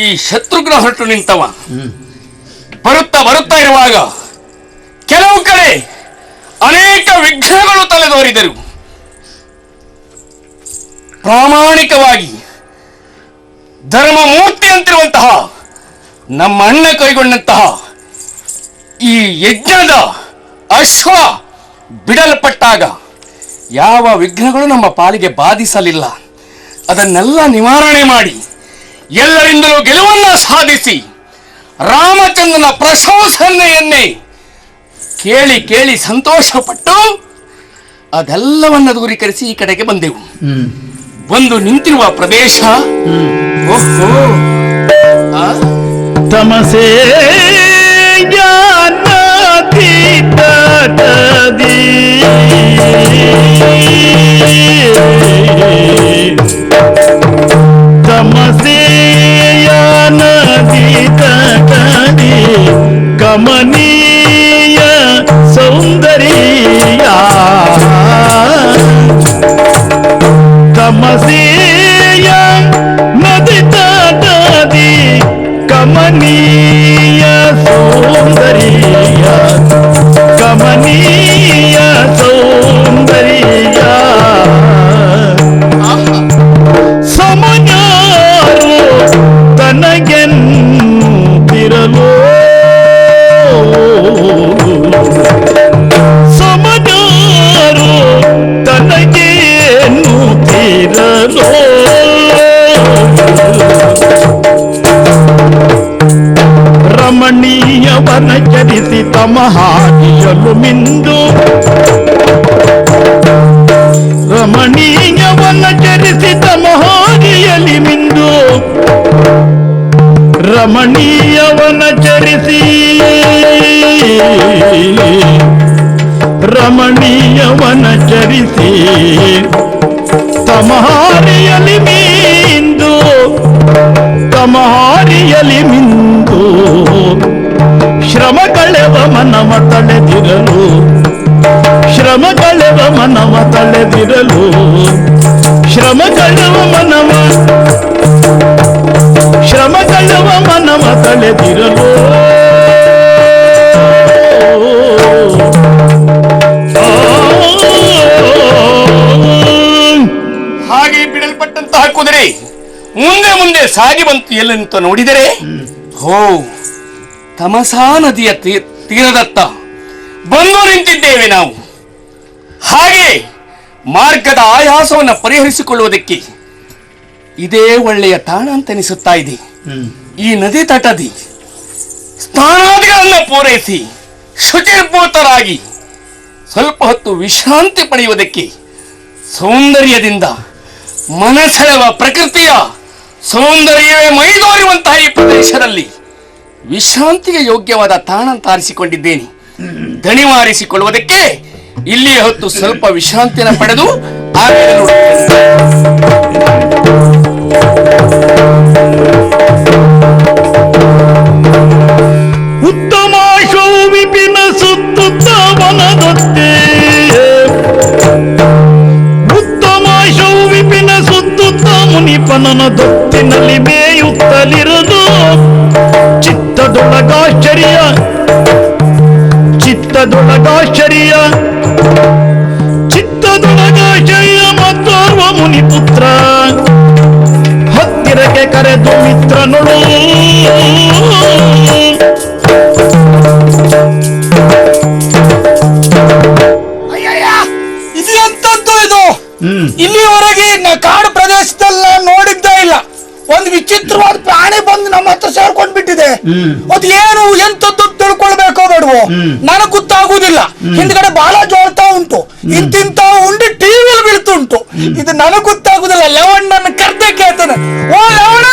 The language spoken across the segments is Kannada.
ಈ ಶತ್ರುಘ್ನ ಹೊರಟು ನಿಂತವ ಬರುತ್ತಾ ಬರುತ್ತಾ ಇರುವಾಗ ಕೆಲವು ಕಡೆ ಅನೇಕ ವಿಘ್ನಗಳು ತಲೆದೋರಿದರು. ಪ್ರಾಮಾಣಿಕವಾಗಿ ಧರ್ಮ ಮೂರ್ತಿ ಅಂತಿರುವಂತಹ ನಮ್ಮ ಅಣ್ಣ ಕೈಗೊಂಡಂತಹ ಈ ಯಜ್ಞದ ಅಶ್ವ ಬಿಡಲ್ಪಟ್ಟಾಗ ಯಾವ ವಿಘ್ನಗಳು ನಮ್ಮ ಪಾಲಿಗೆ ಬಾಧಿಸಲಿಲ್ಲ. ಅದನ್ನೆಲ್ಲ ನಿವಾರಣೆ ಮಾಡಿ ಎಲ್ಲರಿಂದಲೂ ಗೆಲುವನ್ನ ಸಾಧಿಸಿ ರಾಮಚಂದ್ರನ ಪ್ರಶಂಸನೆಯನ್ನೇ ಕೇಳಿ ಕೇಳಿ ಸಂತೋಷಪಟ್ಟು ಅದೆಲ್ಲವನ್ನ ದೂರೀಕರಿಸಿ ಈ ಕಡೆಗೆ ಬಂದೆವು. ಬಂದು ನಿಂತಿರುವ ಪ್ರದೇಶ ತಮಸೆ ತಮಸೆಯ ನದಿ ತಟದಿ ಕಮನೀಯ ಸೌಂದರ್ಯ ತಮಸೆಯ ನದಿ ತಟದಿ ಕಮನೀಯ ಸೌಂದರ್ಯ ಕಮನೀಯ ಸೌಂದರ್ಯ ಸಮನ್ಯಾರು ತನಗೆನ್ನುತ್ತಿರಲು ಸಮನ್ಯಾರು ತನಗೆನ್ನುತ್ತಿರಲು ರಮಣೀಯವನ ಚರಿಸಿ ತಮಹಾದಿಯಲು ಮಿಂದು ರಮಣೀಯವನ ಚರಿಸಿ ತಮಹಾದಿಯಲಿ ಮಿಂದು ರಮಣೀಯವನ ಚರಿಸಿ ರಮಣೀಯವನ ಚರಿಸಿ ತಮಹಾರಿಯಲಿ ಮಿಂದು ತಮಹಾರಿಯಲಿ ಮಿಂದು ಶ್ರಮ ಕಳೆವ ಮನವ ತಳೆದಿರಲು ಶ್ರಮ ಕಳೆವ ಮನವ ತಳೆದಿರಲು ಶ್ರಮ ಕಳೆವ ಮನವ ಶ್ರಮ ಕಳೆವ ಮನವ ತಳೆದಿರಲು ಹಾಗೆ ಬಿಡಲ್ಪಟ್ಟಂತಹ ಕುದುರೆ ಮುಂದೆ ಮುಂದೆ ಸಾಗಿ ಬಂತು. ಎಲ್ಲಂತ ನೋಡಿದರೆ ಹೋ ತಮಸಾ ನದಿಯ ತೀರದತ್ತ ಬಂದು ನಿಂತಿದ್ದೇವೆ ನಾವು. ಹಾಗೆ ಮಾರ್ಗದ ಆಯಾಸವನ್ನು ಪರಿಹರಿಸಿಕೊಳ್ಳುವುದಕ್ಕೆ ಇದೇ ಒಳ್ಳೆಯ ತಾಣ ಅಂತ ಅನಿಸುತ್ತಾ ಇದೆ. ಈ ನದಿ ತಟದಿ ಸ್ನಾನಾದಿಗಳನ್ನು ಪೂರೈಸಿ ಶುಚಿರ್ಭೂತರಾಗಿ ಸ್ವಲ್ಪ ಹೊತ್ತು ವಿಶ್ರಾಂತಿ ಪಡೆಯುವುದಕ್ಕೆ ಸೌಂದರ್ಯದಿಂದ ಮನಸೆಳೆವ ಪ್ರಕೃತಿಯ ಸೌಂದರ್ಯವೇ ಮೈದೋರುವಂತಹ ಈ ಪ್ರದೇಶದಲ್ಲಿ ವಿಶ್ರಾಂತಿಗೆ ಯೋಗ್ಯವಾದ ತಾಣ ಅಂತ ಆರಿಸಿಕೊಂಡಿದ್ದೇನೆ. ದಣಿವಾರಿಸಿಕೊಳ್ಳುವುದಕ್ಕೆ ಇಲ್ಲಿಯೇ ಹೊತ್ತು ಸ್ವಲ್ಪ ವಿಶ್ರಾಂತಿಯನ್ನು ಪಡೆದು ಆಮೇಲೆ ಉತ್ತಮ ವಿಪಿನ ಸುತ್ತ ವನದೊತ್ತೆ ಉತ್ತಮ ವಿಪಿನ ಸುತ್ತ ಮುನಿಪನನ ದೊತ್ತಿನಲ್ಲಿ ಮೇಯುತ್ತಲಿರುವುದು ಚಿತ್ತದೊಳಗಾಶ್ಚರ್ಯ ಚಿತ್ತದೊಳಗಾಶ್ಚರ್ಯ ಚಿತ್ತದೊಳಗಾಶ್ಚರ್ಯ ಮತ್ತೋರ್ವ ಮುನಿಪುತ್ರ ಹತ್ತಿರಕ್ಕೆ ಕರೆದು ಮಿತ್ರನೊಳು ಇದು ಎಂತದ್ದು ಇದು? ಇಲ್ಲಿವರೆಗೆ ಕಾಡು ಪ್ರದೇಶದಲ್ಲ ನೋಡಿದ್ದೇ ಇಲ್ಲ. ಒಂದು ವಿಚಿತ್ರವಾದ ಪ್ರಾಣಿ ಬಂದು ನಮ್ಮ ಹತ್ರ ಸೇರ್ಕೊಂಡ್ ಬಿಟ್ಟಿದೆ. ಅದು ಏನು ಎಂತದ್ದು ತಿಳ್ಕೊಳ್ಬೇಕೋ ಬೇಡವೋ ನನಗ್ ಗೊತ್ತಾಗುದಿಲ್ಲ. ಹಿಂದ್ಗಡೆ ಬಹಳ ಜೋಳ್ತಾ ಉಂಟು, ಇಂತಿಂತ ಉಂಡು ಟಿವಿಯಲ್ಲಿ ಬೀಳ್ತುಂಟು. ಇದು ನನಗ್ ಗೊತ್ತಾಗುದಿಲ್ಲ. ಲವಣ್ಣನ ಕರ್ದೆ ಕೇಳ್ತಾನೆ, ಓ ಲವಣ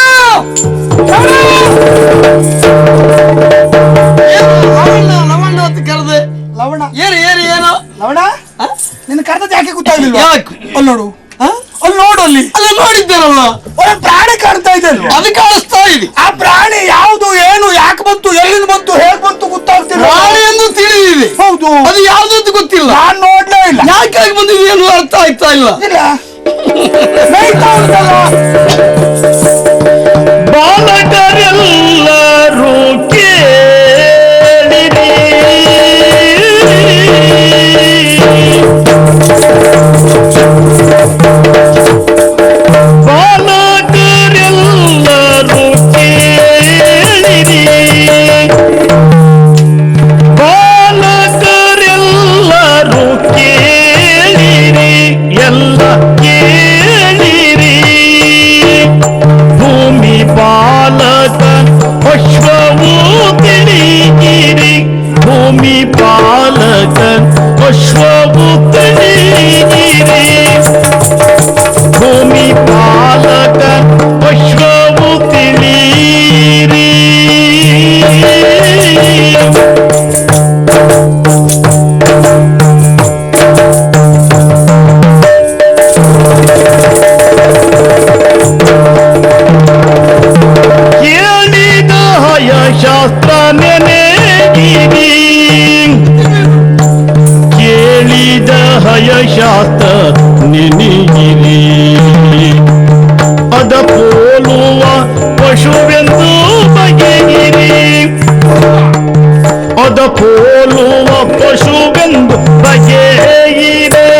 ಲವಣ್ಣ ಅಂತ ಕರೆದೆ. ಲವಣ ಏನು ಏನು ಏನು ಲವಣ ನಿನ್ನ ಕರೆದ ಯಾಕೆ ಗೊತ್ತಾಗ್ಲಿಲ್ಲ? ಅಲ್ಲಿ ನೋಡು, ಅಲ್ಲಿ ನೋಡು, ಅಲ್ಲಿ ಅಲ್ಲಿ ನೋಡಿದ್ದೇನಲ್ಲ, ಒಂದು ಪ್ರಾಣಿ ಕಾಣ್ತಾ ಇದೆ. ಅದು ಕಾಣಿಸ್ತಾ ಇದೆ. ಆ ಪ್ರಾಣಿ ಯಾವುದು, ಏನು, ಯಾಕೆ ಬಂತು, ಎಲ್ಲಿಂದ ಬಂತು, ಹೇಗ್ ಬಂತು ಗೊತ್ತಾಗ್ತಿಲ್ಲ. ಪ್ರಾಣಿ ಎಂದು ತಿಳಿದಿದೆ. ಹೌದು, ಅದು ಯಾವ್ದು ಅಂತ ಗೊತ್ತಿಲ್ಲ. ನಾನ್ ನೋಡ್ಲೇ ಇಲ್ಲ. ಯಾಕೆ ಬಂದಿದೆ ಏನು ಅರ್ಥ ಆಗ್ತಾ ಇಲ್ಲ. ಬಾಲಕ ಶಾಸ್ತ್ರ ನೆನೆಗಿರಿ ಕೇಳಿದ ಹಯಶಾಸ್ತ್ರ ನೆನೆಗಿರಿ ಅದ ಪೋಲುವ ಪಶುವೆಂದು ಬಗೆಗಿರಿ ಅದ ಪೋಲುವ ಪಶುವೆಂದು ಬಗೆಗಿರಿ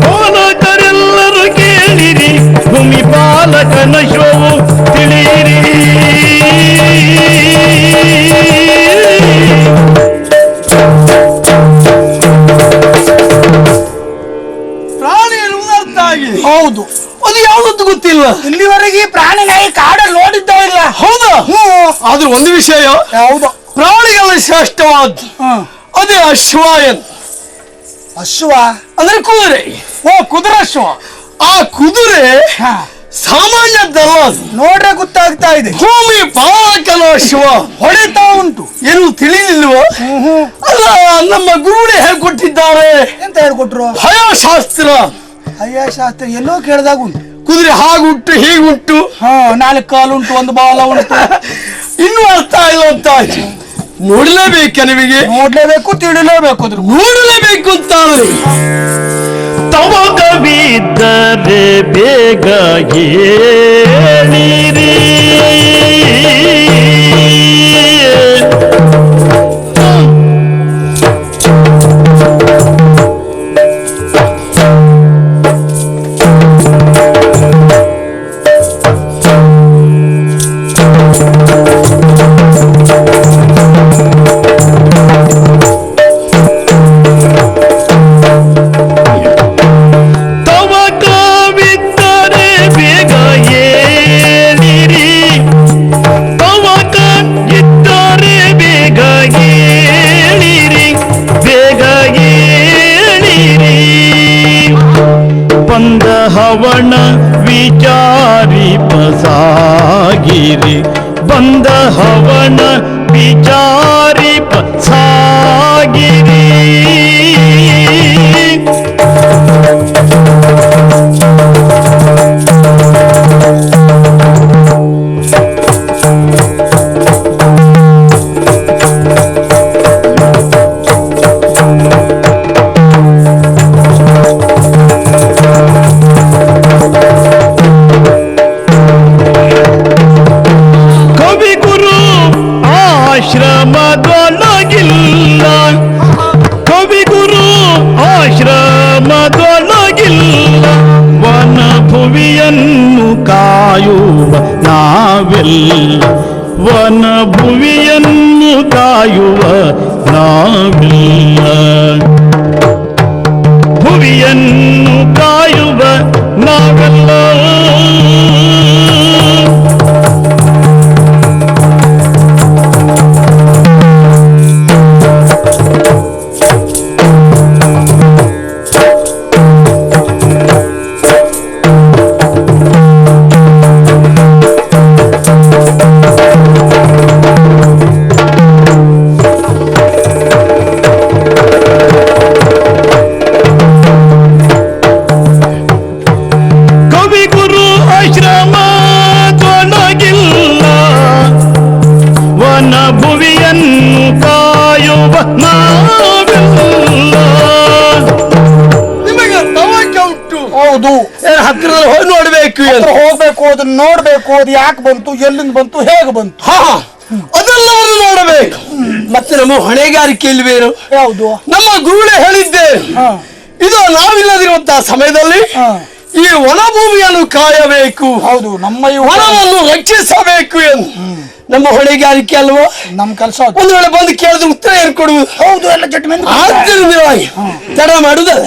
ಪಾಲಕರೆಲ್ಲರೂ ಕೇಳಿರಿ ಭೂಮಿ ಪಾಲಕನ ಶೋವು ತಿಳಿಯಿರಿ ಪ್ರಾಣಿ ಎನ್ನುವುದು ಅರ್ಥ ಆಗಿದೆ. ಹೌದು, ಅದು ಯಾವ್ದು ಗೊತ್ತಿಲ್ಲ. ಇಲ್ಲಿವರೆಗೆ ಪ್ರಾಣಿಗಾಗಿ ಕಾಡಲ್ಲಿ ನೋಡಿದ್ದ ಇಲ್ಲ. ಹೌದಾ? ಆದ್ರೂ ಒಂದು ವಿಷಯ ಯಾವುದು ಪ್ರಾಣಿಗಳ ಶ್ರೇಷ್ಠವಾದ ಅದೇ ಅಶ್ವಾಯನ್. ಅಶ್ವ ಅಂದ್ರೆ ಕುದುರೆ. ಓ, ಕುದುರೆ ಅಶ್ವ. ಆ ಕುದುರೆ ಸಾಮಾನ್ಯದ್ದಲ್ಲ, ನೋಡ್ರೆ ಗೊತ್ತಾಗ್ತಾ ಇದೆ. ಭೂಮಿ ಪಾಲಕನ ಅಶ್ವ ಹೊಡೆತಾ ಉಂಟು. ಏನು ತಿಳಿಲಿಲ್ವ? ಅಲ್ಲ, ನಮ್ಮ ಗುರುಗಳೇ ಹೇಳ್ಕೊಟ್ಟಿದ್ದಾರೆ. ಎಂತ ಹೇಳ್ಕೊಟ್ರು? ಹಯಶಾಸ್ತ್ರ. ಹಯಶಾಸ್ತ್ರ ಎಲ್ಲೋ ಕೇಳಿದಾಗ ಉಂಟು. ಕುದುರೆ ಹಾಗುಂಟು ಹೀಗುಂಟು, 4 ಕಾಲು ಉಂಟು, 1 ಬಾಲ ಉಂಟು. ಇನ್ನೂ ಅರ್ಥ ಇಲ್ಲ ಅಂತ ನೋಡಲೇಬೇಕು. ನಿಮಗೆ ನೋಡ್ಲೇಬೇಕು, ತಿಳಿಲೇಬೇಕು. ಅದ್ರ ನೋಡಲೇಬೇಕು ಅಂತ ತಮಗ ಬಿದ್ದರೆ ಬೇಗ ಹೇಳಿರಿ ಹವಣ ವಿಚಾರಿ ಪಸಾಗಿರಿ ಬಂದ ಹವಣ ವಿಚಾರಿ ಪಸಾಗಿರಿ ಆಶ್ರಮದೊಳಗಿಲ್ಲ ಕವಿಗುರು ಆಶ್ರಮದೊಳಗಿಲ್ಲ ವನ ಭುವಿಯನ್ನು ಕಾಯುವ ನಾವೆಲ್ಲ ವನ ಭುವಿಯನ್ನು ಕಾಯುವ ನಾವೆಲ್ಲ ಭುವಿಯನ್ನು ಕಾಯುವ ನಾವೆಲ್ಲ ಹತ್ತಿರದಲ್ಲಿ ಹೋಗಿ ನೋಡ್ಬೇಕು, ಹೋಗ್ಬೇಕು, ಅದನ್ನ ನೋಡ್ಬೇಕು. ಅದು ಯಾಕೆ ಬಂತು, ಎಲ್ಲಿಂದ ಬಂತು, ಹೇಗೆ ಬಂತು, ಅದೆಲ್ಲವನ್ನು ನೋಡಬೇಕು. ಮತ್ತೆ ನಮ್ಮ ಹೊಣೆಗಾರಿಕೆಯಲ್ಲಿ ಬೇರು ಯಾವುದು? ನಮ್ಮ ಗುರುಗಳೇ ಹೇಳಿದ್ದೆ, ಇದು ನಾವಿಲ್ಲದಿರುವಂತಹ ಸಮಯದಲ್ಲಿ ಈ ವನಭೂಮಿಯನ್ನು ಕಾಯಬೇಕು. ಹೌದು, ನಮ್ಮ ಈ ವನವನ್ನು ರಕ್ಷಿಸಬೇಕು ಎಂದು ನಮ್ಮ ಹೊಣೆಗಾರಿಕೆ ಅಲ್ವಾ, ನಮ್ಮ ಕೆಲಸ. ಒಂದು ವೇಳೆ ಬಂದು ಕೇಳಿದ್ರೆ ಉತ್ತರ ಏನು ಕೊಡುವುದು? ಹೌದು, ಎಲ್ಲ ಜಟ್ ಮಂದಿ. ಆದ್ದರಿಂದ ತಡ ಮಾಡುವುದಲ್ಲ.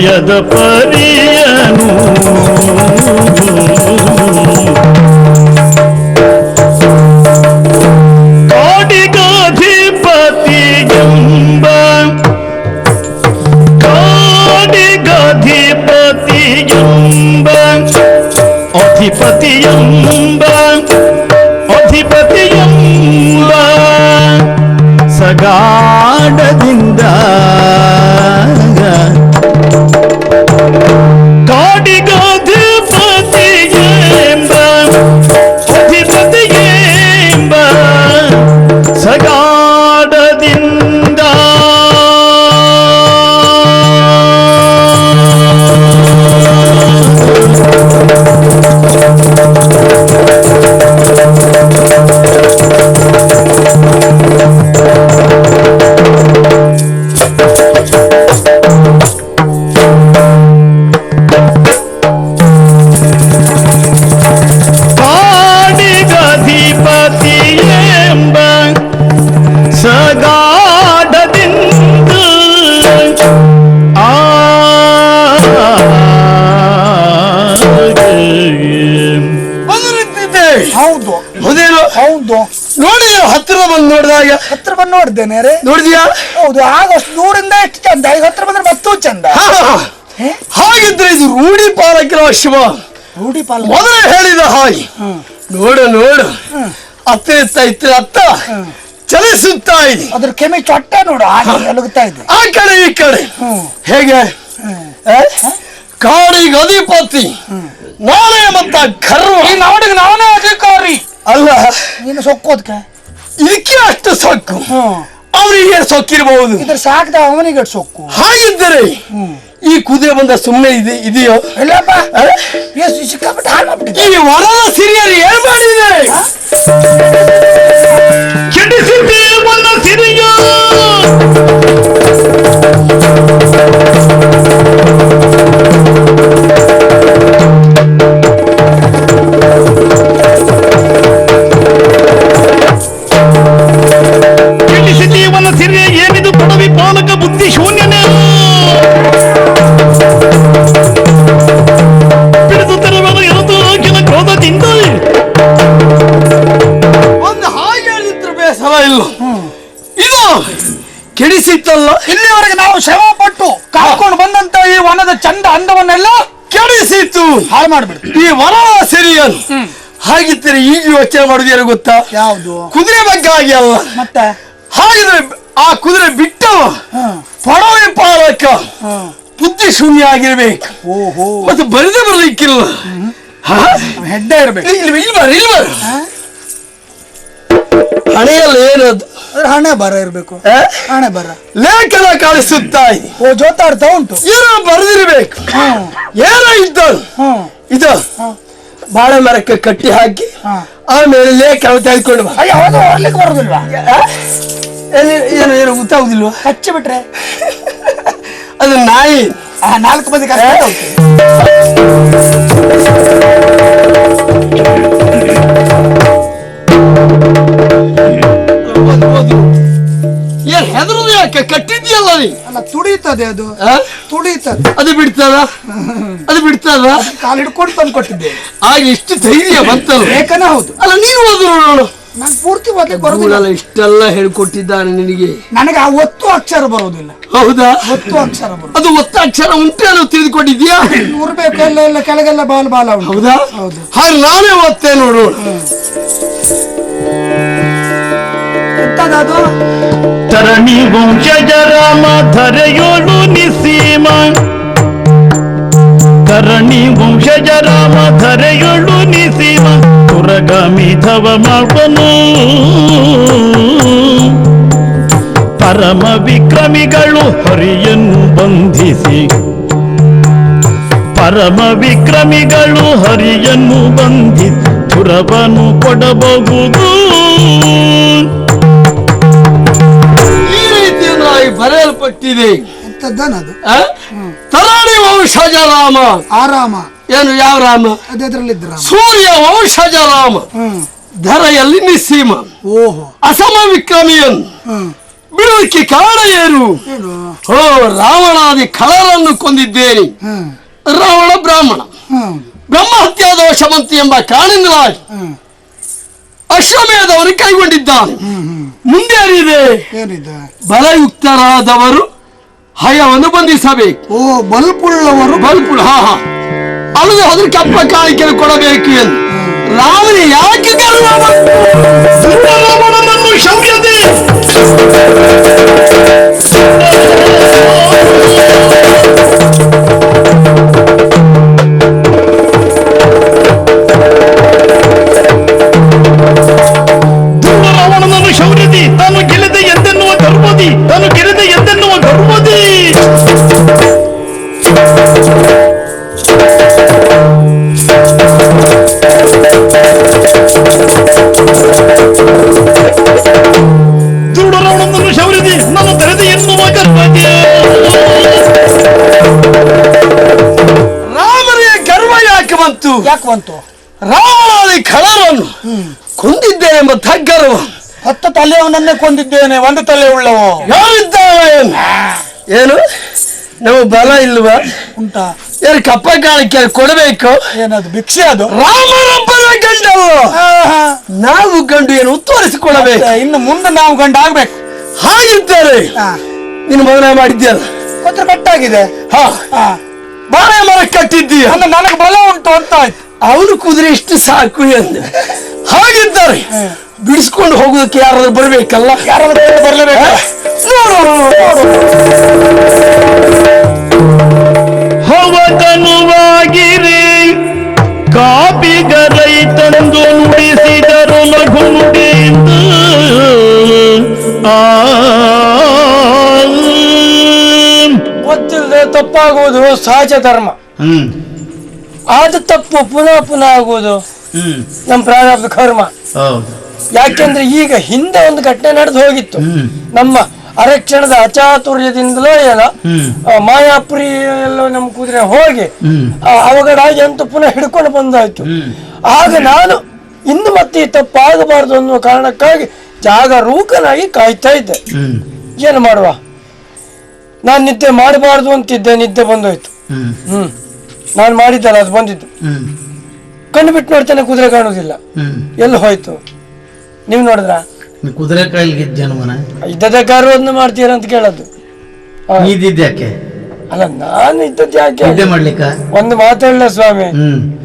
ಭಯದ ಪರಿಯನು ಕಾಡಿಗಾಧಿಪತಿಯೆಂಬ ಅಧಿಪತಿಯೆಂಬ ಸಗಾಡದಿಂದ ಕಾಡಿಗಾಧಿಪತಿಯೆಂಬ ಅಧಿಪತಿಯೆಂಬ ಸಗಾಡದಿಂದ ಕಾಡಿಗಾಧಿಪತಿಯೆಂಬ ಸಗಾಡದಿಂದ ಬಂದು ನಿಂತಿದ್ದೆ. ಹೌದು ಹೌದೇನು? ಹೌದು ನೋಡಿ ಹತ್ತಿರ ಬಂದು ನೋಡಿದಾಗ ಹತ್ರ ಬಂದು ನೋಡ್ದೇನೆ ರೇ. ನೋಡಿದ್ಯಾ? ಹೌದು ಆಗ ಅಷ್ಟು ದೂರಿಂದ ಎಷ್ಟು ಚಂದ, ಈಗ ಹತ್ರ ಬಂದ್ರೆ ಮತ್ತೂ ಚಂದ. ಹಾಗಿದ್ರೆ ಇದು ರೂಢಿ ಪಾಲಕಿರೋ ಶಿವ ರೂಢಿ ಪಾಲ ಮೊದಲೇ ಹೇಳಿದ ಹಾಗೆ ನೋಡು ನೋಡು ಅತ್ತ ಇತ್ತ ಅತ್ತ ಚಲಿಸುತ್ತಾ ಇದೆ. ಅದ್ರ ಕೆಮಿ ಚೊಟ್ಟ ನೋಡು ಹಾಗೆ ಎಲುಗುತ್ತಾ ಇದೆ. ಆ ಕಡೆ ಈ ಕಡೆ ಹೇಗೆ ಕಾಡಿಗೆ ಅಧಿಪತಿ ನಾನೇ ಮತ್ತ ಕರ್ವ ಈ ನಾಡಿಗೆ ನಾನೇ ಅಧಿಕಾರಿ ಅಲ್ಲ. ನೀನು ಸೊಕ್ಕೋದ್ಕೆ ಇದಕ್ಕೆ ಅಷ್ಟು ಸೊಕ್ಕು, ಅವರಿಗೆ ಸೊಕ್ಕಿರಬಹುದು. ಇದ್ರ ಸಾಕ್ದ ಅವನಿಗೆ ಸೊಕ್ಕು. ಹಾಗಿದ್ದರೆ ಈ ಕುದುರೆ ಬಂದ ಸುಮ್ಮನೆ ಇದೆಯೋ? ಇಲ್ಲಪ್ಪ ಎಷ್ಟು ಸಿಕ್ಕಾಪಟ್ಟೆ ಹಾಳು ಮಾಡ್ಬಿಟ್ಟಿದೆ. ಈ ವರದ ಸಿರಿಯರು ಏನ್ ಮಾಡಿದೆ? ಕೆಡಿಸಿದ್ದೆ ನನ್ನ ಸಿರಿಯ ಕೆಡಿಸಿದ್ದೀವನ ಸಿರಿಯ ಏನಿದು ಪಡವಿ ಪಾಲಕ ಬುದ್ಧಿ ಶೂನ್ಯನೇ ಬಿಡಿದು ತೆರವನ ಇರದು ಆಗಿನ ಕ್ರೋಧದಿಂದ ಒಂದು ಹಾಗೆ ಹೇಳಿದ್ರು ಬೇಸರ ಇಲ್ಲ. ಇದು ಕೆಡಿಸಿತ್ತಲ್ಲ, ಇಲ್ಲಿವರೆಗೆ ನಾವು ಶ್ರಮ ಪಟ್ಟು ಕಾಡ್ಕೊಂಡು ಬಂದಂತ ಈ ವನದ ಚಂದ ಅಂದವನ್ನೆಲ್ಲ ಕೆಡಿಸಿತ್ತು, ಹಾಳು ಮಾಡ್ಬಿಡ್ತು. ಈ ವರ ಸಿರಿಯನ್. ಹಾಗಿದ್ದರೆ ಈಗ ಯೋಚನೆ ಮಾಡುದು ಏನು ಗೊತ್ತಾ? ಯಾವುದು? ಕುದುರೆ ಬಗ್ಗೆ ಆಗಿ ಅಲ್ಲ. ಮತ್ತೆ ಹಾಗಿದ್ರೆ ಆ ಕುದುರೆ ಬಿಟ್ಟವ ಪಡವೆ ಪಾಲಕ ಬುದ್ಧಿ ಶೂನ್ಯ ಆಗಿರ್ಬೇಕು. ಓಹೋ ಮತ್ತೆ ಬರೆದೇ ಬರ್ಲಿಕ್ಕಿಲ್ಲ. ಹೆಡ್ಡೆ ಇರ್ಬೇಕು. ಹಣೆಯಲ್ಲಿ ಏನದು? ಅದ್ರ ಹಣೆ ಬರ ಇರ್ಬೇಕು. ಹಣೆ ಬರ ಲೇಖನ ಕಾಣಿಸುತ್ತಾ ಇದೆ. ಓ ಜೋತಾಡ್ತಾ ಉಂಟು. ಏನೋ ಬರೆದಿರ್ಬೇಕು. ಏನೋ ಇದ್ದಳು ಇದು ಬಾಳೆ ಮರಕ್ಕೆ ಕಟ್ಟಿ ಹಾಕಿ ಆಮೇಲೆ ಲೇಖನ ತೆಗೆದುಕೊಂಡು ಬಾ. ಅಯ್ಯ ಅವಾಗ ಓಡ್ಲಿಕ್ಕೆ ಬರೋದಿಲ್ವಾ? ಏನು ಏನು ಗೊತ್ತಾಗುದಿಲ್ವಾ? ಹಚ್ಚಿ ಬಿಟ್ರೆ ಅದು ನಾಯಿ. 4 ಮಂದಿ ಕಷ್ಟ ಏನ್ ಹೆದರುದು ಯಾಕೆ? ಕಟ್ಟಿದ್ಯಲ್ಲ ನೀ. ಅಲ್ಲ ತುಡಿತದೆ ಅದು ತುಡಿತದೆ. ಅದು ಬಿಡ್ತದ? ಅದು ಬಿಡ್ತದ? ಕಾಲು ಹಿಡ್ಕೊಂಡು ತಂದು ಕೊಟ್ಟಿದ್ದೆ. ಆಗ ಇಷ್ಟು ಧೈರ್ಯ ಬಂತಲ್ಲ. ಲೇಖನ ಹೌದು. ಅಲ್ಲ ನೀನು ಓದ್ರು ನೋಡು. ನಾನು ಪೂರ್ತಿ ಓದ್ಲಿಕ್ಕೆ ಬರೋದಿಲ್ಲ. ಇಷ್ಟೆಲ್ಲ ಹೇಳ್ಕೊಟ್ಟಿದ್ದಾನೆ ನಿನಗೆ. ನನಗೆ ಆ ಒತ್ತು ಅಕ್ಷರ ಬರೋದಿಲ್ಲ. ಹೌದಾ? ಒತ್ತು ಅಕ್ಷರ ಬರೋದು. ಅದು ಒತ್ತ ಅಕ್ಷರ ಉಂಟೇನೋ ತಿಳಿದುಕೊಂಡಿದ್ಯಾ? ಉರ್ಬೇಕು ಎಲ್ಲ ಎಲ್ಲ ಕೆಳಗೆಲ್ಲ ಬಾಲ ಬಾಲ ಉಂಟು. ಹೌದಾ? ಹೌದು. ಹಾಗೆ ನಾನೇ ಓದ್ತೇ ನೋಡು. ಎಂತದದು? ತರಣಿ ವಂಶಜ ರಾಮ ಧರೆಯೋಳು ನಿಸೀಮ ತರಣಿ ವಂಶಜ ರಾಮ ಧರೆಯೋಳು ನಿಸೀಮ ಪುರಗಾಮಿಧವ ಮಾಡ್ಬನು ಪರಮ ವಿಕ್ರಮಿಗಳು ಹರಿಯನ್ನು ಬಂಧಿಸಿ ಪರಮ ವಿಕ್ರಮಿಗಳು ಹರಿಯನ್ನು ಬಂಧಿಸಿ ಪುರವನ್ನು ಕೊಡಬಹುದು. ಈ ರೀತಿಯನ್ನಾಗಿ ಬರೆಯಲ್ಪಟ್ಟಿದೆ. ಎಂತದ್ದನದು? ತರಣಿ ವಂಶಜ ರಾಮ. ಆರಾಮ ಏನು ಯಾವ ರಾಮ? ಅದ್ರಲ್ಲಿದ್ದ ರಾಮ. ಸೂರ್ಯ ವಂಶಜ ರಾಮ ಧರೆಯಲ್ಲಿ ನಿಸ್ಸೀಮ ಓಹೋ ಅಸಮ ವಿಕ್ರಮಿಯನ್ ಬಿಡುವುದಕ್ಕೆ ಕಾರಣ ಏನು? ಓ, ರಾವಣಾದಿ ಖಳರನ್ನು ಕೊಂದಿದ್ದೇನೆ. ರಾವಣ ಬ್ರಾಹ್ಮಣ, ಬ್ರಹ್ಮಹತ್ಯಾ ದೋಷವಂತಿ ಎಂಬ ಕಾರಣದಿಂದಾಗಿ ಅಶ್ವಮೇಧವನ್ನು ಕೈಗೊಂಡಿದ್ದಾನೆ. ಮುಂದೆ ಏನಿದೆ? ಬಲಯುಕ್ತರಾದವರು ಹಯವನ್ನು ಬಂಧಿಸಬೇಕು. ಓ, ಬಲ್ಪುಳ್ಳವರು ಅಲ್ಲದೆ ಅದ್ರ ಕಪ್ಪ ಕಾಣಿಕೆ ಕೊಡಬೇಕು ಎಂದು ರಾವಣ ಯಾಕೆ ರಾವಣನನ್ನು ಶೌರ್ಯತೆ ರಾವಣನನ್ನು ಶೌರ್ಯತಿ ತಾನು ಗೆಲ್ಲದೆ ಎಂದೆನ್ನುವ ಗರ್ವದಿ ದುರ್ಡರಾವಣನನ್ನು ಶೌರ್ಯತಿ ನಾನು ತೆರೆದೆ ಎನ್ನುವ ಗರ್ವದಿ. ರಾಮನಿಗೆ ಗರ್ವ ಯಾಕೆ ಬಂತು? ರಾವಣಾದಿ ಖಳರನ್ನು ಕೊಂದಿದ್ದೇನೆಂಬ ತಗ್ಗರು 10 ತಲೆಯವನನ್ನೇ ಕೊಂದಿದ್ದೇನೆ, 1 ತಲೆ ಉಳ್ಳವು ಯಾರಿದ್ದಾವ? ಏನು ನಮ್ಮ ಬಲ ಇಲ್ವಾ? ಉಂಟಾ? ಏನು ಕಪ್ಪ ಕಾಣಿಕೆ ಕೊಡಬೇಕು? ಏನದು ಭಿಕ್ಷೆ? ಅದು ರಾಮನೊಬ್ಬರ ಗಂಡವು, ನಾವು ಗಂಡು ಏನು ತೋರಿಸಿಕೊಡಬೇಕು. ಇನ್ನು ಮುಂದೆ ನಾವು ಗಂಡು ಆಗ್ಬೇಕು. ಹಾಗಿದ್ದಾರೆ ನೀನು ಮದುವೆ ಮಾಡಿದ್ಯಲ್ಲ, ಕೊತ್ರ ಕಟ್ಟಾಗಿದೆ. ಬಾಳೆ ಮರ ಕಟ್ಟಿದ್ದೀಯ, ನನಗೆ ಬಲ ಉಂಟು ಅಂತ ಆಯ್ತು. ಅವನು ಕುದುರೆ ಇಷ್ಟು ಸಾಕು ಎಂದು. ಹಾಗಿದ್ದಾರೆ ಬಿಡಿಸ್ಕೊಂಡು ಹೋಗೋದಕ್ಕೆ ಯಾರಾದ್ರೂ ಬರ್ಬೇಕಲ್ಲ? ಯಾರಾದ್ರೂ ಬರ್ಲೇಬೇಕು. ಹವತನುವಾಗಿರಿ ಕಾಪಿಗ ರೈತಂದು ನುಡಿಸಿದರು ಲಘು ನುಡಿಯಿಂದ ಗೊತ್ತಿಲ್ಲದೆ ತಪ್ಪಾಗುವುದು ಸಹಜ ಧರ್ಮ. ಆದ ತಪ್ಪು ಪುನಃ ಪುನಃ ಆಗುವುದು ನಮ್ಮ ಪ್ರಾರಬ್ಧ ಕರ್ಮ. ಯಾಕೆಂದ್ರೆ ಈಗ ಹಿಂದೆ ಒಂದು ಘಟನೆ ನಡೆದು ಹೋಗಿತ್ತು. ನಮ್ಮ ಅರಕ್ಷಣದ ಅಚಾತುರ್ಯದಿಂದಲೋ ಏನೋ ಮಾಯಾಪುರಿ ಎಲ್ಲೋ ನಮ್ಮ ಕುದುರೆ ಹೋಗಿ ಅವಘಡಾಗಿ ಅಂತ ಪುನಃ ಹಿಡ್ಕೊಂಡು ಬಂದಾಯ್ತು. ಆಗ ನಾನು ಇನ್ನು ಮತ್ತೆ ಈ ತಪ್ಪಾಗಬಾರ್ದು ಅನ್ನುವ ಕಾರಣಕ್ಕಾಗಿ ಜಾಗರೂಕನಾಗಿ ಕಾಯ್ತಾ ಇದ್ದೆ. ಏನು ಮಾಡುವ, ನಾನು ನಿದ್ದೆ ಮಾಡಬಾರ್ದು ಅಂತಿದ್ದೆ, ನಿದ್ದೆ ಬಂದೋಯ್ತು. ನಾನು ಮಾಡಿದ್ದಲ್ಲ, ಅದು ಬಂದಿದ್ದು. ಕಣ್ಣು ಬಿಟ್ಟು ನೋಡ್ತೇನೆ, ಕುದುರೆ ಕಾಣುವುದಿಲ್ಲ. ಎಲ್ಲಿ ಹೋಯ್ತು? ನೀವು ನೋಡಿದ್ರ? ಕುದುರೆ ಕಾಯಿಲ್ಗೆ ಇದ್ದದ ಕಾರ್ಯವನ್ನು ಮಾಡ್ತೀರ ಅಂತ ಕೇಳದ್ದು. ಅಲ್ಲ, ನಾನು ಇದ್ದದ್ದು ಯಾಕೆ ಮಾಡ್ಲಿಕ್ಕ ಒಂದು ಮಾತಾಡಲ್ಲ ಸ್ವಾಮಿ.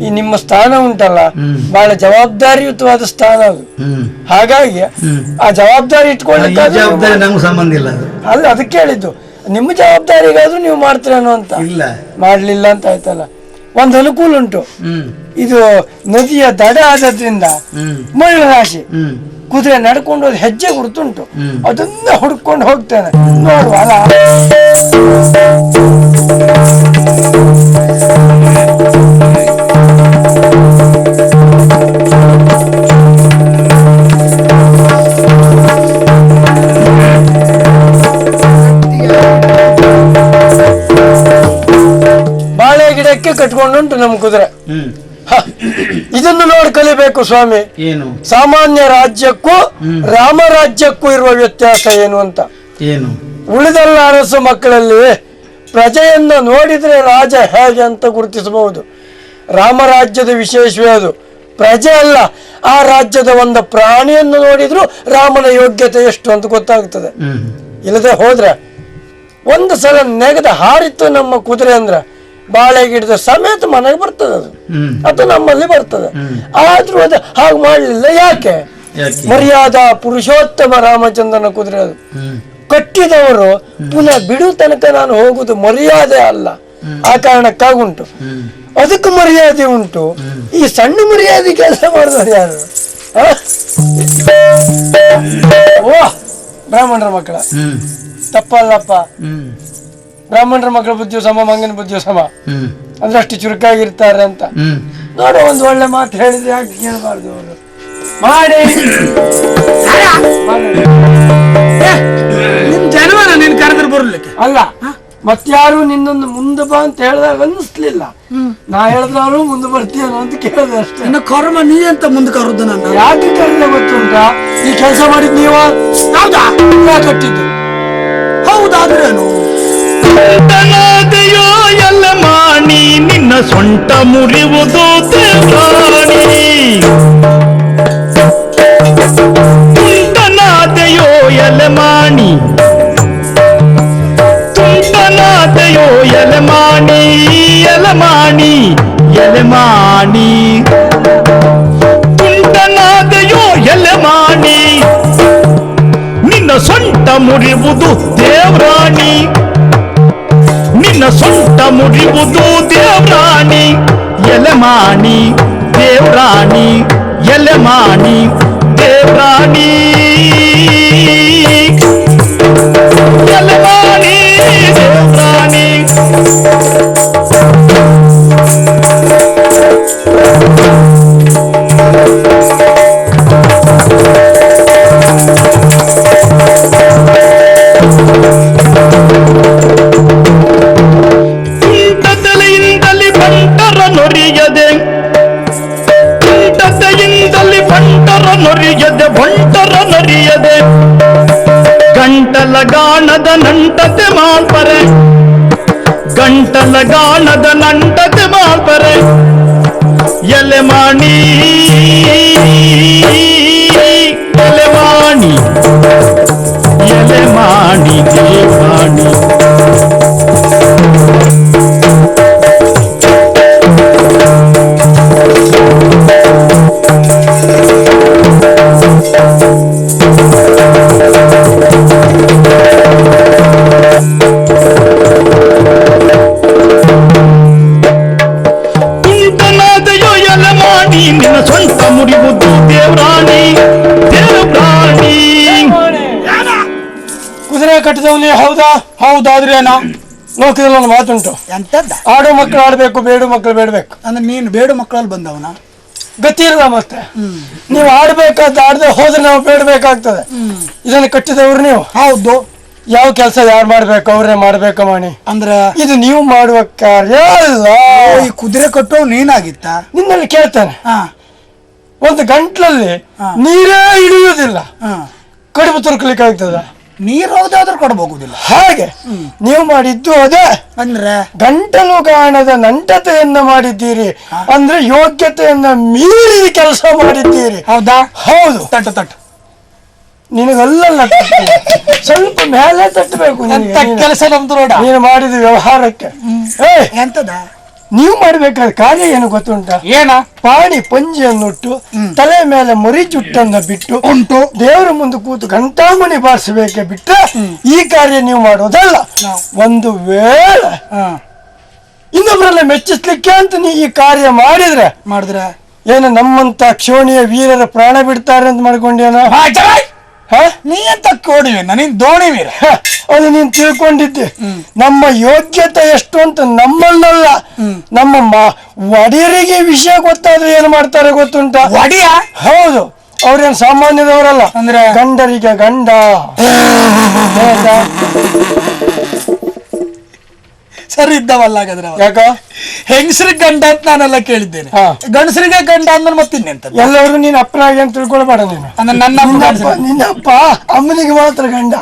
ಈ ನಿಮ್ಮ ಸ್ಥಾನ ಉಂಟಲ್ಲ, ಬಹಳ ಜವಾಬ್ದಾರಿಯುತವಾದ ಸ್ಥಾನ ಅದು. ಹಾಗಾಗಿ ಆ ಜವಾಬ್ದಾರಿ ಇಟ್ಕೊಳ್ಳಿಕ್ಕೆ ನಮ್ಗೆ ಸಂಬಂಧ ಇಲ್ಲ. ಅಲ್ಲ, ಅದಕ್ಕೆ ಹೇಳಿದ್ದು, ನಿಮ್ಮ ಜವಾಬ್ದಾರಿಗಾದ್ರೂ ನೀವು ಮಾಡ್ತೀರೇನೋ ಅಂತ. ಮಾಡ್ಲಿಲ್ಲ ಅಂತ ಆಯ್ತಲ್ಲ. ಒಂದು ಅನುಕೂಲ ಉಂಟು, ಇದು ನದಿಯ ದಡ ಆದ್ರಿಂದ ಮಳ್ಳ ರಾಶಿ, ಕುದುರೆ ನಡ್ಕೊಂಡು ಹೋದ್ ಹೆಜ್ಜೆ ಗುರುತುಂಟು, ಅದನ್ನ ಹುಡ್ಕೊಂಡು ಹೋಗ್ತೇನೆ ನೋಡುವ. ಬಾಳೆ ಗಿಡಕ್ಕೆ ಕಟ್ಕೊಂಡುಂಟು ನಮ್ಮ ಕುದುರೆ. ಇದನ್ನು ನೋಡಿ ಕಲಿಬೇಕು ಸ್ವಾಮಿ. ಏನು ಸಾಮಾನ್ಯ ರಾಜ್ಯಕ್ಕೂ ರಾಮರಾಜ್ಯಕ್ಕೂ ಇರುವ ವ್ಯತ್ಯಾಸ ಏನು ಅಂತ. ಏನು? ಉಳಿದೆಲ್ಲ ಅರಸು ಮಕ್ಕಳಲ್ಲಿ ಪ್ರಜೆಯನ್ನು ನೋಡಿದ್ರೆ ರಾಜ ಹೇಗೆ ಅಂತ ಗುರುತಿಸಬಹುದು. ರಾಮರಾಜ್ಯದ ವಿಶೇಷವೇ ಅದು. ಪ್ರಜೆ ಅಲ್ಲ, ಆ ರಾಜ್ಯದ ಒಂದು ಪ್ರಾಣಿಯನ್ನು ನೋಡಿದ್ರು ರಾಮನ ಯೋಗ್ಯತೆ ಎಷ್ಟು ಅಂತ ಗೊತ್ತಾಗ್ತದೆ. ಇಲ್ಲದೆ ಹೋದ್ರೆ ಒಂದು ಸಲ ನೆಗದ ಹಾರಿತ್ತು ನಮ್ಮ ಕುದುರೆ ಅಂದ್ರೆ ಬಾಳೆ ಗಿಡದ ಸಮೇತ ಮನೆಗೆ ಬರ್ತದೆ ಅದು ನಮ್ಮಲ್ಲಿ ಬರ್ತದೆ. ಆದ್ರೂ ಅದು ಹಾಗೆ ಮಾಡಲಿಲ್ಲ. ಯಾಕೆ? ಮರ್ಯಾದಾ ಪುರುಷೋತ್ತಮ ರಾಮಚಂದ್ರನ ಕುದುರೆ ಅದು. ಕಟ್ಟಿದವರು ಪುನಃ ಬಿಡು ತನಕ ನಾನು ಹೋಗುದು ಮರ್ಯಾದೆ ಅಲ್ಲ, ಆ ಕಾರಣಕ್ಕಾಗುಂಟು. ಅದಕ್ಕೆ ಮರ್ಯಾದೆ ಉಂಟು. ಈ ಸಣ್ಣ ಮರ್ಯಾದೆ ಕೆಲಸ ಮಾಡಿದವರು ಯಾರು? ಓ, ಬ್ರಾಹ್ಮಣರ ಮಕ್ಕಳ ತಪ್ಪಲ್ಲಪ್ಪ. ಬ್ರಾಹ್ಮಣರ ಮಕ್ಕಳ ಬುದ್ಧಿಯು ಸಮ, ಮಂಗನ ಬುದ್ಧಿಯು ಸಮ ಅಂದ್ರೆ ಅಷ್ಟು ಚುರುಕಾಗಿರ್ತಾರೆ ಅಂತ. ನೋಡು, ಒಂದು ಒಳ್ಳೆ ಮಾತು ಹೇಳಿದ್ರೆ ಯಾಕೆ ಕೇಳಬಾರ್ದು? ಅವರು ಮಾಡಿ ಜನವರ ನೀನ್ ಕರೆದ್ರೆ ಬರ್ಲಿಕ್ಕೆ ಅಲ್ಲ, ಮತ್ತಾರು ನಿನ್ನೊಂದು ಮುಂದೆ ಬಾ ಅಂತ ಹೇಳಿದಾಗ ಅನ್ನಿಸ್ಲಿಲ್ಲ. ನಾ ಹೇಳಿದ್ರೆ ಅವರು ಮುಂದೆ ಬರ್ತೀಯನೋ ಅಂತ ಕೇಳಿದೆ ಅಷ್ಟೇ. ಇನ್ನು ಕರ್ಮ ನೀ ಅಂತ ಮುಂದೆ ಕರುದು. ನನ್ನ ಯಾಕೆ ಕರೆದ ಗೊತ್ತುಂಟ? ಈ ಕೆಲಸ ಮಾಡಿದ್ ನೀವು ಹೌದಾ ಕಟ್ಟಿದ್ದು. ಹೌದಾದ್ರೇನು ತುಂಟನಾದೆಯೋ ಎಲ್ಲ ಮಾಣಿ ನಿನ್ನ ಸೊಂಟ ಮುರಿಯುವುದು ದೇವರಾಣಿ. ತುಂಟನಾದೆಯೋ ಎಲೆ ಮಾಣಿ, ತುಂಟನಾದೆಯೋ ಎಲೆ ಮಾಣಿ, ಎಲೆ ಮಾಣಿ, ಎಲೆ ಮಾಣಿ. ತುಂಟನಾದೆಯೋ ಎಲೆ ಮಾಣಿ ನಿನ್ನ ಸೊಂಟ ಮುರಿಯುವುದು ದೇವರಾಣಿ, ನಿನ್ನ ಸೊಂಟ ಮುರಿಯುವುದು ದೇವರಾಣಿ. ಎಲೆಮಾಣಿ ದೇವರಾಣಿ, ಎಲೆಮಾಣಿ ದೇವರಾಣಿ, ಎಲೆಮಾಣಿ ದೇವರಾಣಿ. ತುಂಟತೆಯಿಂದಲಿ ಬಂಟರ ನೊರಿಯದೆ, ತುಂಟತೆಯಿಂದಲಿ ಬಂಟರ ನೊರಿಯದೆ, ಬಂಟರ ನೊರಿಯದೆ. ಗಂಟಲ ಗಾಣದ ನಂಟತೆ ಮಾಡ್ಪರೆ, ಗಂಟಲ ಗಾಣದ ನಂಟತೆ ಮಾಡ್ಪರೆ. ಎಲೆಮಾಣಿ ಎಲೆಮಾಣಿ, ಎಲೆಮಾಣಿ ದೇವಾಣಿ. ತುಂಟನಾದೆಯೋ ಎಲೆಮಾಣಿ ನಿನ್ನ ಸೊಂಟ ಮುರಿಯುವುದು ದೇವರಾಣಿ, ದೇವರಾಣಿ. ಕುದುರೆ ಕಟ್ಟಿದವನೇ ಹೌದಾ? ಹೌದಾದ್ರೇನೋ ಲೋಕದಲ್ಲಿ ಒಂದು ಮಾತುಂಟು, ಎಂತದ್ದ ಆಡೋ ಮಕ್ಕಳು ಆಡ್ಬೇಕು, ಬೇಡು ಮಕ್ಕಳು ಬೇಡಬೇಕು. ಅಂದ್ರೆ ನೀನು ಬೇಡು ಮಕ್ಕಳಲ್ಲಿ ಬಂದವನ ಗತಿ ಇಲ್ಲ ಮತ್ತೆ. ನೀವು ಆಡ್ಬೇಕಾದ ಆಡದೆ ಹೋದ್ರೆ ನಾವು ಬೇಡಬೇಕಾಗ್ತದೆ. ಇದನ್ನು ಕಟ್ಟಿದವ್ರು ನೀವು. ಹೌದು ಯಾವ ಕೆಲಸ ಯಾರು ಮಾಡ್ಬೇಕು ಅವ್ರೇ ಮಾಡ್ಬೇಕು ಮಾಡಿ. ಅಂದ್ರ ಇದು ನೀವು ಮಾಡುವ ಕಾರ್ಯ ಅಲ್ಲ. ಈ ಕುದುರೆ ಕಟ್ಟೋ ನೀನಾಗಿತ್ತ ನಿನ್ನಲ್ಲಿ ಕೇಳ್ತಾನೆ, ಹಾ ಒಂದು ಗಂಟ್ಲಲ್ಲಿ ಹಾ. ನೀರೇ ಹಿಡಿಯುವುದಿಲ್ಲ, ಹಾ ಕಡುಬು ತುರುಕಲಿಕ್ಕೆ ಆಗ್ತದ? ನೀರ್ ಹೋದಾದ್ರೂ ಕೊಡಬಹುದಿಲ್ಲ. ಹಾಗೆ ನೀವು ಮಾಡಿದ್ದು ಅದೇ. ಅಂದ್ರೆ ಗಂಟಲು ಗಾಣದ ನಂಟತೆಯನ್ನ ಮಾಡಿದ್ದೀರಿ, ಅಂದ್ರೆ ಯೋಗ್ಯತೆಯನ್ನ ಮೀರಿ ಕೆಲಸ ಮಾಡಿದ್ದೀರಿ. ಹೌದಾ? ಹೌದು. ತಟ್ಟು ತಟ್ಟು ನಿನಗಲ್ಲ ಸ್ವಲ್ಪ ಮೇಲೆ ತಟ್ಟಬೇಕು. ಎಂತ ಕೆಲಸ ನಮ್ದು ನೋಡ. ನೀನು ಮಾಡಿದ ವ್ಯವಹಾರಕ್ಕೆ ಎಂತದ ನೀವು ಮಾಡ್ಬೇಕಾದ ಕಾರ್ಯ ಏನು ಗೊತ್ತುಂಟ? ಏನ ಪಾಣಿ ಪಂಜಿಯನ್ನುಟ್ಟು ತಲೆ ಮೇಲೆ ಮುರಿ ಜುಟ್ಟನ್ನ ಬಿಟ್ಟು ಉಂಟು ದೇವರ ಮುಂದೆ ಕೂತು ಘಂಟಾಮಣಿ ಬಾರಿಸಬೇಕೆ ಬಿಟ್ರೆ ಈ ಕಾರ್ಯ ನೀವು ಮಾಡೋದಲ್ಲ. ಒಂದು ವೇಳೆ ಇನ್ನೊಬ್ಬರನ್ನ ಮೆಚ್ಚಿಸ್ಲಿಕ್ಕೆ ಅಂತ ನೀ ಈ ಕಾರ್ಯ ಮಾಡಿದ್ರೆ ಏನು ನಮ್ಮಂತ ಕ್ಷೋಣಿಯ ವೀರರ ಪ್ರಾಣ ಬಿಡ್ತಾರೆ ಅಂತ ಮಾಡ್ಕೊಂಡೇನ? ನೀ ಎಂತ ಕೋಡಿವೇನ? ನೀನ್ ದೋಣಿ ವೀರ. ಅದು ನೀನ್ ತಿಳ್ಕೊಂಡಿದ್ದೆ. ನಮ್ಮ ಯೋಗ್ಯತೆ ಎಷ್ಟು ಅಂತ ನಮ್ಮನ್ನಲ್ಲ, ನಮ್ಮ ಒಡೆಯರಿಗೆ ವಿಷಯ ಗೊತ್ತಾದ್ರೆ ಏನು ಮಾಡ್ತಾರೆ ಗೊತ್ತುಂಟ? ಒಡಿಯ? ಹೌದು. ಅವ್ರೇನ್ ಸಾಮಾನ್ಯದವರಲ್ಲ, ಅಂದ್ರೆ ಗಂಡರಿಗೆ ಗಂಡ. ಸರಿ ಇದ್ದವಲ್ಲ ಹಾಗಾದ್ರೆ. ಯಾಕ ಹೆಂಗಸರಿಗೆ ಗಂಡ ಅಂತ ನಾನೆಲ್ಲ ಕೇಳಿದ್ದೇನೆ, ಗಂಡಸರಿಗೆ ಗಂಡ ಅಂದ್ರೆ ಮತ್ತಿನ್ನೆಂತ? ಎಲ್ಲರೂ ನೀನ್ ಅಪ್ಪನಾಗಿ ಅಂತ ತಿಳ್ಕೊಳ್ಬೇಡ ನೀನು. ಅಂದ್ರೆ ನಿನ್ನಪ್ಪ ಅಮ್ಮನಿಗೆ ಮಾತ್ರ ಗಂಡ,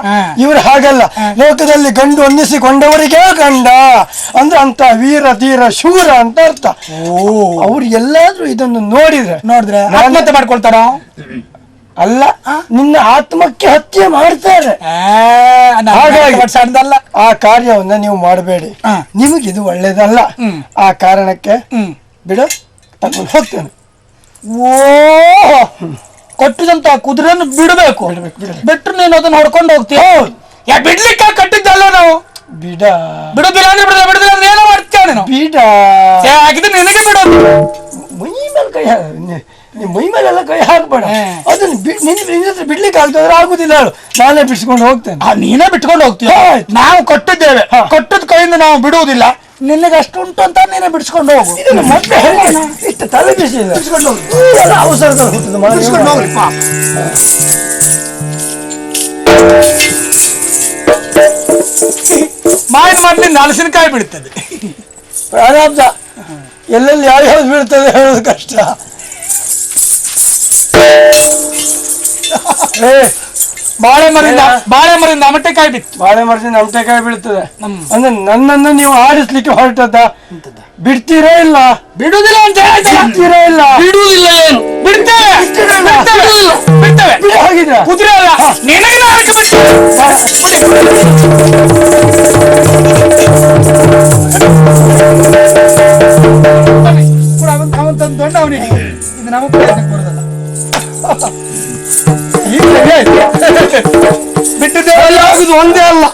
ಇವ್ರು ಹಾಗಲ್ಲ. ಲೋಕದಲ್ಲಿ ಗಂಡು ಹೊಂದಿಸಿಕೊಂಡವರಿಗೆ ಗಂಡ ಅಂದ್ರೆ ಅಂತ ವೀರ ಧೀರ ಶೂರ ಅಂತ ಅರ್ಥ. ಅವ್ರು ಎಲ್ಲಾದ್ರೂ ಇದನ್ನು ನೋಡಿದ್ರೆ ಆತ್ಮಹತ್ಯೆ ಮಾಡ್ಕೊಳ್ತಾರ? ಅಲ್ಲ, ನಿನ್ನ ಆತ್ಮಕ್ಕೆ ಹತ್ಯೆ ಮಾಡ್ತಾರೆ. ಹಾಗಾಗಿ ಆ ಕಾರ್ಯವನ್ನ ನೀವು ಮಾಡಬೇಡಿ, ನಿಮಗಿದು ಒಳ್ಳೇದಲ್ಲ. ಆ ಕಾರಣಕ್ಕೆ ಬಿಡು, ತಗೊಂಡು ಹೋಗ್ತೇನೆ. ಓ ಕೊಟ್ಟಿದಂತ ಕುದುರೆಯನ್ನು ಬಿಡಬೇಕು, ಬಿಟ್ರು ನೀನು ಅದನ್ನ ಹೊಡ್ಕೊಂಡು ಹೋಗ್ತೀಯ. ಬಿಡ್ಲಿಕ್ಕೆ ಕಟ್ಟಿದ್ದಲ್ಲ ನಾವು. ಬಿಡುದಿಲ್ಲ ಅಂದ್ರೆ ಬಿಡುದಿಲ್ಲ ಅಂದ್ರೆ ಏನೋ ಮಾಡ್ತೇವೆ ನೀನು. ಹಾಗಿದ್ರೆ ನಿನಗೆ ಬಿಡೋದು. ಮೈ ಮೇಲೆಲ್ಲ ಕೈ ಹಾಕ್ಬೇಡ. ಅದನ್ನ ಬಿಡ್ಲಿಕ್ಕೆ ಆಗ್ತದ್ರೆ ಆಗುದಿಲ್ಲ, ನಾನೇ ಬಿಡಿಸ್ಕೊಂಡು ಹೋಗ್ತೇನೆ. ನೀನೇ ಬಿಟ್ಕೊಂಡು ಹೋಗ್ತೀಯ. ನಾವು ಕೊಟ್ಟಿದ್ದೇವೆ, ಕೊಟ್ಟದ ಕೈಯಿಂದ ನಾವು ಬಿಡುವುದಿಲ್ಲ. ನಿನಗೆ ಅಷ್ಟು ಉಂಟು ಅಂತ ನೀನೇ ಬಿಡಿಸ್ಕೊಂಡು ಹೋಗು. ಮತ್ತೆ ಇಷ್ಟು ತಲೆ ಬಿಸಿ ಇಲ್ಲ, ಅವಸರದಲ್ಲಿ ಬಿಡಿಸ್ಕೊಂಡು ಹೋಗ್ರಿ. ಮಾವಿನ ಮಾಡ್ಲಿಂದ ಹಲಸಿನಕಾಯಿ ಬಿಡ್ತದೆ. ಪ್ರಾರಾಬ್ಧ ಎಲ್ಲೆಲ್ಲಿ ಯಾವ್ಯಾವ್ದು ಬೀಳ್ತದೆ ಹೇಳೋದು ಕಷ್ಟ. ಬಾಳೆ ಮರದಿಂದ ಅಮಟೆಕಾಯಿ ಬಿತ್ತು. ಬಾಳೆ ಮರದಿಂದ ಅಮಟೆಕಾಯಿ ಬೀಳ್ತದೆ ಅಂದ್ರೆ ನನ್ನನ್ನು ನೀವು ಆಡಿಸ್ಲಿಕ್ಕೆ ಹೊರಟದ್ದ? ಬಿಡ್ತೀರಾ ಇಲ್ಲ? ಬಿಡುವುದಿಲ್ಲ ಅಂತ ಬಿಡ್ತೀರಾ ಇಲ್ಲ? ಬಿಡುವುದಿಲ್ಲ. ಏನು ಬಿಡ್ತೇವೆ? ಬಿಡ್ತೇವೆ. ಹಾಗಿದ್ರೆ ಕುದುರೆ ಅಲ್ಲ, ನಿನಗೆ ನಾಲ್ಕು ಅವನ್ ತಂದು ದೊಡ್ಡ ಅವನಿಗೆ ಇದು ನಮ್ಮ ಪ್ರಯತ್ನಕ್ಕೆ ಬರೋದಲ್ಲ. ಬಿಟ್ಟಿದ್ದೇವಲ್ಲ, ಆಗುದು ಒಂದೇ ಅಲ್ಲ.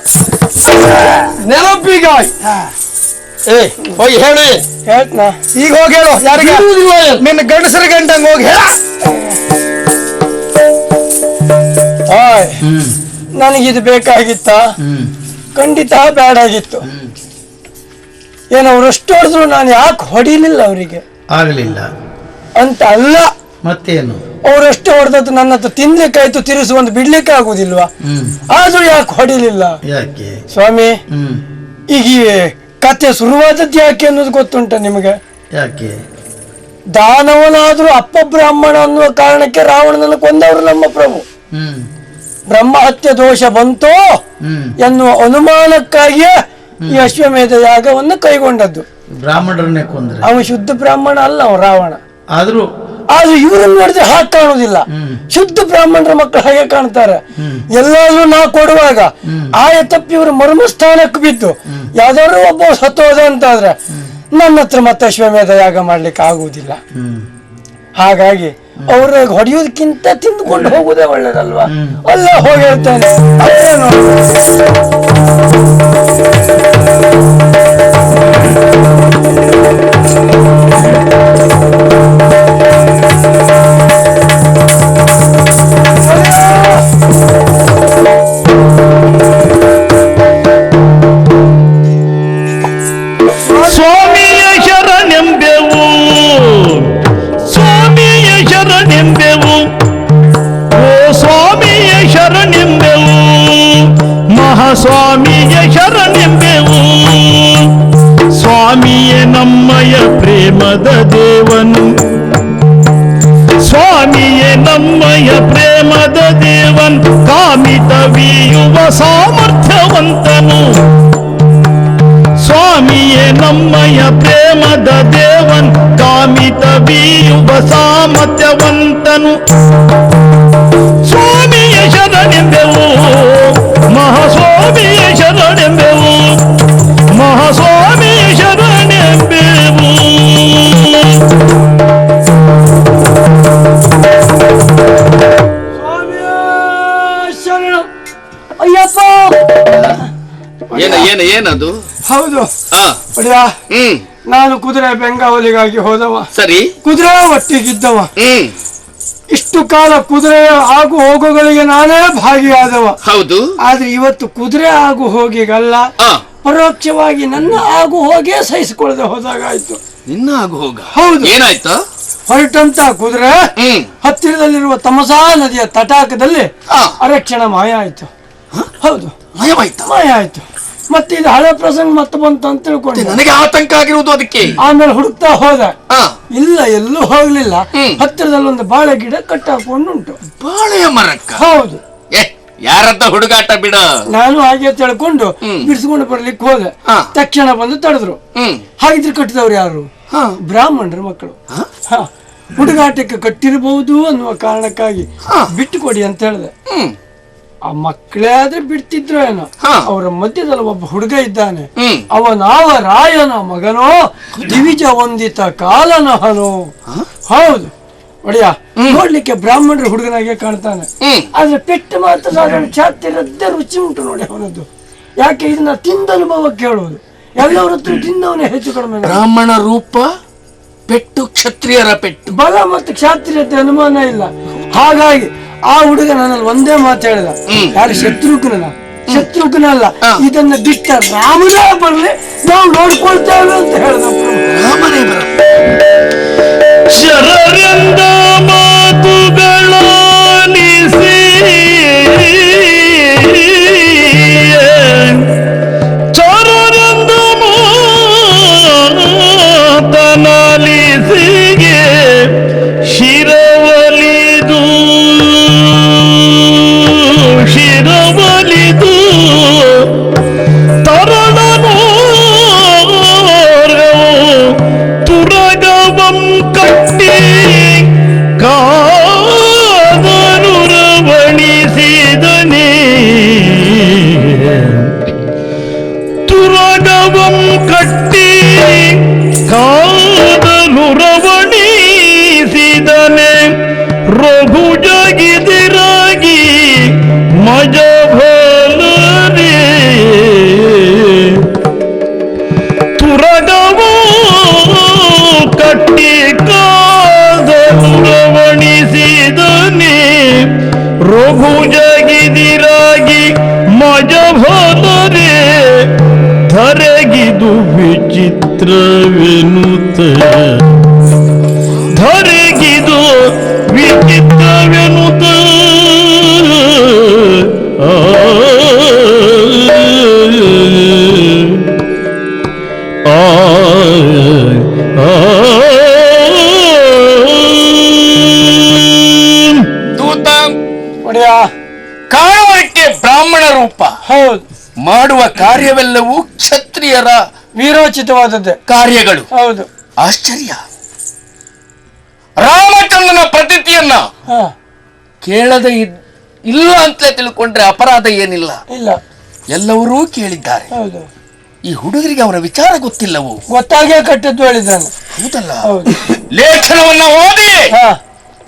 ನೆನಪಿಗಾಯ್ ಹೋಗಿ ಹೇಳಿ. ಹೇಳ್ತನಾ? ಈಗ ಹೋಗಿ ಹೇಳು. ಯಾರಿಗೆ? ನಿನ್ನ ಗಂಡಸರ ಗಂಟಂಗ್ ಹೋಗಿ ಹೇಳ. ನನಗಿದು ಬೇಕಾಗಿತ್ತ? ಖಂಡಿತ ಬೇಡಾಗಿತ್ತು. ಏನು ಅವ್ರು ಎಷ್ಟು ಹೊಡೆದ್ರು ನಾನು ಯಾಕೆ ಹೊಡಿಲಿಲ್ಲ ಅವರಿಗೆ ಆಗಲಿಲ್ಲ ಅಂತ ಅಲ್ಲ. ಮತ್ತೇನು? ಅವರಷ್ಟು ಹೊಡೆದದ್ದು ನನ್ನ ಹತ್ರ ತಿನ್ಲಿಕ್ಕಾಯ್ತು, ತಿರುಸು ಒಂದು ಬಿಡ್ಲಿಕ್ಕೆ ಆಗುದಿಲ್ವಾ? ಆದ್ರೂ ಯಾಕೆ ಹೊಡಿಲಿಲ್ಲ ಯಾಕೆ ಸ್ವಾಮಿ? ಈಗ ಈ ಕತೆ ಶುರುವಾದದ್ದು ಯಾಕೆ ಅನ್ನೋದು ಗೊತ್ತುಂಟ ನಿಮಗೆ? ಯಾಕೆ? ದಾನವನಾದ್ರೂ ಅಪ್ಪ ಬ್ರಾಹ್ಮಣ ಅನ್ನುವ ಕಾರಣಕ್ಕೆ ರಾವಣನನ್ನು ಕೊಂದವರು ನಮ್ಮ ಪ್ರಭು. ಬ್ರಹ್ಮ ಹತ್ಯೆ ದೋಷ ಬಂತೋ ಎನ್ನುವ ಅನುಮಾನಕ್ಕಾಗಿಯೇ ಈ ಅಶ್ವಮೇಧ ಯಾಗವನ್ನು ಕೈಗೊಂಡದ್ದು. ಬ್ರಾಹ್ಮಣರನ್ನೇ ಕೊಂದ್ರೆ ಅವ ಶುದ್ಧ ಬ್ರಾಹ್ಮಣ ಅಲ್ಲ, ಅವ ರಾವಣ. ಆದ್ರೂ ಇವರನ್ನು ನೋಡಿದ್ರೆ ಹಾಗೆ ಕಾಣುವುದಿಲ್ಲ. ಶುದ್ಧ ಬ್ರಾಹ್ಮಣರ ಮಕ್ಕಳು ಹಾಗೆ ಕಾಣ್ತಾರೆ. ಎಲ್ಲಾದ್ರೂ ನಾ ಕೊಡುವಾಗ ಆಯ ತಪ್ಪಿ ಇವರು ಮರ್ಮಸ್ಥಾನಕ್ಕೆ ಬಿದ್ದು ಯಾವ್ದಾದ್ರು ಒಬ್ಬ ಸತ್ತೋದ ಅಂತಾದ್ರೆ ನನ್ನ ಹತ್ರ ಮತ್ತೆ ಅಶ್ವಮೇಧ ಯಾಗ ಮಾಡ್ಲಿಕ್ಕೆ ಆಗುವುದಿಲ್ಲ. ಹಾಗಾಗಿ ಅವ್ರ ಹೊಡೆಯೋದಕ್ಕಿಂತ ತಿಂದುಕೊಂಡು ಹೋಗುದೇ ಒಳ್ಳೇದಲ್ವಾ? ಅಲ್ಲ ಹೋಗಿ ಹೇಳ್ತೇನೆ. ಸ್ವಾಮಿಯ ಶರಣೆಂಬೆವು, ಸ್ವಾಮಿಯ ಶರಣೆಂಬೆವು, ಓ ಸ್ವಾಮಿಯ ಶರಣೆಂಬೆವು, ಮಹಾಸ್ವಾಮಿಯ ಶರಣೆಂಬೆವು. ಸ್ವಾಮಿಯೇ ನಮ್ಮಯ ಪ್ರೇಮದ ದೇವನು, ಸ್ವಾಮಿಯೇ ನಮ್ಮಯ ಪ್ರೇಮದ ದೇವನ್, ಕಾಮಿತವೀಯುವ ಸಾಮರ್ಥ್ಯವಂತನು. ಸ್ವಾಮಿಯೇ ನಮ್ಮಯ ಪ್ರೇಮದ ದೇವನ್, ಕಾಮಿತವೀಯುವ ಸಾಮರ್ಥ್ಯವಂತನು. ಸ್ವಾಮಿಯ ಶರಣೆಂಬೆವು, ಮಹಾಸ್ವಾಮಿಯ ಶರಣೆಂಬೆವು, ಮಹಾಸ್ವಾಮಿಯ ಶರಣೆಂಬೆವು. ಶರಣ ಅಯ್ಯಪ್ಪ. ಏನದು? ಹೌದು ಒಡೆಯ, ನಾನು ಕುದುರೆ ಬೆಂಗಾವಲಿಗಾಗಿ ಹೋದವ. ಸರಿ. ಕುದುರೆ ಒಟ್ಟಿಗಿದ್ದವ. ಇಷ್ಟು ಕಾಲ ಕುದುರೆ ಆಗು ಹೋಗುಗಳಿಗೆ ನಾನೇ ಭಾಗಿಯಾದವ. ಹೌದು. ಆದ್ರೆ ಇವತ್ತು ಕುದುರೆ ಆಗು ಹೋಗಿಗಲ್ಲ, ಪರೋಕ್ಷವಾಗಿ ನನ್ನ ಆಗು ಹೋಗೇ ಸಹಿಸಿಕೊಳ್ಳದೆ ಹೋದಾಗಾಯ್ತು. ನಿನ್ನ ಆಗು ಹೋಗ? ಹೌದು. ಏನಾಯ್ತು? ಹೊರಟಂತ ಕುದುರೆ ಹತ್ತಿರದಲ್ಲಿರುವ ತಮಸಾ ನದಿಯ ತಟಾಕದಲ್ಲಿ ಅರಕ್ಷಣ ಮಾಯ ಆಯ್ತು. ಹೌದು, ಮಾಯ ಆಯ್ತು. ಮತ್ತೆ ಇದು ಹಳೆ ಪ್ರಸಂಗ ಮತ್ತೆ ಬಂತು ಅಂತ ತಿಳ್ಕೊಂಡು ನನಗೆ ಆತಂಕ ಆಗಿರುವುದು ಅದಕ್ಕೆ. ಆಮೇಲೆ ಹುಡುಕ್ತಾ ಹೋದ, ಇಲ್ಲ ಎಲ್ಲೂ ಹೋಗ್ಲಿಲ್ಲ. ಹತ್ತಿರದಲ್ಲಿ ಒಂದು ಬಾಳೆ ಗಿಡ ಕಟ್ಟಾಕೊಂಡುಂಟು. ಬಾಳೆಯ ಮರಕ್ಕ? ಹೌದು. ಯಾರದ್ದ ಹುಡುಗಾಟ ಬಿಡ. ನಾನು ಹಾಗೆ ತಿಳ್ಕೊಂಡು ಬಿಡಿಸ್ಕೊಂಡು ಬರ್ಲಿಕ್ಕೆ ಹೋದೆ. ತಕ್ಷಣ ಬಂದು ತಡೆದ್ರು. ಹಾಗಿದ್ರೆ ಕಟ್ಟಿದವ್ರು ಯಾರು? ಬ್ರಾಹ್ಮಣರ ಮಕ್ಕಳು. ಹುಡುಗಾಟಕ್ಕೆ ಕಟ್ಟಿರಬಹುದು ಅನ್ನುವ ಕಾರಣಕ್ಕಾಗಿ ಬಿಟ್ಟು ಕೊಡಿ ಅಂತ ಹೇಳಿದೆ. ಆ ಮಕ್ಕಳೇ ಆದ್ರೆ ಬಿಡ್ತಿದ್ರು ಏನೋ. ಅವರ ಮಧ್ಯದಲ್ಲಿ ಒಬ್ಬ ಹುಡುಗ ಇದ್ದಾನೆ. ಅವನಾವ ರಾಯನ ಮಗನೋ, ದಿವಿಜ ವಂದಿತ ಕಾಲನಹನೋ. ಹೌದು ಒಡೆಯ, ನೋಡ್ಲಿಕ್ಕೆ ಬ್ರಾಹ್ಮಣರ ಹುಡುಗನಾಗೆ ಕಾಣ್ತಾನೆ. ಆದ್ರೆ ಪೆಟ್ಟು ಮಾತ್ರ ಸಾಧಾರಣ ಛಾತಿರದ್ದೇ ರುಚಿ ಉಂಟು ನೋಡಿ ಅವನದ್ದು. ಯಾಕೆ ಇದನ್ನ ತಿಂದ ಅನುಭವ ಕೇಳುವುದು. ಎಲ್ಲರ ಹತ್ರ ತಿಂದವನೇ ಹೆಚ್ಚು ಕಡಿಮೆ. ಬ್ರಾಹ್ಮಣ ರೂಪ ಪೆಟ್ಟು, ಕ್ಷತ್ರಿಯರ ಪೆಟ್ಟು. ಬಲ ಮತ್ತು ಕ್ಷಾತ್ರಿಯತೆ ಅನುಮಾನ ಇಲ್ಲ. ಹಾಗಾಗಿ ಆ ಹುಡುಗ ನನ್ನಲ್ಲಿ ಒಂದೇ ಮಾತು ಹೇಳಿದ, ಯಾರು ಶತ್ರುಘ್ನ ಅಲ್ಲ, ಇದನ್ನ ಬಿಟ್ಟ ರಾಮನೇ ಬರ್ಲಿ, ನಾವು ನೋಡ್ಕೊಳ್ತೇವೆ ಅಂತ ಹೇಳಿದ. ರಾಮನೇ ಬರ ಶರರೆಂದ ಮಾತುಗಳಾಲಿಸಿ ಚರರೆಂದ ಮಾತನಾಲಿಸಿಗೆ ಶಿರವಲಿದು ರೋಭುಜಗಿದಿರಾಗಿ ಮಜ ಹೋದರೆ ಧರೆಗಿದು ವಿಚಿತ್ರವೆನುತ ಧರೆಗಿದು ವಿಚಿತ್ರವೆನುತ ಕಾಣುವಕ್ಕೆ ಬ್ರಾಹ್ಮಣ ರೂಪ, ಹೌದು, ಮಾಡುವ ಕಾರ್ಯವೆಲ್ಲವೂ ಕ್ಷತ್ರಿಯರ ವೀರೋಚಿತವಾದದ್ದೇ ಕಾರ್ಯಗಳು. ಹೌದು. ಆಶ್ಚರ್ಯ. ರಾಮಚಂದ್ರನ ಪ್ರತಿತಿಯನ್ನ ಹಾ, ಕೇಳದೆ ಇಲ್ಲ ಅಂತಲೇ ತಿಳ್ಕೊಂಡ್ರೆ ಅಪರಾಧ ಏನಿಲ್ಲ. ಇಲ್ಲ, ಎಲ್ಲವರೂ ಕೇಳಿದ್ದಾರೆ. ಹೌದು. ಈ ಹುಡುಗರಿಗೆ ಅವರ ವಿಚಾರ ಗೊತ್ತಿಲ್ಲವು. ಗೊತ್ತಾಗೇ ಕಟ್ಟಿದ್ದು ಹೇಳಿದ್ದಾನೆ. ಹೌದಲ್ಲ? ಹೌದು. ಲೇಖನವನ್ನ ಓದಿ ಹಾ,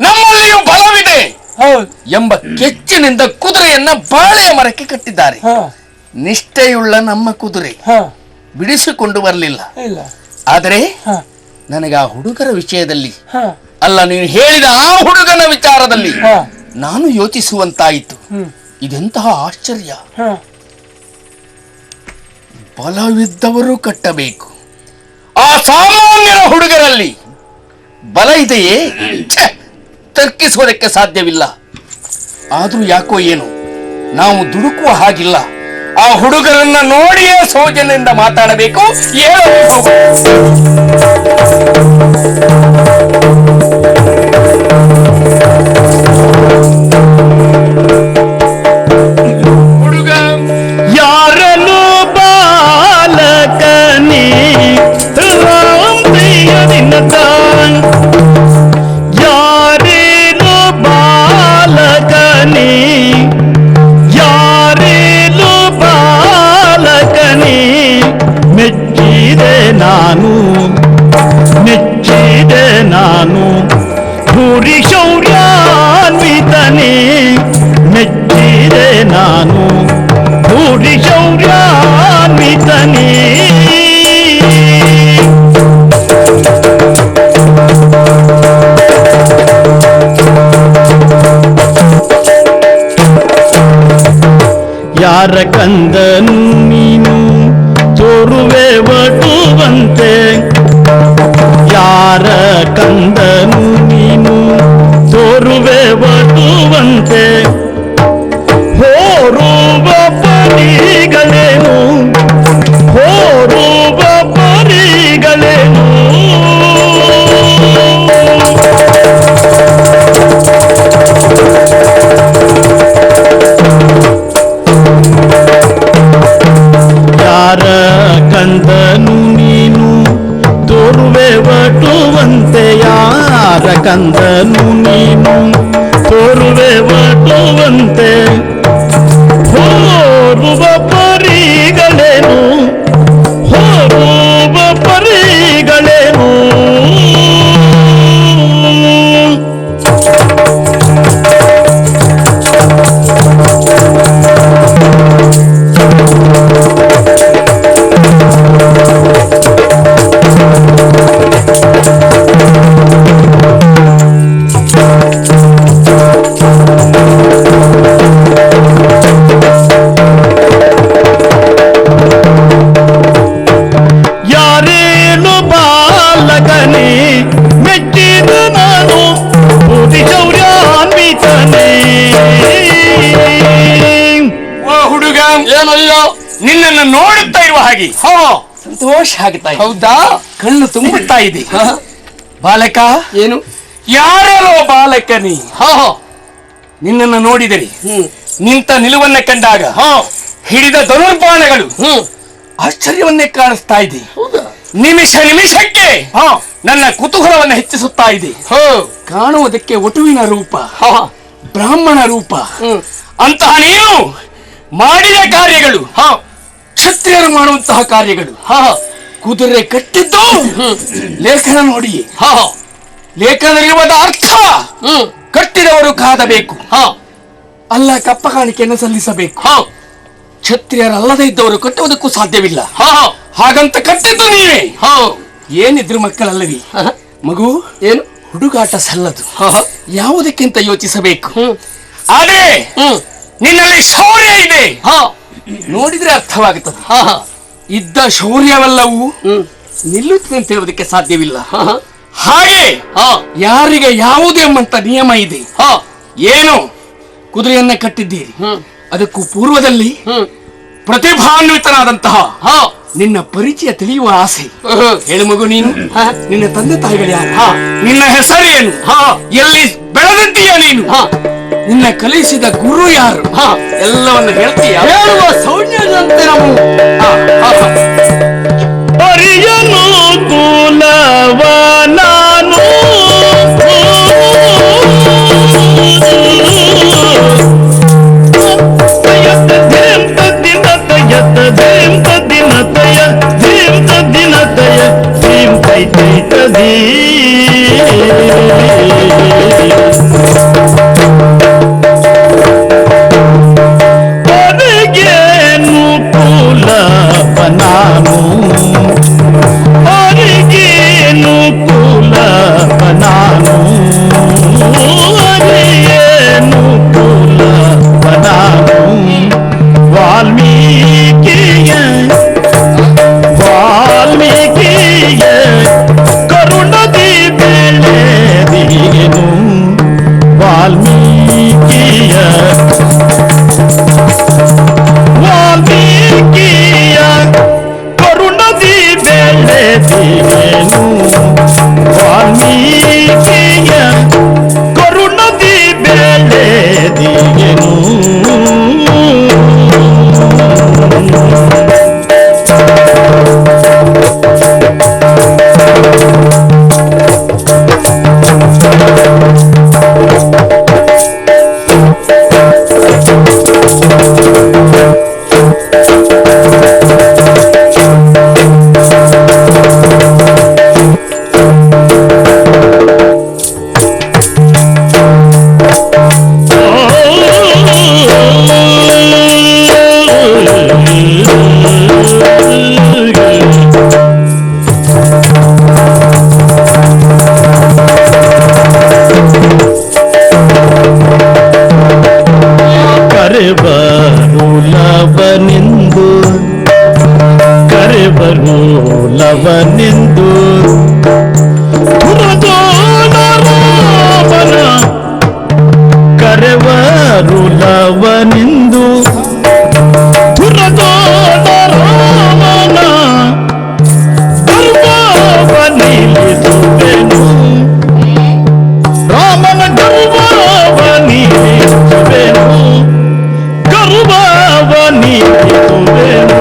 ನಮ್ಮಲ್ಲಿಯೂ ಬಲವಿದೆ ಹೌದು. ಎಂಬ ಕೆಚ್ಚಿನಿಂದ ಕುದುರೆಯನ್ನ ಬಾಳೆಯ ಮರಕ್ಕೆ ಕಟ್ಟಿದ್ದಾರೆ. ಹಾ, ನಿಷ್ಠೆಯುಳ್ಳ ನಮ್ಮ ಕುದುರೆ ಹಾ, ಬಿಡಿಸಿಕೊಂಡು ಬರಲಿಲ್ಲ. ಇಲ್ಲ. ಆದರೆ ಹಾ, ನನಗೆ ಆ ಹುಡುಗರ ವಿಷಯದಲ್ಲಿ ಹಾ, ಅಲ್ಲ, ನೀನು ಹೇಳಿದ ಆ ಹುಡುಗನ ವಿಚಾರದಲ್ಲಿ ಹಾ, ನಾನು ಯೋಚಿಸುವಂತಾಯಿತು. ಹ್ಮ್, ಇದೆಂತಹ ಆಶ್ಚರ್ಯ. ಹಾ, ಬಲವಿದ್ದವರು ಕಟ್ಟಬೇಕು. ಆ ಸಾಮಾನ್ಯರ ಹುಡುಗರಲ್ಲಿ ಬಲ ಇದೆಯೇ? ಛೆ, ತರ್ಕಿಸುವುದಕ್ಕೆ ಸಾಧ್ಯವಿಲ್ಲ. ಆದ್ರೂ ಯಾಕೋ ಏನು ನಾವು ದುಡುಕುವ ಹಾಗಿಲ್ಲ. ಆ ಹುಡುಗರನ್ನ ನೋಡಿಯೇ ಸೌಜನ್ಯದಿಂದ ಮಾತಾಡಬೇಕು. ಹುಡುಗ ಯಾರನು ಬಾಲಕನಿ ರಾಮಯ್ಯನಿನತಾನ್ ಯಾರೇನು ಬಾಲಕನಿ ಯಾರೇನು ಬಾಲಕನಿ ಮೆಚ್ಚಿದೆ ನಾನು ಮೆಚ್ಚಿದೆ ನಾನು ಭೂರಿ ಶೌರ್ಯಾನ್ವಿತನೇ ಮೆಚ್ಚಿದೆ ನಾನು ಭೂರಿ ಶೌರ್ಯಾನ್ವಿತನೇ ಯಾರ ಕಂದನು ನೀನು ತೋರುವೆ ಒಟುವಂತೆ ಯಾರ ಕಂದನು ನೀನು ತೋರುವೆ ಒಟುವಂತೆ ಹೋರುವ ಪರಿಗಳೇನು ಹೋರುವ ಪರಿಗಳೇನು ಯಾರ ಕಂದನು ನೀನು ತೋರುವೆ ಒಟುವಂತೆ ಯಾರ ಕಂದನು ನೀನು ತೋರುವೆ ಒಟುವಂತೆ ಹೋರುವ ಪರಿಗಳೇನು ಹೋರುವ ಪರಿಗಳೇನು ಯಾರೇನು ಬಾಲಕನೇ ಮೆಚ್ಚಿದ ನಾನು ಬುದ್ಧಿ ಶೌರ್ಯಾನ್ವಿತನೇ. ಓ ಹುಡುಗ, ಏನಯ್ಯೋ ನಿನ್ನನ್ನು ನೋಡುತ್ತಾ ಇರುವ ಹಾಗೆ ಹಾ, ಸಂತೋಷ ಆಗುತ್ತಾ ಇದೆ. ಹೌದಾ? ಕಣ್ಣು ತುಂಬುತ್ತಾ ಇದೆ. ಬಾಲಕ, ಏನು? ಯಾರೋ ಬಾಲಕನಿ ಹಾ, ನಿನ್ನನ್ನು ನೋಡಿದರೆ ಹ್ಮ್, ನಿಂತ ನಿಲುವನ್ನ ಕಂಡಾಗ ಹಾ, ಹಿಡಿದ ಧನುರ್ಬಾಣಗಳು ಹ್ಮ್, ಆಶ್ಚರ್ಯವನ್ನೇ ಕಾಣಿಸ್ತಾ ಇದೆ. ಹೌದಾ? ನಿಮಿಷ ನಿಮಿಷಕ್ಕೆ ಹಾ, ನನ್ನ ಕುತೂಹಲವನ್ನು ಹೆಚ್ಚಿಸುತ್ತಾ ಇದೆ. ಹೋ, ಕಾಣುವುದಕ್ಕೆ ಒಟುವಿನ ರೂಪ, ಹಾ, ಬ್ರಾಹ್ಮಣ ರೂಪ. ಹ್ಮ್, ಅಂತಹ ನೀನು ಮಾಡಿದ ಕಾರ್ಯಗಳು ಹಾ, ಕ್ಷತ್ರಿಯರು ಮಾಡುವಂತಹ ಕಾರ್ಯಗಳು. ಹಾ, ಕುದುರೆ ಕಟ್ಟಿದ್ದು ಲೇಖನ ನೋಡಿ. ಹಾ, ಲೇಖನದಲ್ಲಿರುವುದ ಅರ್ಥ ಹ್ಮ್, ಕಟ್ಟಿದವರು ಕಾದಬೇಕು, ಹಾ, ಅಲ್ಲ ಕಪ್ಪ ಕಾಣಿಕೆಯನ್ನು ಸಲ್ಲಿಸಬೇಕು. ಹಾ, ಕ್ಷತ್ರಿಯರಲ್ಲದೆ ಇದ್ದವರು ಕಟ್ಟುವುದಕ್ಕೂ ಸಾಧ್ಯವಿಲ್ಲ. ಹಾ, ಹಾಗಂತ ಕಟ್ಟಿದ್ದು ನೀವೇ. ಹಾ, ಏನಿದ್ರು ಮಕ್ಕಳಲ್ಲವಿ. ಹಾ, ಮಗು, ಏನು? ಹುಡುಗಾಟ ಸಲ್ಲದು. ಹಾ, ಯಾವುದಕ್ಕಿಂತ ಯೋಚಿಸಬೇಕು. ಹ್ಮ್, ಅದೇ ನಿನ್ನಲ್ಲಿ ಶೌರ್ಯ ಇದೆ. ನೋಡಿದ್ರೆ ಅರ್ಥವಾಗುತ್ತದೆ. ಇದ್ದ ಶೌರ್ಯವೆಲ್ಲವೂ ನಿಲ್ಲುತ್ತದೆ ಅಂತ ಹೇಳುವುದಕ್ಕೆ ಸಾಧ್ಯವಿಲ್ಲ. ಹಾಗೆ ಯಾರಿಗೆ ಯಾವುದು ಎಂಬಂತ ನಿಯಮ ಇದೆ. ಏನು ಕುದುರೆಯನ್ನ ಕಟ್ಟಿದ್ದೀರಿ, ಅದಕ್ಕೂ ಪೂರ್ವದಲ್ಲಿ ಪ್ರತಿಭಾನ್ವಿತನಾದಂತಹ ನಿನ್ನ ಪರಿಚಯ ತಿಳಿಯುವ ಆಸೆ. ಹೇಳು ಮಗು, ನೀನು ನಿನ್ನ ತಂದೆ ತಾಯಿಗಳು ಯಾರು? ನಿನ್ನ ಹೆಸರೇನು? ಎಲ್ಲಿ ಬೆಳೆದಂತೀಯ ನೀನು? ನಿನ್ನ ಕಲಿಸಿದ ಗುರು ಯಾರು? ಎಲ್ಲವನ್ನು ಹೇಳ್ತೀಯ? ಹೇಳುವ ಸೌಜ್ಞದಂತೆ ನಾವು ಅರಿಯನು ಕುಲವ ನಾನು ಲವನೆಂದು ಕರೆವರು ಲವನೆಂದು ರಾಮನ ಗರ್ವವ ನಿಲ್ಲಿಸುವೆನು. ರಾಮನ ಗರ್ವವ ನಿಲ್ಲಿಸುವೆನು, ಗರ್ವವ ನಿಲ್ಲಿಸುವೆನು.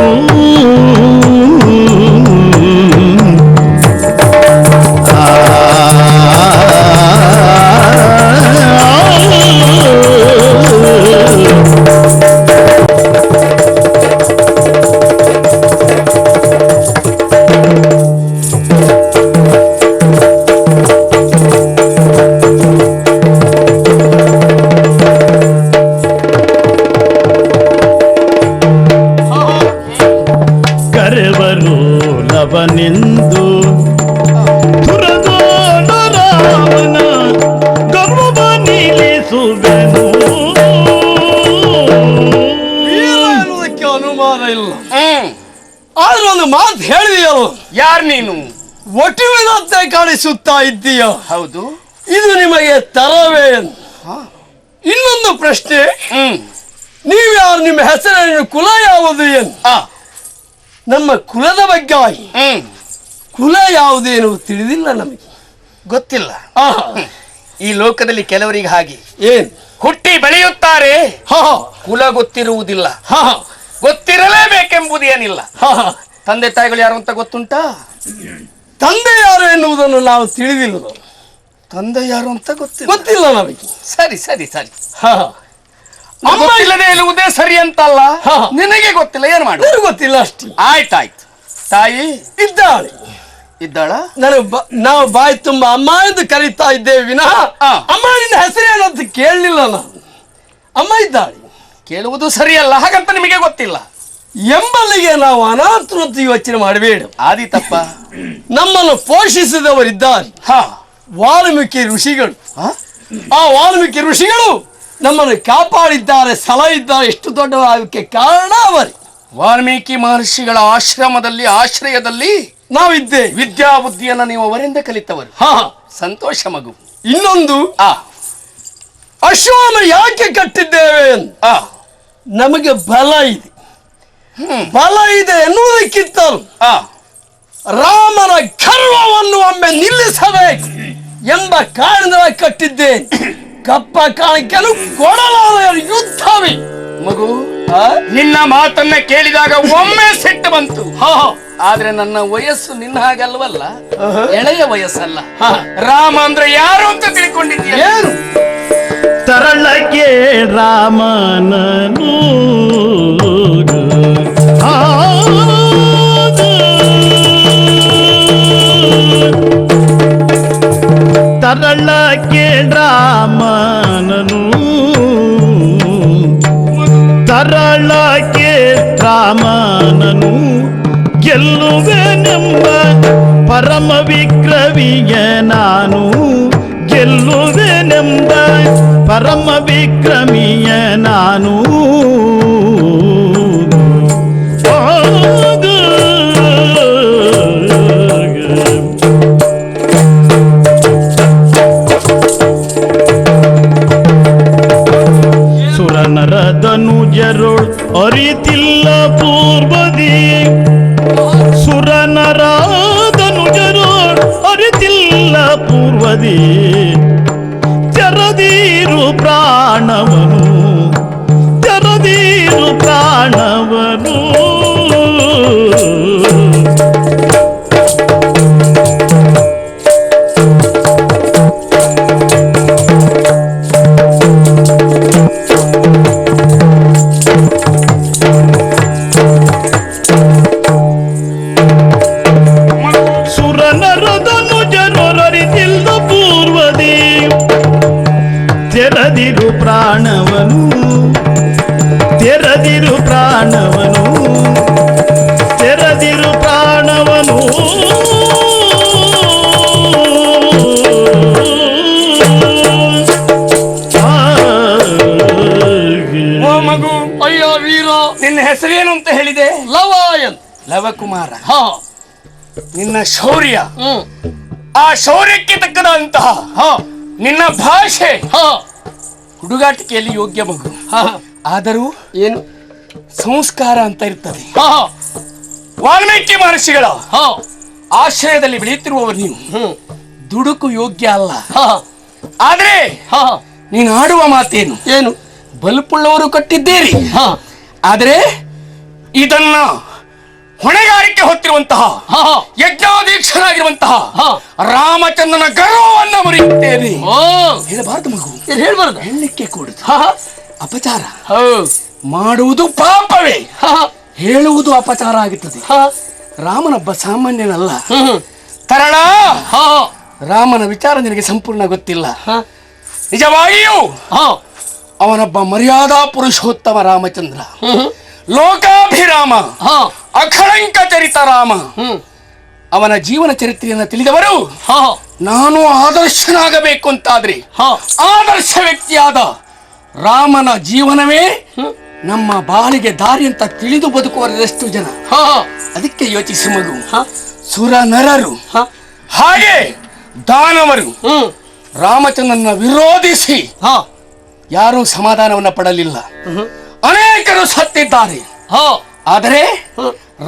ಕರೆವರು ಲವನೆಂದು ತುರದೋಣ ರಾಮನ ಗರ್ವವ ನಿಲ್ಲಿಸುವೆನು. ಅನ್ನೋದಕ್ಕೆ ಅನುಮಾನ ಇಲ್ಲ. ಆದ್ರೆ ಒಂದು ಮಾತು ಹೇಳಿದೆಯಲ್ಲ, ಯಾರು ನೀನು? ಒಟುವಿನಂತೆ ಕಾಣಿಸುತ್ತಾ ಇದ್ದೀಯ. ಹೌದು. ಇದು ನಿಮಗೆ ತರವೇ? ಇನ್ನೊಂದು ಪ್ರಶ್ನೆ, ನೀವ್ಯಾರು? ನಿಮ್ಮ ಹೆಸರೇನು? ಕುಲ ಯಾವುದು? ಏನು ನಮ್ಮ ಕುಲದ ಬಗ್ಗೆ ಕುಲ ಯಾವುದೇನು ತಿಳಿದಿಲ್ಲ, ನಮಗೆ ಗೊತ್ತಿಲ್ಲ. ಈ ಲೋಕದಲ್ಲಿ ಕೆಲವರಿಗೆ ಹಾಗೆ ಏನ್ ಹುಟ್ಟಿ ಬೆಳೆಯುತ್ತಾರೆ, ಕುಲ ಗೊತ್ತಿರುವುದಿಲ್ಲ. ಗೊತ್ತಿರಲೇಬೇಕೆಂಬುದೇನಿಲ್ಲ. ತಂದೆ ತಾಯಿಗಳು ಯಾರು ಅಂತ ಗೊತ್ತುಂಟಾ? ತಂದೆ ಯಾರು ಎನ್ನುವುದನ್ನು ನಾವು ತಿಳಿದಿಲ್ಲ. ತಂದೆ ಯಾರು ಅಂತ ಗೊತ್ತಿಲ್ಲ ನಮಗೆ. ಸರಿ ಸರಿ ಸರಿ. ಅಮ್ಮ ಇಲ್ಲದೆ ಇರುವುದೇ ಸರಿ ಅಂತಲ್ಲ. ನಿನಗೆ ಗೊತ್ತಿಲ್ಲ, ಏನ್ ಮಾಡು? ಗೊತ್ತಿಲ್ಲ ಅಷ್ಟೇ. ಆಯ್ತಾಯ್ತು. ತಾಯಿ ಇದ್ದಾಳೆ. ಇದ್ದಾಳ? ನಾವು ಬಾಯಿ ತುಂಬ ಅಮ್ಮ ಎಂದು ಕರೀತಾ ಇದ್ದೇವೆ ವಿನಃ ಅಮ್ಮ ನಿನ್ನ ಹೆಸರೇನು ಅಂತ ಕೇಳಲಿಲ್ಲ ನಾನು. ಅಮ್ಮ ಇದ್ದಾಳೆ. ಕೇಳುವುದು ಸರಿಯಲ್ಲ, ಹಾಗಂತ ನಿಮಗೆ ಗೊತ್ತಿಲ್ಲ ಎಂಬಲ್ಲಿಗೆ ನಾವು ಅನಾಥರು ಅಂತ ಯೋಚನೆ ಮಾಡಬೇಡ. ಆದಿತಪ್ಪ. ನಮ್ಮನ್ನು ಪೋಷಿಸಿದವರಿದ್ದಾರೆ ವಾಲ್ಮೀಕಿ ಋಷಿಗಳು. ಆ ವಾಲ್ಮೀಕಿ ಋಷಿಗಳು ನಮ್ಮನ್ನು ಕಾಪಾಡಿದ್ದಾರೆ, ಸಲಹಿದ್ದಾರೆ. ಎಷ್ಟು ದೊಡ್ಡವಾಗಕ್ಕೆ ಕಾರಣ ಅವರೇ. ವಾಲ್ಮೀಕಿ ಮಹರ್ಷಿಗಳ ಆಶ್ರಯದಲ್ಲಿ ನಾವಿದ್ದೇವೆ. ವಿದ್ಯಾ ಬುದ್ಧಿಯನ್ನ ನೀವು ಅವರಿಂದ ಕಲಿತವರು. ಹಾ, ಸಂತೋಷ ಮಗು. ಇನ್ನೊಂದು, ಅಶ್ವನ ಯಾಕೆ ಕಟ್ಟಿದ್ದೇವೆ ಅಂತ ನಮಗೆ ಬಲ ಇದೆ. ಬಲ ಇದೆ ಎನ್ನುವುದಕ್ಕಿಂತಲೂ ರಾಮನ ಗರ್ವವನ್ನು ಒಮ್ಮೆ ನಿಲ್ಲಿಸಬೇಕು ಎಂಬ ಕಾರಣದಿಂದ ಕಟ್ಟಿದ್ದೇನೆ. ಕಪ್ಪ ಕಾಣಿಕೆಯನ್ನು ಕೊಡಲಾದ ಯುದ್ಧವೇ. ಮಗು, ನಿನ್ನ ಮಾತನ್ನ ಕೇಳಿದಾಗ ಒಮ್ಮೆ ಸಿಟ್ಟು ಬಂತು. ಆದ್ರೆ ನನ್ನ ವಯಸ್ಸು ನಿನ್ನ ಹಾಗಲ್ವಲ್ಲ, ಎಳೆಯ ವಯಸ್ಸಲ್ಲ. ರಾಮ ಅಂದ್ರೆ ಯಾರು ಅಂತ ತಿಳ್ಕೊಂಡಿದ್ದೀಯ? ಏನು ತರಳಕ್ಕೆ ರಾಮನನು ತರಳಕ್ಕೆ ರಾಮನನು ತರಳಕ್ಕೆ ರಾಮನನು ಗೆಲ್ಲುವೆನೆಂಬ ಪರಮ ವಿಕ್ರಮಿಯ ನಾನು ಗೆಲ್ಲುವೆನೆಂಬ ಪರಮ ವಿಕ್ರಮಿಯ ನಾನು ಸುರನರದನುಜರೋಳ್ ಅರಿತಿಲ್ಲ ಪೂರ್ವದಿ ಸುರನರದನುಜರೋಳ್ ಅರಿತಿಲ್ಲ ಪೂರ್ವದಿ ತೆರದೀರು ಪ್ರಾಣವನು ತೆರದೀರು ಪ್ರಾಣವನು ಸುರನರದನುಜರರಿತಿಲ್ಲ ಪೂರ್ವದಿ ತೆರದಿರು ಪ್ರಾಣವನು ತೆರದಿರು ಪ್ರಾಣವನು ತೆರದಿರು ಪ್ರಾಣವನು ಓ ಮಗು, ಅಯ್ಯೋ ವೀರ, ನಿನ್ನ ಹೆಸರೇನು ಅಂತ ಹೇಳಿದೆ? ಲವಾಯನ್. ಲವಕುಮಾರ. ಹಾ, ನಿನ್ನ ಶೌರ್ಯ, ಆ ಶೌರ್ಯಕ್ಕೆ ತಕ್ಕದಂತಹ ನಿನ್ನ ಭಾಷೆ ಹುಡುಗಾಟಿಕೆಯಲ್ಲಿ ಯೋಗ್ಯ ಮಗು. ಆದರೂ ಏನು ಸಂಸ್ಕಾರ ಅಂತ ಇರ್ತದೆ. ಹಾ, ವಾಲ್ಮೀಕಿ ಮಹರ್ಷಿಗಳ ಹಾ, ಆಶ್ರಯದಲ್ಲಿ ಬೆಳೆಯುತ್ತಿರುವವರು ನೀವು. ದುಡುಕು ಯೋಗ್ಯ ಅಲ್ಲ. ಹಾ, ಆದ್ರೆ ಹಾ, ನೀನು ಆಡುವ ಮಾತೇನು? ಏನು ಬಲ್ಪುಳ್ಳವರು ಕಟ್ಟಿದ್ದೀರಿ. ಹಾ, ಆದರೆ ಇದನ್ನ ಹೊಣೆಗಾರಿಕೆ ಹೊತ್ತಿರುವಂತಹ ಹಾ, ಯಜ್ಞಾಧೀಕ್ಷನಾಗಿರುವಂತಹ ಹಾ, ರಾಮಚಂದ್ರನ ಗರ್ವವನ್ನು ಮುರಿಯುತ್ತೇನೆ. ಓ, ಹೇಳಬಾರದು ಮಗು, ಹೇಳ್ಬಾರ್ದು. ಹೇಳಲಿಕ್ಕೆ ಕೂಡುದು ಹಾ, ಅಪಚಾರ. ಹೌದು. ಮಾಡುವುದು ಪಾಪವೇ, ಹಾ, ಹೇಳುವುದು ಅಪಚಾರ ಆಗುತ್ತದೆ. ಹಾ, ರಾಮನೊಬ್ಬ ಸಾಮಾನ್ಯನಲ್ಲ. ಹ್ಮ್, ತರಳ, ಹಾ, ರಾಮನ ವಿಚಾರ ನಿನಗೆ ಸಂಪೂರ್ಣ ಗೊತ್ತಿಲ್ಲ. ಹಾ, ನಿಜವಾಗಿಯೂ ಹಾ, ಅವನೊಬ್ಬ ಮರ್ಯಾದಾ ಪುರುಷೋತ್ತಮ ರಾಮಚಂದ್ರ, ಹ್ಮ್, ಲೋಕಾಭಿರಾಮ, ಹಾ, ಅಖಳಂಕ ಚರಿತ ರಾಮ. ಹ್ಮ್, ಅವನ ಜೀವನ ಚರಿತ್ರೆಯನ್ನು ತಿಳಿದವರು ಹಾ, ನಾನು ಆದರ್ಶನಾಗಬೇಕು ಅಂತಾದ್ರೆ ಹಾ, ಆದರ್ಶ ವ್ಯಕ್ತಿಯಾದ ರಾಮನ ಜೀವನವೇ ನಮ್ಮ ಬಾಳಿಗೆ ದಾರಿ ಅಂತ ತಿಳಿದು ಬದುಕುವರೆಷ್ಟು ಜನ. ಹಾ, ಅದಕ್ಕೆ ಯೋಚಿಸಿ ಮಗು. ಹಾ, ಸುರ ನರರು ಹಾ, ಹಾಗೆ ದಾನವರು ಹ್ಮ್, ರಾಮಚಂದ್ರನ ವಿರೋಧಿಸಿ ಹಾ, ಯಾರೂ ಸಮಾಧಾನವನ್ನ ಪಡಲಿಲ್ಲ. ಅನೇಕರು ಸತ್ತಿದ್ದಾರೆ. ಹಾ, ಆದರೆ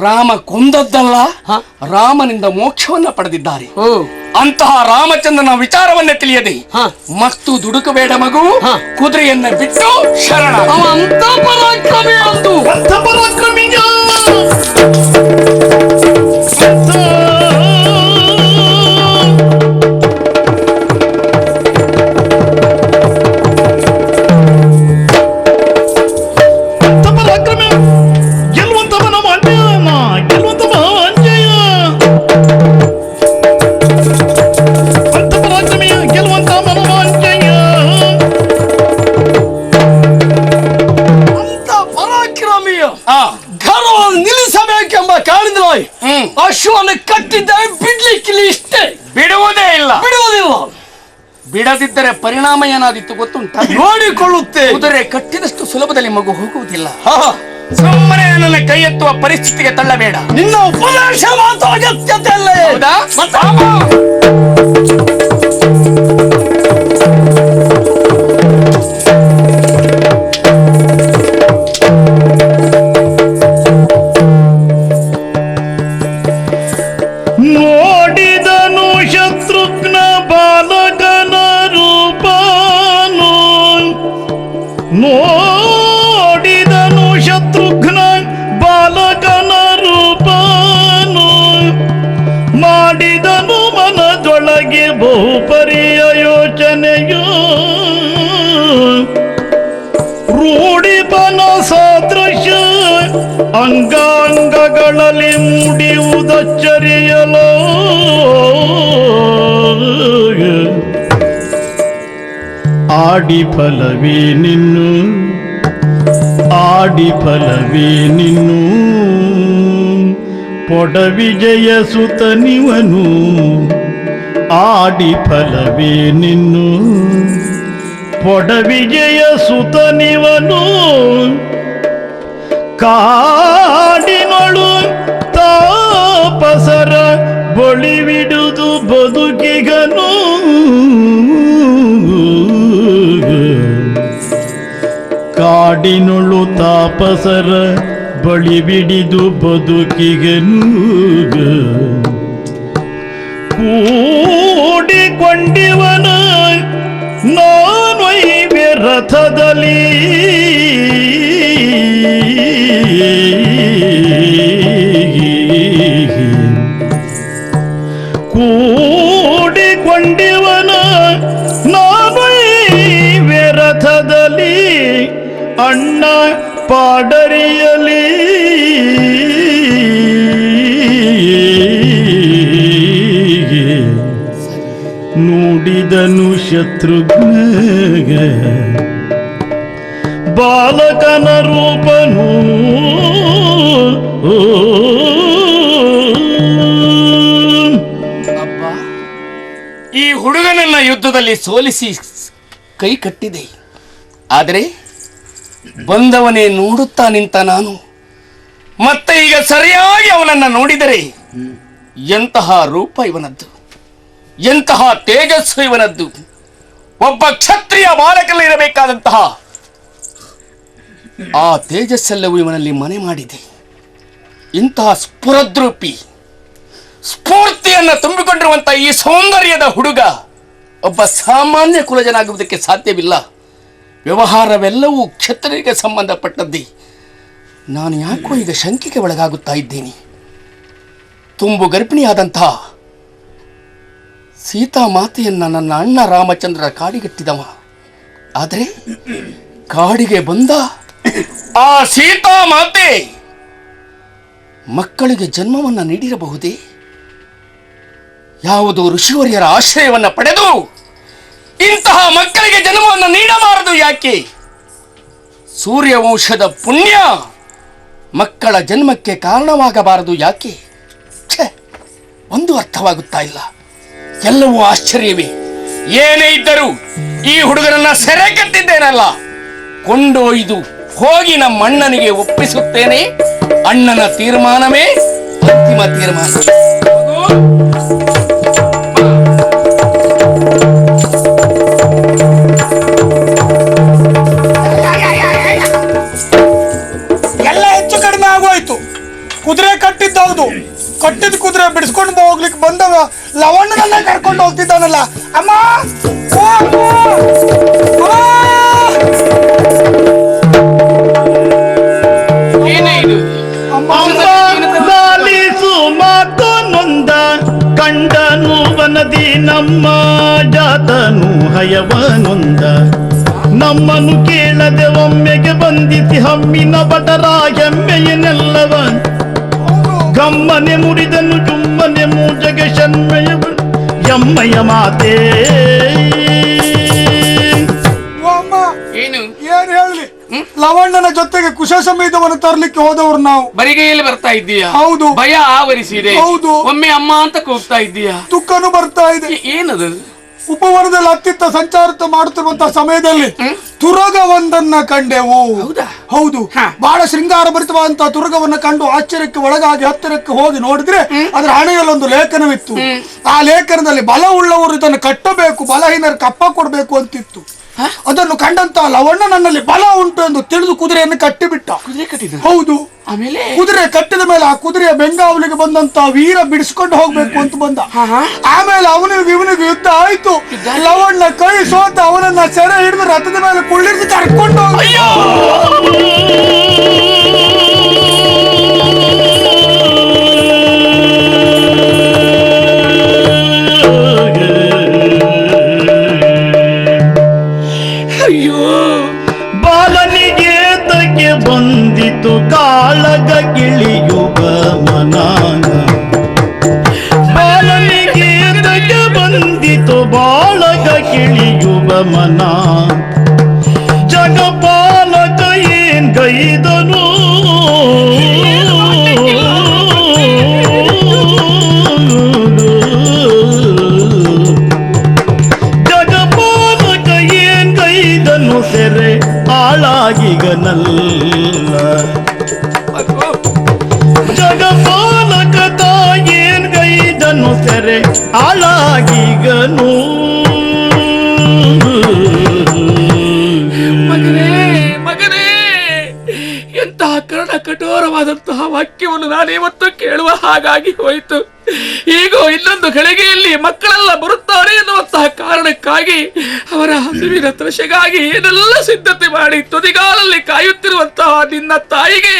ರಾಮ ಕೊಂದದ್ದಲ್ಲ, ಹಾ, ರಾಮನಿಂದ ಮೋಕ್ಷವನ್ನ ಪಡೆದಿದ್ದಾರೆ. ಓ, ಅಂತಹ ರಾಮಚಂದ್ರನ ವಿಚಾರವನ್ನ ತಿಳಿಯದೆ ಹಾ, ಮತ್ತು ದುಡುಕಬೇಡ ಮಗು. ಹಾ. ಕುದುರೆಯನ್ನ ಬಿಟ್ಟು ಶರಣ. ಅವ ಅಂತ ಪರಾಕ್ರಮಿ ಅಂದು. ಅಂಥ ಪರಾಕ್ರಮಿಯ ಅಂಥ ಪರಾಕ್ರಮಿ ಗೆಲ್ಲುವಂತವನ ಮಾಂಜಯನ ಗೆಲ್ಲುವಂತವ ಅಂಜಯ ಅಂಥ ಪರಾಕ್ರಮಿಯ ಗೆಲ್ಲುವಂತ ಮನೋಮಾಂಜಯ ಅಂತ ಪರಾಕ್ರಮಿಯ ಆ, ಗರ್ವವನ್ನು ನಿಲ್ಲಿಸಬೇಕೆಂಬ ಕಾರಣದಿಂದ ಅಶ್ವವನ್ನು ಕಟ್ಟಿದ್ದರೆ ಬಿಡ್ಲಿಕ್ಕಿಲ್ಲ. ಇಷ್ಟೇ, ಬಿಡುವುದೇ ಇಲ್ಲ. ಬಿಡುವುದಿಲ್ಲ. ಬಿಡದಿದ್ದರೆ ಪರಿಣಾಮ ಏನಾದಿತ್ತು ಗೊತ್ತುಂಟ? ನೋಡಿಕೊಳ್ಳುತ್ತೆ. ಕುದುರೆ ಕಟ್ಟಿದಷ್ಟು ಸುಲಭದಲ್ಲಿ ಮಗು ಹೋಗುವುದಿಲ್ಲ. ಸುಮ್ಮನೆ ನನ್ನ ಕೈ ಎತ್ತುವ ಪರಿಸ್ಥಿತಿಗೆ ತಳ್ಳಬೇಡ. ನಿನ್ನ ಉಪದೇಶ ಮಾತ್ರ ಅಗತ್ಯತೆ ಅಲ್ಲ. ಹೌದಾ? ನೋಡಿದನು ಶತ್ರುಘ್ನ ಬಾಲಕನ ರೂಪನು, ನೋಡಿದನು ಶತ್ರುಘ್ನ ಬಾಲಕನ ರೂಪನು, ಮಾಡಿದನು ಮನದೊಳಗೆ ಬಹುಪರಿಯ ಯೋಚನೆಯು, ರೂಢಿಪನ ಸದೃಶ ಅಂಗಾಂಗಗಳಲ್ಲಿ ಮೂಡಿಯುವುದಚ್ಚರಿಯಲೋ, ಆಡಿ ಫಲವೇ ನಿನ್ನು, ಆಡಿ ಫಲವೇ ನಿನ್ನು, ಪೊಡ ವಿಜಯ ಸುತನಿವನು, ಆಡಿ ಫಲವೇ ನಿನ್ನು, ಪೊಡ ವಿಜಯ ಸುತನಿವನು, ಕಾಡಿನೊಳು ತಾಪಸರ ಬಳಿವಿಡುದು ಬದುಕಿಗನು, ಕಾಡಿನೊಳು ತಾಪಸರ ಬಳಿಬಿಡಿದು ಬದುಕಿಗನು, ಕೂಡಿಕೊಂಡಿವನ ನಾನೊಯ್ವೆ ರಥದಲ್ಲಿ, ಕೂಡಿಕೊಂಡಿವನ ನಾನೊಯ್ವೆ ರಥದಲ್ಲಿ, ಅಣ್ಣ ಪಾಡರಿಯಲಿ, ನುಡಿದನು ಶತ್ರುಘ್ನ ಬಾಲಕನ ರೂಪನು, ಅಬ್ಬ, ಈ ಹುಡುಗನನ್ನ ಯುದ್ಧದಲ್ಲಿ ಸೋಲಿಸಿ ಕೈ ಕಟ್ಟಿದೆ. ಆದರೆ ಬಂದವನೇ ನೋಡುತ್ತಾ ನಿಂತ ನಾನು ಮತ್ತೆ ಈಗ ಸರಿಯಾಗಿ ಅವನನ್ನ ನೋಡಿದರೆ ಎಂತಹ ರೂಪ ಇವನದ್ದು, ಎಂತಹ ತೇಜಸ್ಸು ಇವನದ್ದು. ಒಬ್ಬ ಕ್ಷತ್ರಿಯ ಬಾಲಕಲ್ಲಿರಬೇಕಾದಂತಹ ಆ ತೇಜಸ್ಸೆಲ್ಲವೂ ಇವನಲ್ಲಿ ಮನೆ ಮಾಡಿದೆ. ಇಂತಹ ಸ್ಫುರದ್ರೂಪಿ ಸ್ಫೂರ್ತಿಯನ್ನು ತುಂಬಿಕೊಂಡಿರುವಂತಹ ಈ ಸೌಂದರ್ಯದ ಹುಡುಗ ಒಬ್ಬ ಸಾಮಾನ್ಯ ಕುಲಜನಾಗುವುದಕ್ಕೆ ಸಾಧ್ಯವಿಲ್ಲ. ವ್ಯವಹಾರವೆಲ್ಲವೂ ಕ್ಷತ್ರಿಯರಿಗೆ ಸಂಬಂಧಪಟ್ಟದ್ದೇ. ನಾನು ಯಾಕೋ ಈಗ ಶಂಕೆಗೆ ಒಳಗಾಗುತ್ತಾ ಇದ್ದೀನಿ. ತುಂಬು ಗರ್ಭಿಣಿಯಾದಂತಹ ಸೀತಾಮಾತೆಯನ್ನ ನನ್ನ ಅಣ್ಣ ರಾಮಚಂದ್ರ ಕಾಡಿಗಟ್ಟಿದವ. ಆದರೆ ಕಾಡಿಗೆ ಬಂದ ಆ ಸೀತಾಮಾತೆ ಮಕ್ಕಳಿಗೆ ಜನ್ಮವನ್ನು ನೀಡಿರಬಹುದೇ? ಯಾವುದೋ ಋಷಿವರ್ಯರ ಆಶ್ರಯವನ್ನು ಪಡೆದು ಇಂತಹ ಮಕ್ಕಳಿಗೆ ಜನ್ಮವನ್ನು ನೀಡಬಾರದು ಯಾಕೆ? ಸೂರ್ಯವಂಶದ ಪುಣ್ಯ ಮಕ್ಕಳ ಜನ್ಮಕ್ಕೆ ಕಾರಣವಾಗಬಾರದು ಯಾಕೆ? ಒಂದು ಅರ್ಥವಾಗುತ್ತಾ ಇಲ್ಲ. ಎಲ್ಲವೂ ಆಶ್ಚರ್ಯವೇ. ಏನೇ ಇದ್ದರೂ ಈ ಹುಡುಗರನ್ನ ಸೆರೆ ಕಟ್ಟಿದ್ದೇನಲ್ಲ, ಕೊಂಡೊಯ್ದು ಹೋಗಿ ನಮ್ಮ ಅಣ್ಣನಿಗೆ ಒಪ್ಪಿಸುತ್ತೇನೆ. ಅಣ್ಣನ ತೀರ್ಮಾನವೇ ಅಂತಿಮ ತೀರ್ಮಾನ. ಎಲ್ಲ ಹೆಚ್ಚು ಕಡಿಮೆ ಆಗೋಯ್ತು. ಕುದುರೆ ಕಟ್ಟಿದ್ದೌದು, ಕಟ್ಟಿದ ಕುದುರೆ ಬಿಡಿಸ್ಕೊಂಡು ಹೋಗ್ಲಿಕ್ಕೆ ಬಂದವ ಲವಣ್ಣನನ್ನ ಕರ್ಕೊಂಡು ಹೋಗ್ತಿದ್ದಾನಲ್ಲ. ಅಮ್ಮ ಓ ಅಮ್ಮ! ಏನೇ ಇದು? ಲಾಲಿಸು ಮಾತು ನೊಂದ ಕಂಡನು ವನದಿ ನಮ್ಮ ಜಾತನು ಹಯವನೊಂದ, ನಮ್ಮನ್ನು ಕೇಳದೆ ಒಮ್ಮೆಗೆ ಬಂದಿಸಿ ಹಮ್ಮಿನ ಬಟರ ಹೆಮ್ಮೆಯನೆಲ್ಲವ, ಗಮ್ಮನೆ ಮುರಿದನು ಜುಮ್ಮನೆ ಮೂಜಗೆ ಶನ್ಮೆಯ ಎಮ್ಮಯ್ಯ ಮಾತೇ. ಏನು ಏನ್ ಹೇಳಿ, ಲವಣ್ಣನ ಜೊತೆಗೆ ಕುಶ ಸಮೇತವನ್ನು ತರ್ಲಿಕ್ಕೆ ಹೋದವ್ರು ನಾವು. ಬರಿಗೈಯಲ್ಲಿ ಬರ್ತಾ ಇದ್ದೀಯಾ? ಹೌದು. ಭಯ ಆವರಿಸಿದೆ. ಹೌದು. ಒಮ್ಮೆ ಅಮ್ಮ ಅಂತ ಕೂಗ್ತಾ ಇದ್ದೀಯಾ? ದುಃಖನು ಬರ್ತಾ ಇದೆ. ಏನದು? ಉಪವನದಲ್ಲಿ ಅತ್ತಿತ್ತ ಸಂಚಾರ ಮಾಡುತ್ತಿರುವಂತಹ ಸಮಯದಲ್ಲಿ ತುರಗವೊಂದನ್ನ ಕಂಡೆವು. ಹೌದು, ಬಹಳ ಶೃಂಗಾರ ಭರಿತವಾದಂತಹ ತುರಗವನ್ನ ಕಂಡು ಆಶ್ಚರ್ಯಕ್ಕೆ ಒಳಗಾಗಿ ಹತ್ತಿರಕ್ಕೆ ಹೋಗಿ ನೋಡಿದ್ರೆ ಅದರ ಹಣೆಯಲ್ಲಿ ಒಂದು ಲೇಖನವಿತ್ತು. ಆ ಲೇಖನದಲ್ಲಿ ಬಲವುಳ್ಳವರು ಇದನ್ನು ಕಟ್ಟಬೇಕು, ಬಲಹೀನರು ಕಪ್ಪ ಕೊಡಬೇಕು ಅಂತಿತ್ತು. ಅದನ್ನು ಕಂಡಂತ ಲವಣ್ಣ ನನ್ನಲ್ಲಿ ಬಲ ಉಂಟು ಎಂದು ತಿಳಿದು ಕುದುರೆಯನ್ನು ಕಟ್ಟಿಬಿಟ್ಟ. ಹೌದು, ಕುದುರೆ ಕಟ್ಟಿದ ಮೇಲೆ ಆ ಕುದುರೆಯ ಬೆಂಗಾವಲಿಗೆ ಬಂದಂತ ವೀರ ಬಿಡಿಸ್ಕೊಂಡು ಹೋಗ್ಬೇಕು ಅಂತ ಬಂದ. ಆಮೇಲೆ ಅವನಿಗೆ ಇವನಿಗೆ ಯುದ್ಧ ಆಯ್ತು. ಲವಣ್ಣ ಕೈ ಸೋತ ಅವನನ್ನ ಸೆರೆ ಹಿಡಿದು ರಥದ ಮೇಲೆ ಕುಳ್ಳಿರಿಸಿ ಕರ್ಕೊಂಡು ಬಂದಿತು ಕಾಳಗ ಗಿಳಿಯುವ ಮನ, ಬಾಲನಿಗೆ ದಗೆ ಬಂದಿತು ಬಾಳಗ ಗಿಳಿಯುವ ಮನ. ಜಗಪಾಲಕ ಏನ್ ಗೈದನು ಜಗಪಾಲಕ ಏನ್ ಗೈದನು ಸೆರೆ ಆಳಾಗಿಗನಲ್ಲ. ಜಗಪಾಲಕ ತಾಯೇನ್ ಗೈದನು ಸೆರೆ ಆಳಾಗಿಗನು. ಮಗನೇ, ಎಂತಹ ಕರ್ಣ ಕಠೋರವಾದಂತಹ ವಾಕ್ಯವನ್ನು ನಾನಿವತ್ತು ಕೇಳುವ ಹಾಗಾಗಿ ಹೋಯಿತು. ಈಗ ಇನ್ನೊಂದು ಗಳಿಗೆಯಲ್ಲಿ ಮಕ್ಕಳೆಲ್ಲ ಬರುತ್ತಾರೆ ಎನ್ನುವಂತಹ ಕಾರಣಕ್ಕಾಗಿ ಅವರ ಹಸಿವಿನ ತೃಷೆಗಾಗಿ ಏನೆಲ್ಲ ಸಿದ್ಧತೆ ಮಾಡಿ ತುದಿಗಾಲಲ್ಲಿ ಕಾಯುತ್ತಿರುವಂತಹ ನಿನ್ನ ತಾಯಿಗೆ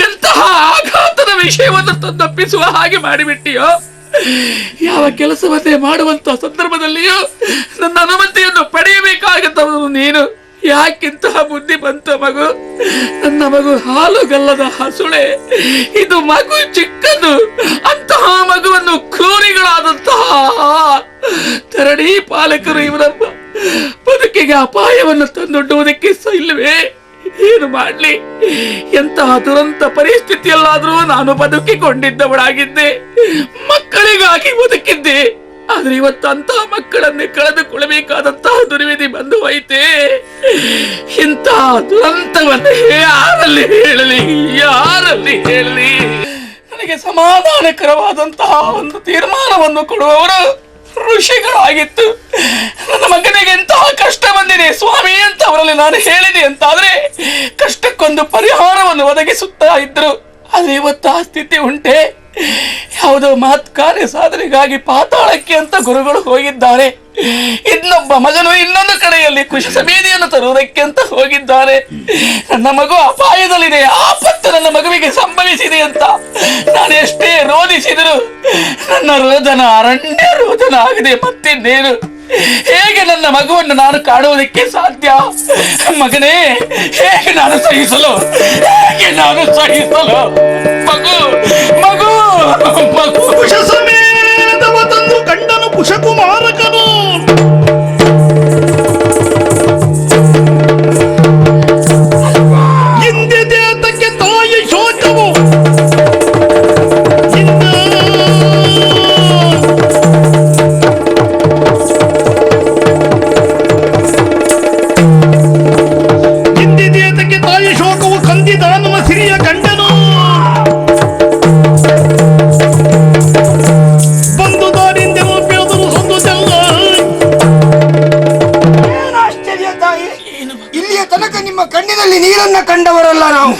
ಎಂತಹ ಆಘಾತದ ವಿಷಯವನ್ನು ತಪ್ಪಿಸುವ ಹಾಗೆ ಮಾಡಿಬಿಟ್ಟಿಯೋ. ಯಾವ ಕೆಲಸವನ್ನೇ ಮಾಡುವಂತಹ ಸಂದರ್ಭದಲ್ಲಿಯೂ ನನ್ನ ಅನುಮತಿಯನ್ನು ಪಡೆಯಬೇಕಾಗುತ್ತವನು ನೀನು. ಯಾಕಿಂತಹ ಬುದ್ಧಿ ಬಂತು ಮಗು? ನನ್ನ ಮಗು ಹಾಲುಗಲ್ಲದ ಹಸುಳೆ, ಇದು ಮಗು ಚಿಕ್ಕದು. ಅಂತಹ ಮಗುವನ್ನು ಕ್ರೂರಿಗಳಾದಂತಹ ಧರಣಿ ಪಾಲಕರು ಇವರಮ್ಮ ಬದುಕಿಗೆ ಅಪಾಯವನ್ನು ತಂದೊಡ್ಡುವುದಕ್ಕೆ ಇಲ್ಲವೇ? ಏನು ಮಾಡ್ಲಿ? ಎಂತಹ ದುರಂತ ಪರಿಸ್ಥಿತಿಯಲ್ಲಾದರೂ ನಾನು ಬದುಕಿಕೊಂಡಿದ್ದವಳಾಗಿದ್ದೆ, ಮಕ್ಕಳಿಗಾಗಿ ಬದುಕಿದ್ದೆ. ಆದ್ರೆ ಇವತ್ತು ಅಂತಹ ಮಕ್ಕಳನ್ನೇ ಕಳೆದುಕೊಳ್ಳಬೇಕಾದಂತಹ ದುರ್ವಿಧಿ ಬಂದು ಹೋಯಿತೆ. ಇಂತಹ ದುರಂತವನ್ನು ಯಾರಲ್ಲಿ ಹೇಳಲಿ, ಯಾರಲ್ಲಿ ಹೇಳಲಿ? ನನಗೆ ಸಮಾಧಾನಕರವಾದಂತಹ ಒಂದು ತೀರ್ಮಾನವನ್ನು ಕೊಡುವವರು ಋಷಿಗಳಾಗಿತ್ತು. ನನ್ನ ಮಗನಿಗೆ ಎಂತಹ ಕಷ್ಟ ಬಂದಿದೆ ಸ್ವಾಮಿ ಅಂತ ಅವರಲ್ಲಿ ನಾನು ಹೇಳಿದೆ ಅಂತಾದ್ರೆ ಕಷ್ಟಕ್ಕೊಂದು ಪರಿಹಾರವನ್ನು ಒದಗಿಸುತ್ತಾ ಇದ್ರು. ಆದ್ರೆ ಇವತ್ತು ಆ ಸ್ಥಿತಿ ಉಂಟೆ? ಯಾವುದೋ ಮಹತ್ ಕಾರ್ಯ ಸಾಧನೆಗಾಗಿ ಪಾತಾಳಕ್ಕೆ ಅಂತ ಗುರುಗಳು ಹೋಗಿದ್ದಾರೆ. ಇನ್ನೊಬ್ಬ ಮಗನು ಇನ್ನೊಂದು ಕಡೆಯಲ್ಲಿ ಕುಶ ಸಮೇದಿಯನ್ನು ತರುವುದಕ್ಕೆ ಅಂತ ಹೋಗಿದ್ದಾರೆ. ನನ್ನ ಮಗು ಅಪಾಯದಲ್ಲಿದೆ, ಆಪತ್ತು ನನ್ನ ಮಗುವಿಗೆ ಸಂಭವಿಸಿದೆ ಅಂತ ನಾನು ಎಷ್ಟೇ ರೋಧಿಸಿದರು ನನ್ನ ರೋದನ ಅರಣ್ಯ ರೋದನ ಆಗದೆ ಮತ್ತಿನ್ನೇನು? ಹೇಗೆ ನನ್ನ ಮಗುವನ್ನು ನಾನು ಕಾಣುವುದಕ್ಕೆ ಸಾಧ್ಯ? ಮಗನೇ, ಹೇಗೆ ನಾನು ಸಹಿಸಲು, ಹೇಗೆ ನಾನು ಸಹಿಸಲು? ಮಗು ಮಗು ಮಗು ಕುಶ ಸಮೇತವ ತಂದು ಕಂಡನು ಕುಶಕುಮಾರಕನು. ಹಿಂದಿದೆ ಅದಕ್ಕೆ ತಾಯಿ ಶೋಕವು. ಹಿಂದಿದೆ ಅದಕ್ಕೆ ತಾಯಿ ಶೋಕವು ಕಂದಿದ ನಮ್ಮ ಸಿರಿಯ ಕಂಡನು. ಬಂದು ದಾರಿಂದ ಬೆಳೆದರು ಸಂತೋಷಲ್ಲ. ಆಶ್ಚರ್ಯ ತಾಯಿ, ಇಲ್ಲಿಯ ತನಕ ನಿಮ್ಮ ಕಣ್ಣಿನಲ್ಲಿ ನೀರನ್ನ ಕಂಡವರಲ್ಲ ನಾವು.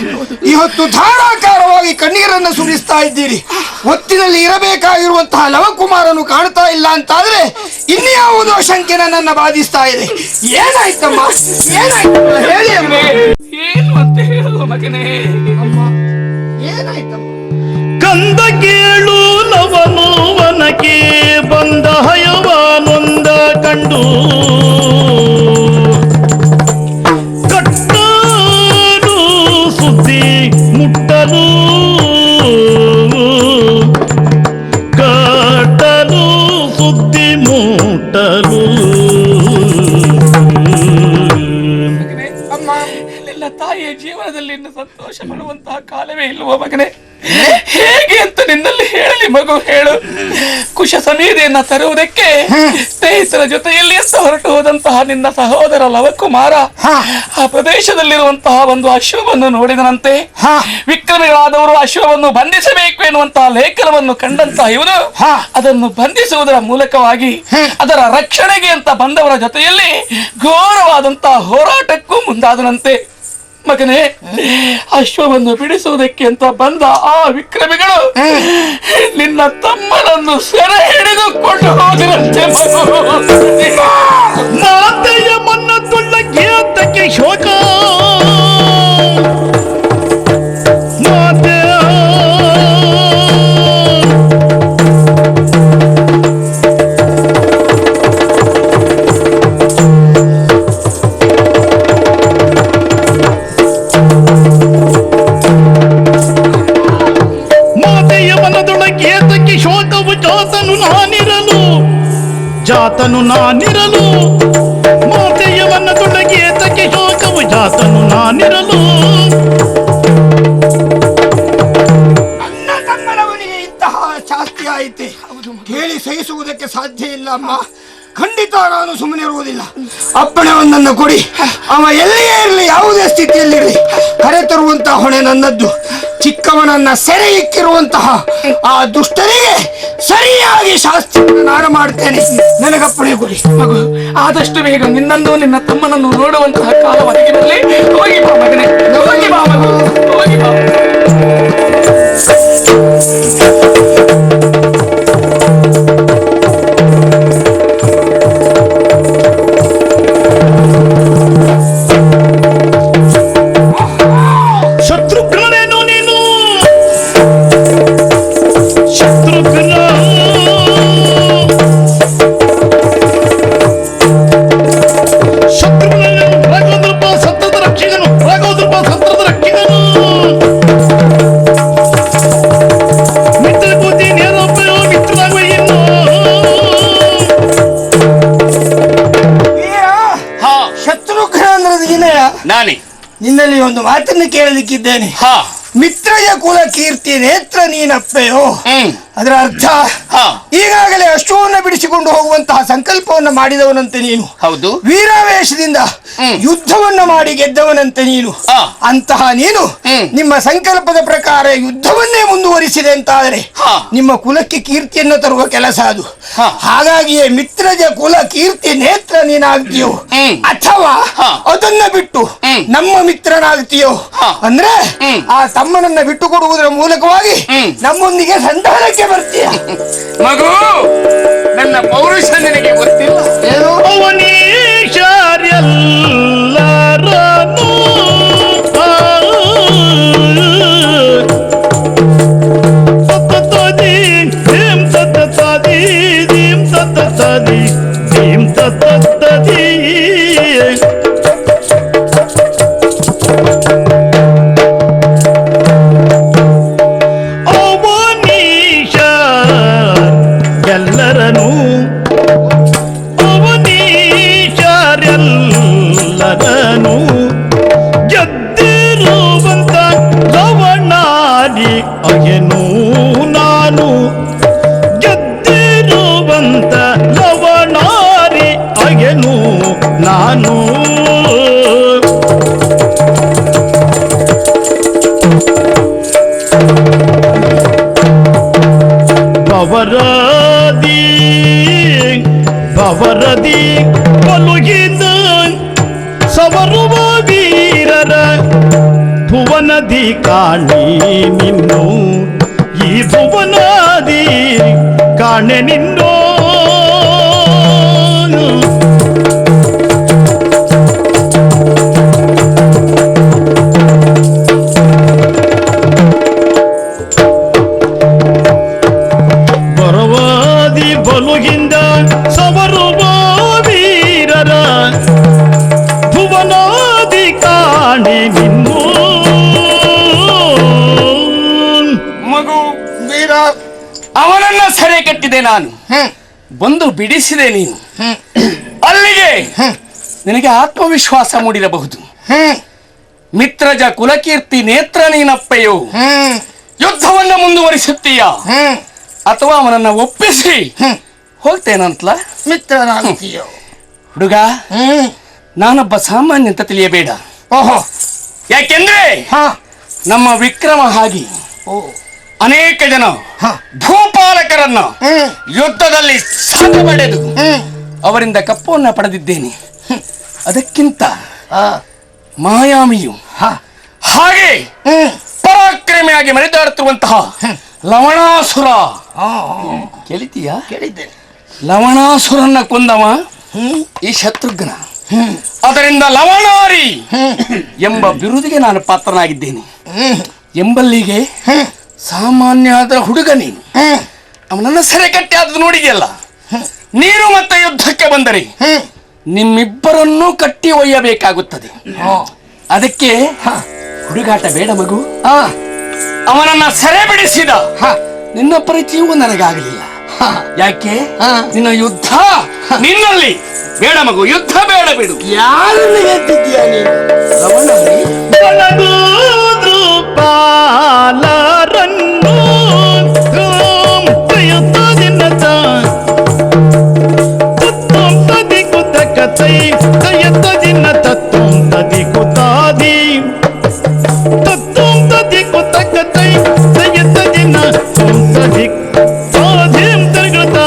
ಇವತ್ತು ಧಾರಾಕಾರವಾಗಿ ಕಣ್ಣೀರನ್ನು ಸುರಿಸ್ತಾ ಇದ್ದೀರಿ. ಹೊತ್ತಿನಲ್ಲಿ ಇರಬೇಕಾಗಿರುವಂತಹ ಲವಕುಮಾರನು ಕಾಣ್ತಾ ಇಲ್ಲ ಅಂತಾದ್ರೆ ಇನ್ಯಾವುದೋ ಶಂಕೆ ನನ್ನನ್ನು ಬಾಧಿಸ್ತಾ ಇದೆ. ಏನಾಯ್ತಮ್ಮ, ಏನಾಯ್ತಮ್ಮ ಹೇಳಿ ಅಮ್ಮ. ಏನು ಅಂತ ಹೇಳುವ ಮಗನೇ? ಅಮ್ಮ ಏನಾಯ್ತಮ್ಮ? ಕಂದ ಕೇಳು ನವನು ವನಕ್ಕೆ ಬಂದ ಹಯವಾನೊಂದ ಕಂಡು ಕಟ್ಟಲು ಸುದ್ದಿ ಮುಟ್ಟಲು ಕಟ್ಟಲು ಸುದ್ದಿ ಮುಟ್ಟಲು. ನಿನ್ನ ತಾಯಿ ತಾಯಿಯ ಜೀವನದಲ್ಲಿ ಇನ್ನು ಸಂತೋಷ ಪಡುವಂತಹ ಕಾಲವೇ ಇಲ್ಲವೋ ಮಗನೇ? ಹೇಗೆ ಅಂತ ನಿನ್ನಲ್ಲಿ ಹೇಳಲಿ ಮಗು, ಹೇಳು. ಕುಶ ಸಮೀದೆಯನ್ನ ತರುವುದಕ್ಕೆ ಸ್ನೇಹಿತರ ಜೊತೆಯಲ್ಲಿ ಅಂತ ಹೊರಟು ಹೋದಂತಹ ನಿನ್ನ ಸಹೋದರ ಲವಕುಮಾರ ಆ ಪ್ರದೇಶದಲ್ಲಿರುವಂತಹ ಒಂದು ಅಶ್ವವನ್ನು ನೋಡಿದನಂತೆ. ವಿಕ್ರಮಿಗಳಾದವರು ಅಶ್ವವನ್ನು ಬಂಧಿಸಬೇಕು ಎನ್ನುವಂತಹ ಲೇಖನವನ್ನು ಕಂಡಂತಹ ಇವನು ಅದನ್ನು ಬಂಧಿಸುವುದರ ಮೂಲಕವಾಗಿ ಅದರ ರಕ್ಷಣೆಗೆ ಅಂತ ಬಂದವರ ಜೊತೆಯಲ್ಲಿ ಘೋರವಾದಂತಹ ಹೋರಾಟಕ್ಕೂ ಮುಂದಾದನಂತೆ. ಮಗನೇ, ಅಶ್ವವನ್ನು ಬಿಡಿಸುವುದಕ್ಕೆ ಅಂತ ಬಂದ ಆ ವಿಕ್ರಮಿಗಳು ನಿನ್ನ ತಮ್ಮನನ್ನು ಸೆರೆ ಹಿಡಿದುಕೊಂಡು ಹೋದರಂತೆ. ಮಾತೆಯ ಮನ್ನ ತುಳ್ಳ ಗೀತಕ್ಕೆ ಶೋಕ ಮಾತೆ ಜಾತನು ನಾನಿರಲು ಮಾತೆಯವನ್ನ ತೊಡಗಿ ಏತಕ್ಕೆ ಶೋಕವು ಜಾತನು ನಾನಿರಲು. ನನ್ನ ತಮ್ಮನವನಿಗೆ ಇಂತಹ ಶಾಸ್ತಿ ಆಯಿತೆ, ಕೇಳಿ ಸಹಿಸುವುದಕ್ಕೆ ಸಾಧ್ಯ ಇಲ್ಲ ಅಮ್ಮ. ಖಂಡಿತ ನಾನು ಸುಮ್ಮನೆ ಇರುವುದಿಲ್ಲ. ಅಪ್ಪಣೆಯೊಂದನ್ನು ಕೊಡಿ. ಅವ ಎಲ್ಲಿಯೇ ಇರಲಿ, ಯಾವುದೇ ಸ್ಥಿತಿಯಲ್ಲಿರಲಿ, ಕರೆತರುವಂತಹ ಹೊಣೆ ನನ್ನದ್ದು. ಚಿಕ್ಕವನನ್ನ ಸೆರೆ ಇಕ್ಕಿರುವಂತಹ ಆ ದುಷ್ಟರಿಗೆ ಸರಿಯಾಗಿ ಶಾಸ್ತ್ರವನ್ನು ನಾನು ಮಾಡ್ತೇನೆ. ನನಗಪ್ಪಣೆ ಕೊಡಿ ಮಗು. ಆದಷ್ಟು ಬೇಗ ನಿನ್ನನ್ನು ನಿನ್ನ ತಮ್ಮನನ್ನು ನೋಡುವಂತಹ ಕಾಲ ಒದಗಿರಲಿ. ಹೋಗಿ ಬಾ ಮಗನೇ, ಹೋಗಿ ಬಾ ಮಗು, ಹೋಗಿ ಬಾ. ಶತ್ರುಘ್ನೇನು ನೀನು ಶತ್ರುಘ್ನ ರಾಘವೇಂದ್ರಪ್ಪ ಸತ್ತದ ರಕ್ಷಕನು, ರಾಘವೇಂದ್ರಪ್ಪ ಸತ್ತದ ರಕ್ಷಕನು. ಮಿತ್ರ ಕೂತಿ ನೇರಪ್ಪಯೋ ಮಿತ್ರನಾಗುವ ಇನ್ನು ಶತ್ರುಘ್ನ ಅಂದ್ರೆ ನೀನೆಯ? ನಾನೇ. ನಿನ್ನಲ್ಲಿ ಒಂದು ಮಾತನ್ನು ಕೇಳಲಿಕ್ಕಿದ್ದೇನೆ. ಮಿತ್ರಯ ಕುಲ ಕೀರ್ತಿ ನೇತ್ರ ನೀನಪ್ಪೆಯೋ? ಅದರ ಅರ್ಥ ಈಗಾಗಲೇ ಅಶ್ವವನ್ನು ಬಿಡಿಸಿಕೊಂಡು ಹೋಗುವಂತಹ ಸಂಕಲ್ಪವನ್ನು ಮಾಡಿದವನಂತೆ ನೀನು. ಹೌದು. ವೀರಾವೇಶದಿಂದ ಯುದ್ಧವನ್ನ ಮಾಡಿ ಗೆದ್ದವನಂತೆ ನೀನು. ಅಂತಹ ನೀನು ನಿಮ್ಮ ಸಂಕಲ್ಪದ ಪ್ರಕಾರ ಯುದ್ಧವನ್ನೇ ಮುಂದುವರಿಸಿದೆ ಅಂತಾದರೆ ನಿಮ್ಮ ಕುಲಕ್ಕೆ ಕೀರ್ತಿಯನ್ನು ತರುವ ಕೆಲಸ ಅದು. ಹಾಗಾಗಿಯೇ ಮಿತ್ರಜ ಕುಲ ಕೀರ್ತಿ ನೇತ್ರ ನೀನಾಗ್ತೀಯೋ, ಅಥವಾ ಅದನ್ನ ಬಿಟ್ಟು ನಮ್ಮ ಮಿತ್ರನಾಗ್ತೀಯೋ? ಅಂದ್ರೆ ಆ ತಮ್ಮನನ್ನ ಬಿಟ್ಟು ಕೊಡುವುದರ ಮೂಲಕವಾಗಿ ನಮ್ಮೊಂದಿಗೆ ಸಂಧಾನಕ್ಕೆ ಬರ್ತೀಯ. ಮಗು, ನನ್ನ ಪೌರುಷ ನಿನಗೆ ಗೊತ್ತಿಲ್ಲ. ಅವನೀಶಾರ್ಯಲ್ಲರನು ಸತ್ತದಿ ದೀಂ ಸತ್ತದಿ ದೀಂ ಸತ್ತದಿ ದೀಂ ಸತ್ತದಿ. ಎಲ್ಲರನು ಅವನೀಶರೆಲ್ಲರನು ಗೆದ್ದಿರುವಂತ ಲವಣಾರಿ ಅಗೆನು ನಾನು, ಗೆದ್ದಿರುವಂತ ಲವಣಾರಿ ಅಗೆನು ನಾನು. ಭವರದಿ ಬಲುಗಿದ ಸವರುವ ವೀರರ ಭುವನದಿ ಕಾಣಿ ನಿನ್ನು, ಈ ಭುವನದಿ ಕಾಣೆ ನಿನ್ನೋ. ಬರವಾದಿ ಬಲುಗಿಂದ ಸವರುವ ವೀರರ ಭುವನಾದಿ ಕಾಣೆ ನಿನ್ನು. ಮಗು ವೀರ, ಅವನನ್ನ ಸೆರೆ ಕಟ್ಟಿದೆ ನಾನು, ಬಂದು ಬಿಡಿಸಿದೆ ನೀನು. ಅಲ್ಲಿಗೆ ನಿನಗೆ ಆತ್ಮವಿಶ್ವಾಸ ಮೂಡಿರಬಹುದು. ಮಿತ್ರಜ ಕುಲಕೀರ್ತಿ ನೇತ್ರ ನೀನಪ್ಪೆಯು ಯುದ್ಧವನ್ನ ಮುಂದುವರಿಸುತ್ತೀಯ ಅಥವಾ ಅವನನ್ನ ಒಪ್ಪಿಸಿ ಹೋಗ್ತೇನಂತಲ ಮಿತ್ರನಾಗ್ತೀಯೋ ಹುಡುಗ? ನಾನೊಬ್ಬ ಸಾಮಾನ್ಯ ಅಂತ ತಿಳಿಯಬೇಡ. ಓಹೋ, ಯಾಕೆಂದ್ರೆ ನಮ್ಮ ವಿಕ್ರಮ ಹಾಗೆ ಅನೇಕ ಜನ ಭೂಪಾಲಕರನ್ನ ಯುದ್ಧದಲ್ಲಿ ಸಾಧಬಡೆದು ಅವರಿಂದ ಕಪ್ಪವನ್ನ ಪಡೆದಿದ್ದೇನೆ. ಅದಕ್ಕಿಂತ ಮಾಯಾಮಿಯು ಹಾಗೆ ಪರಾಕ್ರಮಿಯಾಗಿ ಮೆರೆದಾಡುತ್ತಿರುವಂತಹ ಲವಣಾಸುರ ಕೇಳಿತೀಯ? ಕೇಳಿದ್ದೇನೆ. ಲವಣಾಸುರನ್ನ ಕೊಂದವ ಈ ಶತ್ರುಘ್ನ. ಅದರಿಂದ ಲವಣಾರಿ ಎಂಬ ಬಿರುದಿಗೆ ನಾನು ಪಾತ್ರನಾಗಿದ್ದೇನೆ. ಎಂಬಲ್ಲಿಗೆ ಸಾಮಾನ್ಯ ಆದ ಹುಡುಗ ನೀನು. ಅವನನ್ನ ಸೆರೆ ಕಟ್ಟಿ ಆದದ್ದು ನೋಡಿದೆಯಲ್ಲ. ನೀನು ಮತ್ತೆ ಯುದ್ಧಕ್ಕೆ ಬಂದರೆ ನಿಮ್ಮಿಬ್ಬರನ್ನೂ ಕಟ್ಟಿ ಒಯ್ಯಬೇಕಾಗುತ್ತದೆ. ಅದಕ್ಕೆ ಹುಡುಗಾಟ ಬೇಡ ಮಗು. ಅವನನ್ನ ಸೆರೆ ಬಿಡಿಸಿದ ನಿನ್ನ ಪರಿಚಯವೂ ನನಗಾಗಲಿಲ್ಲ. ಯಾಕೆ? ನಿನ್ನ ಯುದ್ಧ ನಿನ್ನಲ್ಲಿ ಬೇಡ ಮಗು. ಯುದ್ಧ ಬೇಡ ಬಿಡು. ಯಾರನ್ನು ಎತ್ತಿದ್ದೀಯ ನೀನು? ಪಾಲರನ್ನು ತದಿ ಕುತಕ ತೈ ತಯತದಿನ ತತ್ತಂ ತದಿ ಕುತಾದಿ ತತ್ತಂ ತದಿ ಕುತಕ ತೈ ತಯತದಿನ ತದಿ ತಾಧಿಂ ತರ್ಗತ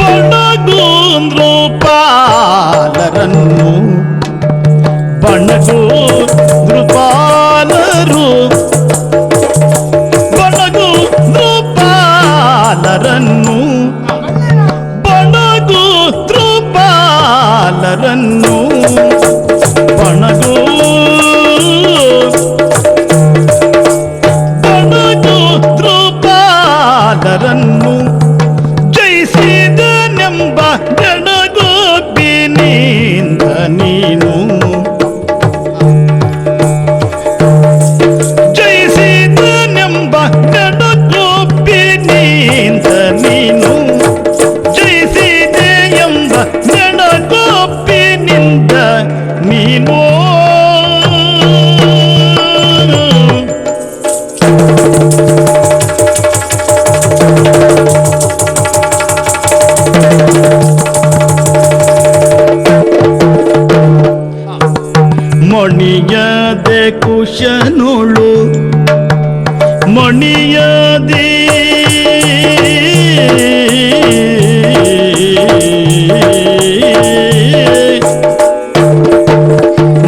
ಬಣಗೂಂದ್ರು ಪಾಲರನ್ನು ಬಣಗೂಂದ್ರು ಪಾಲರು ಬಣಗೂಂದ್ರು ಪಾಲರನ್ನು ಬಣಗೂಂದ್ರು ಪಾಲರನ್ನು ಬಣಗೂಂದ್ರು ಪಾಲರನ್ನು ಜಯಿಸಿದನೆಂಬ ಗಣಗೋಪಿನಿಂದ ನೀನು ಜಯಿಸಿದನೆಂಬ ಗಣಗೋಪಿನಿಂದ ನೀನು ಜಯಿಸಿದೆ ಎಂಬ ಗಣಗೋಪಿನಿಂದ ನೀನು ಮಣಿಯದೆ ಕುಶನೋಳು ಮಣಿಯದೆ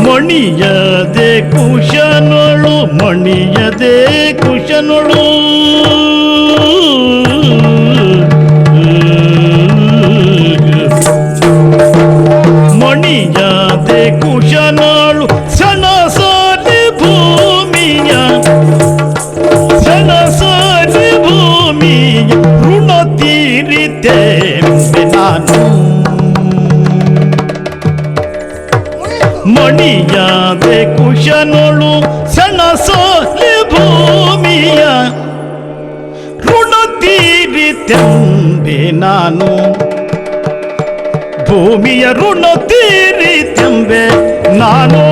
ಮಣಿಯದೆ ಕುಶನೋಳು ಮಣಿಯದೆ ಕುಶನೋಳು ಮಣಿಯದೆ ಕುಶನೋಳು ಸಣ ಸೋಲಿ ಭೂಮಿಯ ಸಣ ಸೋಲಿ ಭೂಮಿಯ ಋಣ ತೀರಿತೆ ನಾನು ಮಣಿಯದೆ ಕುಶನೋಳು ಸಣ ಸೋಲಿ ಭೂಮಿಯ ಋಣ ತೀರಿತೆಂಬೆ ನಾನು ಭೂಮಿಯ ಋಣ ತೀರಿತೆಂಬೆ ನಾನು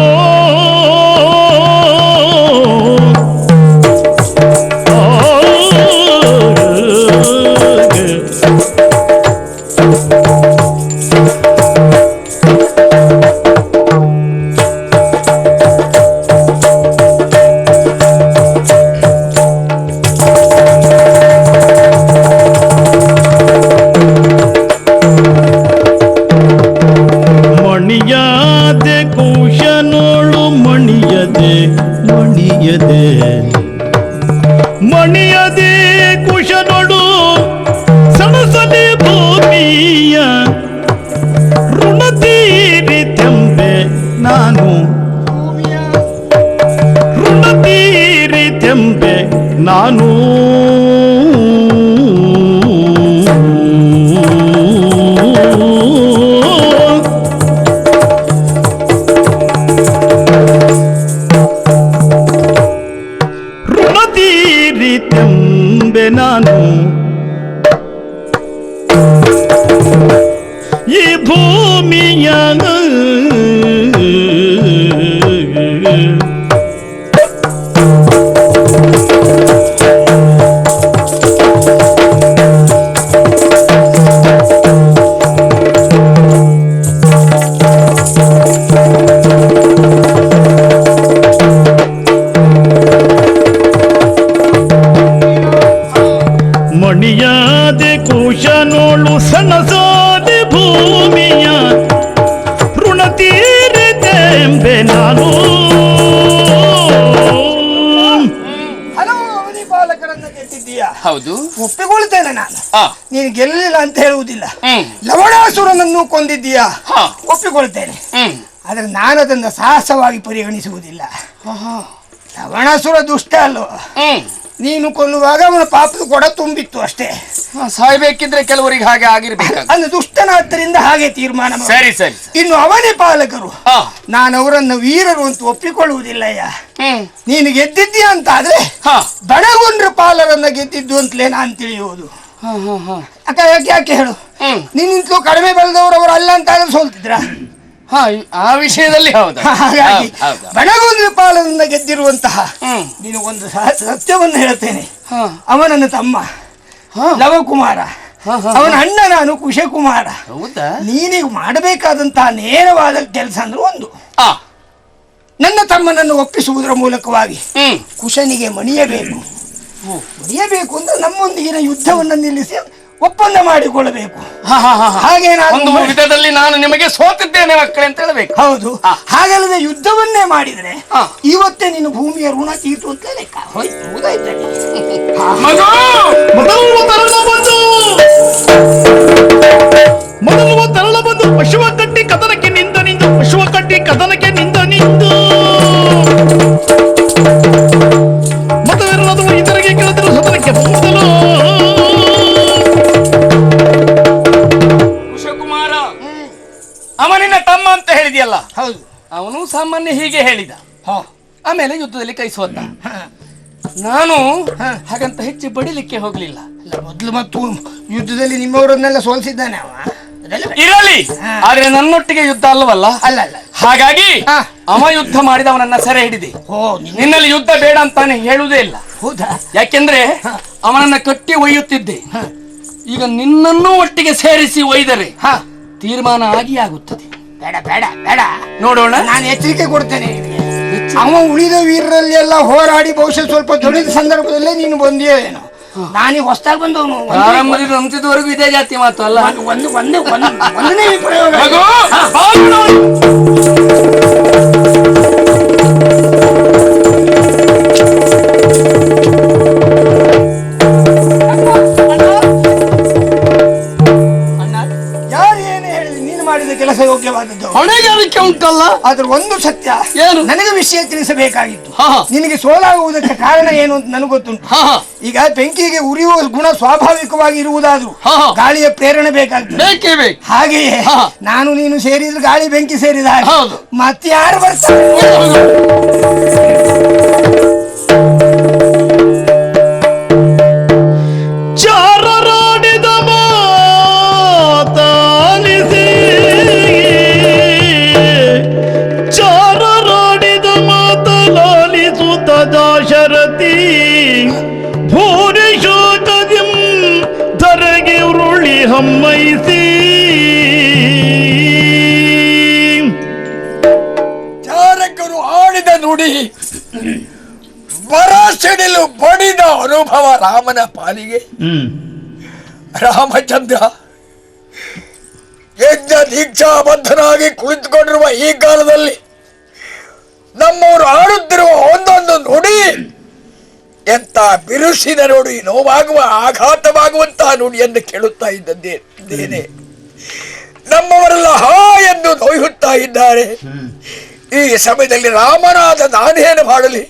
ಮಣಿಯದೆ ಕುಶನೋಳು ಮಣಿಯದೆ ಮಣಿಯದೆ ಮಣಿಯದೆ ಕುಶನೋಳು ಸಣಸಲಿ ಭೂಮಿಯ ಋಣ ತೀರಿತೆಂಬೆ ನಾನು ಋಣ ತೀರಿತೆಂಬೆ ನಾನು ಋಣ ತೀರಿತೆಂಬೆ ನಾನು ಈ ಭೂಮಿಯ ನಾನು ಹಲವು ಅವನಿ ಬಾಲಕರನ್ನ ಗೆದ್ದಿದ್ದೀಯಾ? ಹೌದು. ಒಪ್ಪಿಕೊಳ್ತೇನೆ ನಾನು. ಆ. ನೀನು ಗೆಲ್ಲಲಿಲ್ಲ ಅಂತ ಹೇಳುವುದಿಲ್ಲ. ಹ್ಮ್. ಲವಣಾಸುರನನ್ನು ಕೊಂದಿದ್ದೀಯಾ? ಹಾ. ಒಪ್ಪಿಕೊಳ್ತೇನೆ. ಹ್ಮ್. ಆದ್ರೆ ನಾನು ಅದನ್ನು ಸಾಹಸವಾಗಿ ಪರಿಗಣಿಸುವುದಿಲ್ಲ. ಲವಣಾಸುರ ದುಷ್ಟ ಅಲ್ವ? ಹ್ಮ್. ನೀನು ಕೊಲ್ಲುವಾಗ ಅವನ ಪಾಪದ ಕೊಡ ತುಂಬಿತ್ತು ಅಷ್ಟೇ. ಸಾಯ್ಬೇಕಿದ್ರೆ ಕೆಲವರಿಗೆ ಹಾಗೆ ಆಗಿರ್ಬೇಕು. ಅಂದ್ರೆ ದುಷ್ಟನಾದ್ದರಿಂದ ಹಾಗೆ ತೀರ್ಮಾನ ಮಾಡು. ಸರಿ ಸರಿ. ಇನ್ನು ಅವನೇ ಪಾಲಕರು. ಆ. ನಾನು ಅವರನ್ನು ವೀರರು ಅಂತ ಒಪ್ಪಿಕೊಳ್ಳುವುದಿಲ್ಲಯ್ಯ. ಹ್ಮ್. ನೀನು ಗೆದ್ದಿದ್ದೀಯ ಅಂತ ಆದ್ರೆ ಹಾ. ಬಣಗುಂಡ್ರ ಪಾಲರನ್ನ ಗೆದ್ದಿದ್ದು ಅಂತಲೇ ನಾನು ತಿಳಿಯುವುದು. ಹಾ ಹಾ ಹಾ. ಯಾಕೆ ಹೇಳು? ಹ್ಮ್. ನೀನಿಂತಲೂ ಕಡಿಮೆ ಬೆಳೆದವರು ಅವರು ಅಲ್ಲ ಅಂತ ಆದ್ರೆ ಸೋಲ್ತಿದ್ರ. ಹಾ, ಆ ವಿಷಯದಲ್ಲಿ ಹೌದಾ? ಹಾಗಾಗಿ ಹೌದಾ? ಬಣಗುಂಡ್ರ ಪಾಲರನ್ನ ಗೆದ್ದಿರುವಂತಹ ಹ್ಮ್. ನೀನು ಒಂದು ಸತ್ಯವನ್ನು ಹೇಳ್ತೇನೆ. ಹಾ. ಅವನನ್ನ ತಮ್ಮ ಹಾ. ಲವಕುಮಾರ, ಹಾ, ಹಾ, ಅವನ ಅಣ್ಣ ನಾನು ಕುಶಕುಮಾರ. ಹೌದಾ? ನೀನೀಗ ಮಾಡಬೇಕಾದಂತಹ ನೇರವಾದ ಕೆಲಸ ಅಂದ್ರೆ ಒಂದು, ಆ. ನನ್ನ ತಮ್ಮನನ್ನು ಒಪ್ಪಿಸುವುದರ ಮೂಲಕವಾಗಿ ಹ್ಮ್. ಕುಶನಿಗೆ ಮಣಿಯಬೇಕು. ಮಣಿಯಬೇಕು ಅಂದ್ರೆ ನಮ್ಮೊಂದಿಗಿನ ಯುದ್ಧವನ್ನು ನಿಲ್ಲಿಸಿ ಒಪ್ಪಂದ ಮಾಡಿಕೊಳ್ಳಬೇಕು. ಹಾ, ಹಾ, ಹಾ, ಹಾ. ಹಾಗೆ ಒಂದು ವಿಧದಲ್ಲಿ ನಾನು ನಿಮಗೆ ಸೋತಿದ್ದೇನೆ ಮಕ್ಕಳೇ ಅಂತ ಹೇಳಬೇಕು. ಹೌದು. ಹಾಗಲ್ಲದೆ ಯುದ್ಧವನ್ನೇ ಮಾಡಿದ್ರೆ ಹಾ. ಇವತ್ತೇ ನೀನು ಭೂಮಿಯ ಋಣ ತೀರ್ತು ಅಂತ ಲೆಕ್ಕ ಹೋಯ್ತು. ಹೌದಾಯ್ತದೆ. ಮಗು, ಮೊದಲು ತರಳ ಬಂದು ಪಶುವ ಕಟ್ಟಿ ಕದನಕ್ಕೆ ನಿಂತ ನಿಂದು ಪಶುವ ಕಟ್ಟಿ ಕದನಕ್ಕೆ ನಿಂತ ನಿಂದು ಮತವೆರಳದು ಇತರಿಗೆ ಕೇಳಿದ್ರು ಸದನಕ್ಕೆ ಮೊದಲು ಕುಶಕುಮಾರ ಅವನಿನ ತಮ್ಮ ಅಂತ ಹೇಳಿದ್ಯಲ್ಲ? ಹೌದು. ಅವನು ಸಾಮಾನ್ಯ ಹೀಗೆ ಹೇಳಿದ. ಹಾ. ಆಮೇಲೆ ಯುದ್ಧದಲ್ಲಿ ಕೈ ಸೋತ. ನಾನು ಹಾಗಂತ ಹೆಚ್ಚು ಬಡಿಲಿಕ್ಕೆ ಹೋಗ್ಲಿಲ್ಲ. ಮೊದಲು ಮತ್ತು ಯುದ್ಧದಲ್ಲಿ ನಿಮ್ಮವರನ್ನೆಲ್ಲ ಸೋಲಿಸಿದ್ದಾನೆ ಅವ. ಇರಲಿ, ಆದ್ರೆ ನನ್ನೊಟ್ಟಿಗೆ ಯುದ್ಧ ಅಲ್ಲವಲ್ಲ. ಅಲ್ಲ. ಹಾಗಾಗಿ ಹಾ. ಅವ ಯುದ್ಧ ಮಾಡಿದ ಅವನನ್ನ ಸೆರೆ ಹಿಡಿದೆ. ನಿನ್ನಲ್ಲಿ ಯುದ್ಧ ಬೇಡ ಅಂತಾನೆ ಹೇಳುವುದೇ ಇಲ್ಲ. ಹೌದಾ? ಯಾಕೆಂದ್ರೆ ಅವನನ್ನ ಕಟ್ಟಿ ಒಯ್ಯುತ್ತಿದ್ದೆ. ಈಗ ನಿನ್ನನ್ನೂ ಒಟ್ಟಿಗೆ ಸೇರಿಸಿ ಒಯ್ದರೆ ತೀರ್ಮಾನ ಆಗಿ ಆಗುತ್ತದೆ. ಬೇಡ ಬೇಡ ಬೇಡ, ನೋಡೋಣ. ನಾನು ಎಚ್ಚರಿಕೆ ಕೊಡ್ತೇನೆ ನಿನಗೆ. ಅವ ಉಳಿದ ವೀರರಲ್ಲಿ ಎಲ್ಲ ಹೋರಾಡಿ ಬಹುಶಃ ಸ್ವಲ್ಪ ದೊಡ್ಡ ಸಂದರ್ಭದಲ್ಲೇ ನೀನು ಬಂದಿಯೋ ಏನೋ. ನಾನೀಗ ಹೊಸದಾಗಿ ಬಂದವನು. ಪ್ರಾರಂಭದಿಂದ ಅಂತ್ಯದವರೆಗೂ ಇದೇ ಜಾತಿ ಮಾತು ಅಲ್ಲ. ಒಂದನೇ ಪ್ರಯೋಗ. ಮಗು, ಯಾರು ಏನು ಹೇಳಿದ್ರು ನೀನು ಮಾಡಿದ ಕೆಲಸ ಯೋಗ್ಯವಾದದ್ದು. ಹೊಣೆಗಾರಿಕೆ ಉಂಟಲ್ಲ. ಆದ್ರೆ ಒಂದು ಸತ್ಯ, ಏನು? ನನಗೆ ವಿಷಯ ತಿಳಿಸಬೇಕಾಗಿತ್ತು. ಹಾ. ನಿನಗೆ ಸೋಲಾಗುವುದಕ್ಕೆ ಕಾರಣ ಏನು ಅಂತ ನನಗೆ ಗೊತ್ತುಂಟು. ಹಾ. ಈಗ ಬೆಂಕಿಗೆ ಉರಿಯುವ ಗುಣ ಸ್ವಾಭಾವಿಕವಾಗಿ ಇರುವುದಾದ್ರೂ ಹಾ. ಗಾಳಿಯ ಪ್ರೇರಣೆ ಬೇಕಾಗ್ತದೆ. ಬೇಕೇ ಬೇಕು. ಹಾಗೆಯೇ ಹಾ. ನಾನು ನೀನು ಸೇರಿದ್ರೆ ಗಾಳಿ ಬೆಂಕಿ ಸೇರಿದ ಹಾಗೆ. ಹೌದು. ಮತ್ತೆ ಯಾರು ಬರ್ತಾರೆ? ಚಾರರಾಡಿದ ಮಾತಾಲಿಸಿ ಚಾರರಾಡಿದ ಮಾತಲಾಲಿಸುತ್ತ ದಾಶರಥಿ ಭೂರಿ ಶೋಕದಿಂ ಧರೆಗೆ ಉರುಳಿ ಹಮ್ಮೈಸಿ ಚಾರಕರು ಆಡಿದ ನುಡಿ ಬರ ಸಿಡಿಲು ಬಡಿದ ಅನುಭವ ರಾಮನ ಪಾಲಿಗೆ. ರಾಮಚಂದ್ರ ಯಜ್ಞ ದೀಕ್ಷಾಬದ್ಧನಾಗಿ ಕುಳಿತುಕೊಂಡಿರುವ ಈ ಕಾಲದಲ್ಲಿ ನಮ್ಮವರು ಆಡುತ್ತಿರುವ ಒಂದೊಂದು ನುಡಿ ಎಂತ ಬಿರುಸಿನ ನುಡಿ, ನೋವಾಗುವ ಆಘಾತವಾಗುವಂತಹ ನುಡಿಯನ್ನು ಕೇಳುತ್ತಾ ಇದ್ದೇನೆ. ನಮ್ಮವರೆಲ್ಲ ಹಾ ಎಂದು ನೋಯುತ್ತಾ ಇದ್ದಾರೆ. ಈ ಸಮಯದಲ್ಲಿ ರಾಮನಾದ ನಾನೇನು ಮಾಡಲಿ?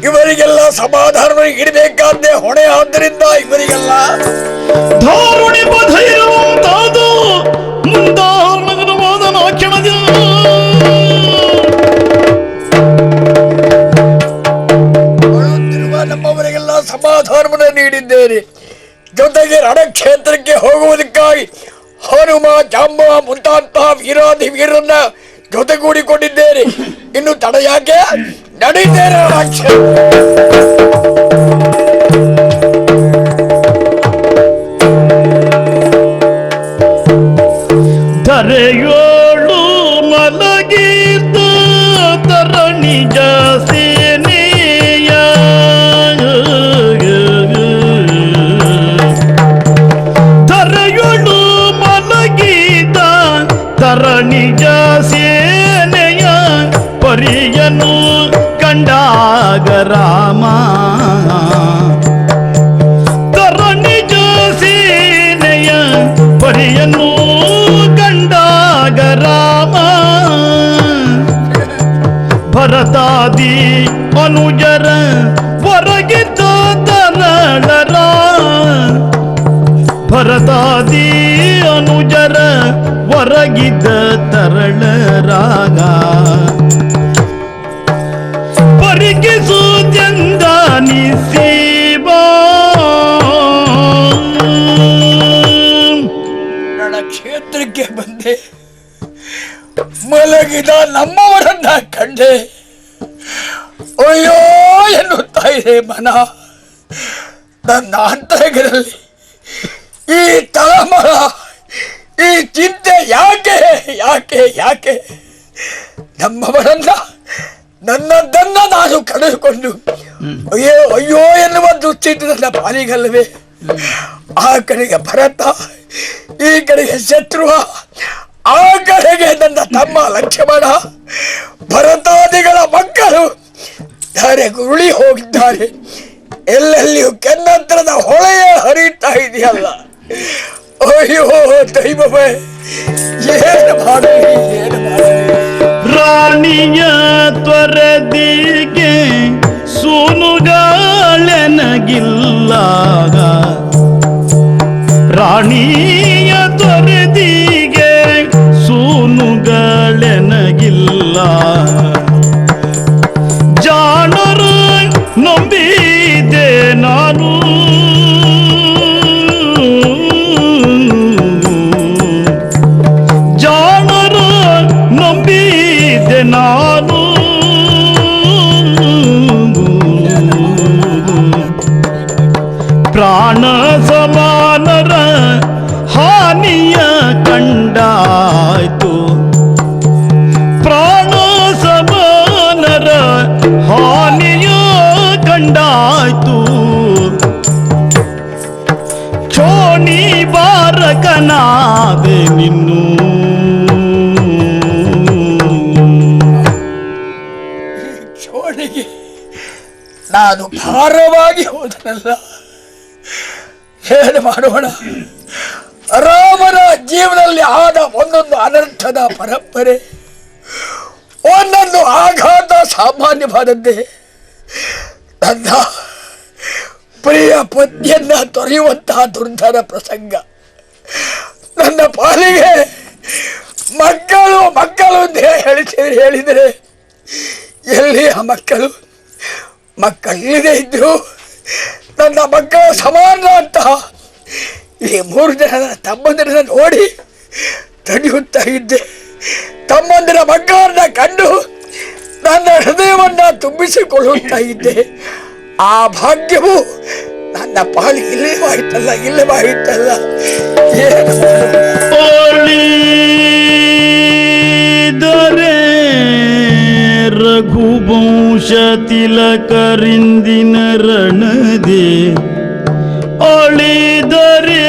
ಇವರಿಗೆಲ್ಲ ಸಮಾಧಾನ ಇಡಬೇಕಾದ್ದೇ ಹೊಣೆ. ಆದ್ದರಿಂದ ಇವರಿಗೆಲ್ಲ ಧಾರುಣಿ ಬಧೈರವಂತಾದು ಮುಂದಾರುಣಗರವಾದ ನಾಕ್ಷಣದಿಂದ ನಮ್ಮವರಿಗೆಲ್ಲ ಸಮಾಧಾನವನ್ನು ನೀಡಿದ್ದೇನೆ. ಜೊತೆಗೆ ರಣಕ್ಷೇತ್ರಕ್ಕೆ ಹೋಗುವುದಕ್ಕಾಗಿ ಹನುಮ, ಜಾಂಬ ಮುಂತಾಂತಹ ವೀರಾಧಿ ವೀರನ್ನ ಜೊತೆಗೂಡಿಕೊಂಡಿದ್ದೇನೆ. ಇನ್ನು ತಡ ಯಾಕೆ? ನಡೀತೇನೆ ಧರೆಯೋಳು ಮಲಗಿದ್ದ ತರಣಿ ಜಾಸೇನೆಯ ಧರೆಯೋಳು ಮಲಗಿದ್ದ ತರಣಿ ಜಾಸೇನೆಯ ಪರಿಯನು ಕಂಡಾಗ ರಾಮ ತರಣಿಜ ಸೇನೆಯ ಪರಿಯನು ಕಂಡಾಗ ರಾಮ ಭರತಾದಿ ಅನುಜರ ಹೊರಗಿದ್ದ ತರಳರ ಭರತಾದಿ ಅನುಜರ ಹೊರಗಿದ್ದ ತರಳರಾಗ ಪರಿಗಿಸುವುದೆಂದ ನಿಸೀಬ ನನ್ನ ಕ್ಷೇತ್ರಕ್ಕೆ ಬಂದೆ, ಮಲಗಿದ ನಮ್ಮವರನ್ನ ಕಂಡೆ. ಅಯ್ಯೋ ಎನ್ನುತ್ತಾ ಇದೆ ಮನ. ನನ್ನ ಅಂತರಗಳಲ್ಲಿ ಈ ತಳಮಳ, ಈ ಚಿಂತೆ ಯಾಕೆ ಯಾಕೆ ಯಾಕೆ? ನಮ್ಮವರನ್ನ, ನನ್ನದನ್ನ ನಾನು ಕಳೆದುಕೊಂಡು ಅಯ್ಯೋ ಅಯ್ಯೋ ಎನ್ನುವ ದುಸ್ಥಿತಿ ನನ್ನ ಪಾಲಿಗಲ್ಲವೇ? ಆ ಕಡೆಗೆ ಭರತ, ಈ ಕಡೆಗೆ ಶತ್ರುವ, ಆ ಕಡೆಗೆ ನನ್ನ ತಮ್ಮ ಲಕ್ಷ್ಮಣ, ಭರತಾದಿಗಳ ಮಕ್ಕಳು ಧಾರೆ ಗುರುಳಿ ಹೋಗಿದ್ದಾರೆ. ಎಲ್ಲೆಲ್ಲಿಯೂ ಕೆನ್ನಂತರದ ಹೊಳೆಯ ಹರಿತಾ ಇದೆಯಲ್ಲ. ಅಯ್ಯೋ ದೈವವೇ, ಏನು ಮಾಡಲಿ ಏನು ಮಾಡಲಿ? ರಾಣಿಯ ತ್ವರದಿಗೆ ಸೂನುಗಾಳೆನಗಿಲ್ಲ, ರಾಣಿಯ ತ್ವರದಿಗೆ ಸೂನುಗಳೆನಗಿಲ್ಲ. ಜಾಣರು ನಂಬಿದೆ ನಾನು, ಜಾಣರು ನಂಬಿದೆ ನಾನು. ಪ್ರಾಣ ಸಮಾನರ ಹಾನಿಯ ಕಂಡಾಯ್ತು, ಪ್ರಾಣ ಸಮಾನರ ಹಾನಿಯ ಕಂಡಾಯ್ತು. ಚೋಣಿ ಬಾರಕನಾದೆ ನಿನ್ನು, ಚೋಣಿಗೆ ನಾನು ಭಾರವಾಗಿ ಹೋದನಲ್ಲ. ಏನು ಮಾಡೋಣ? ರಾಮನ ಜೀವನದಲ್ಲಿ ಆದ ಒಂದೊಂದು ಅನರ್ಥದ ಪರಂಪರೆ, ಒಂದೊಂದು ಆಘಾತ ಸಾಮಾನ್ಯವಾದದ್ದೇ. ನನ್ನ ಪ್ರಿಯ ಪತ್ನಿಯನ್ನ ತೊರೆಯುವಂತಹ ದುರ್ಧರ ಪ್ರಸಂಗ ನನ್ನ ಪಾಲಿಗೆ. ಮಕ್ಕಳು ಮಕ್ಕಳು ಅಂತ ಹೇಳಿದರೆ ಎಲ್ಲಿ ಆ ಮಕ್ಕಳು? ಮಕ್ಕಳಿಲ್ಲದೆ ಇದ್ರು ನನ್ನ ಮಕ್ಕಳ ಸಮಾನ ಅಂತ ಈ 3 ಜನ ತಮ್ಮಂದಿರನ್ನ ನೋಡಿ ತಡೆಯುತ್ತಾ ಇದ್ದೆ. ತಮ್ಮಂದಿರ ಮಕ್ಕಳನ್ನ ಕಂಡು ನನ್ನ ಹೃದಯವನ್ನ ತುಂಬಿಸಿಕೊಳ್ಳುತ್ತಾ ಇದ್ದೆ. ಆ ಭಾಗ್ಯವು ನನ್ನ ಪಾಲಿಗೆ ಇಲ್ಲವಾಯಿತಲ್ಲ, ಇಲ್ಲವಾಯಿತಲ್ಲ. ಒಳಿದರೆ ರಘುವಂಶ ತಿಲಕರಿಂದಿನ ರಣದೆ, ಒಳಿದರೆ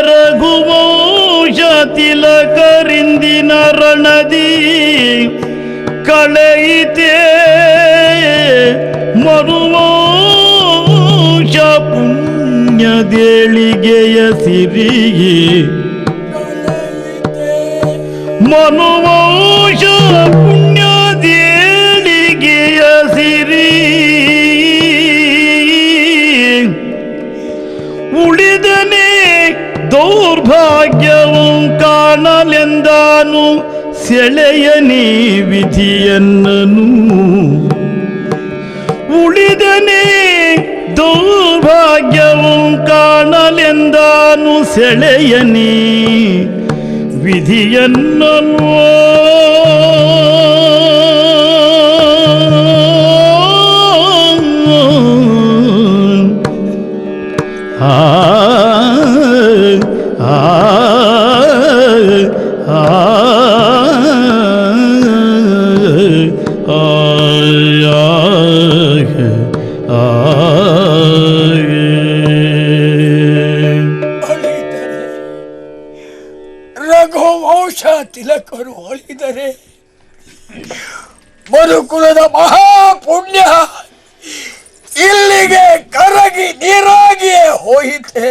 ರಘುವಂಶ ತಿಲಕರಿಂದಿನ ರಣದಿ ಕಳೆಯಿತೆ ಮರುವಂಶ ಪುಣ್ಯದೇಳಿಗೆಯ ಸಿರಿಯೇ. ಮನುವಂಶ ಪುಣ್ಯದೇಳಿಗೆಯ ಸಿರಿ ಉಳಿದನೆ ದೌರ್ಭಾಗ್ಯವು ಕಾಣಲೆಂದಾನು ಸೆಳೆಯನಿ ವಿಧಿಯನ್ನನು. ಉಳಿದನೆ ದೌರ್ಭಾಗ್ಯವು ಕಾಣಲೆಂದಾನು ಸೆಳೆಯನಿ ವಿಧಿಯನ್ನನು. ಆ ಆ ಆ ರಘುವಂಶ ತಿಲಕರು ಒಲಿದರೆ ಯದುಕುಲದ ಮಹಾಪುಣ್ಯ ಇಲ್ಲಿಗೆ ಕರಗಿ ನೀರಾಗಿಯೇ ಹೋಯಿತೆ.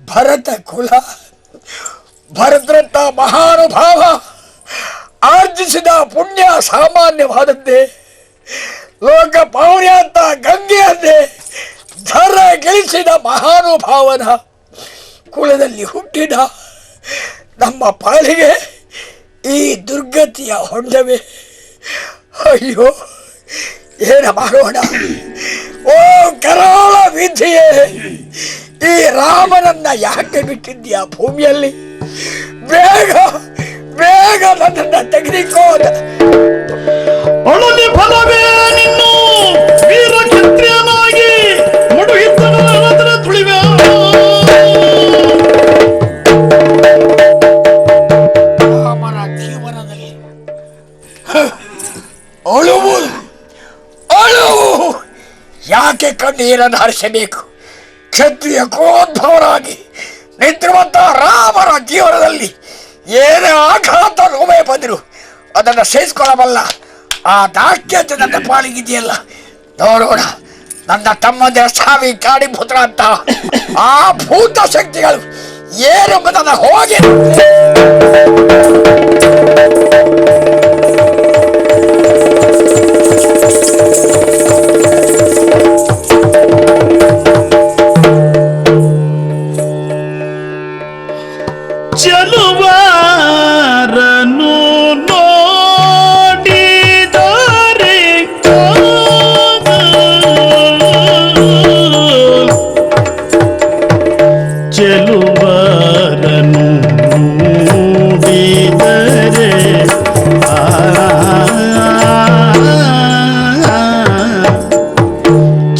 ಭರತ ಕುಲ ಭರತರತ್ನ ಮಹಾನುಭಾವ ಆರ್ಜಿಸಿದ ಪುಣ್ಯ ಸಾಮಾನ್ಯವಾದದ್ದೇ. ಲೋಕ ಪೌರ್ಯಾಂತ ಗಂಗೆಯನ್ನೇ ಧರ ಗಳಿಸಿದ ಮಹಾನುಭಾವನ ಕುಲದಲ್ಲಿ ಹುಟ್ಟಿದ ನಮ್ಮ ಪಾಲಿಗೆ ಈ ದುರ್ಗತಿಯ ಹೊಂಡವೇ. ಅಯ್ಯೋ, ಏನ ಮಾಡೋಣ? ಓ ಕರಾಳ ವಿಧಿಯೇ, ಈ ರಾಮನನ್ನ ಯಾಕೆ ಬಿಟ್ಟಿದ್ಯಾ ಭೂಮಿಯಲ್ಲಿ? ಬೇಗ ಬೇಗ ನನ್ನನ್ನು ತೆಗೆದುಕೋದ. ಅಳಲಿ ಫಲವೇ ನಿನ್ನು ವೀರ ಕ್ಷತ್ರಿಯನಾಗಿ ಮುಡುಹಿದ್ದನ ತುಳಿವೆ. ರಾಮನ ಜೀವನದಲ್ಲಿ ಅಳುವು ಅಳುವು ಯಾಕೆ ಕಣ್ಣೀರನ್ನು ಹರಿಸಬೇಕು? ಕ್ಷತ್ರಿಯ ಕ್ರೋದ್ಭವರಾಗಿ ನಿಂತಿರುವಂತ ರಾಮನ ಜೀವನದಲ್ಲಿ ಏನೇ ಆಘಾತ ನೋವೇ ಬಂದರು ಅದನ್ನು ಸಹಿಸಿಕೊಳ್ಳಬಲ್ಲ ಆ ದಾಖ್ಯತೆ ನನ್ನ ಪಾಲಿಗಿದೆಯಲ್ಲ. ನೋಡೋಣ, ನನ್ನ ತಮ್ಮಂದಿರ ಸಾವಿ ಕಾಡಿಭೂತ್ರ ಅಂತ ಆ ಭೂತ ಶಕ್ತಿಗಳು ಏನೆಂಬುದನ್ನು ಹೋಗಿ ಚೆಲುವರನು ನೋಡಿದರೆ ಚೆಲುವರನು ನೋಡಿದರೆ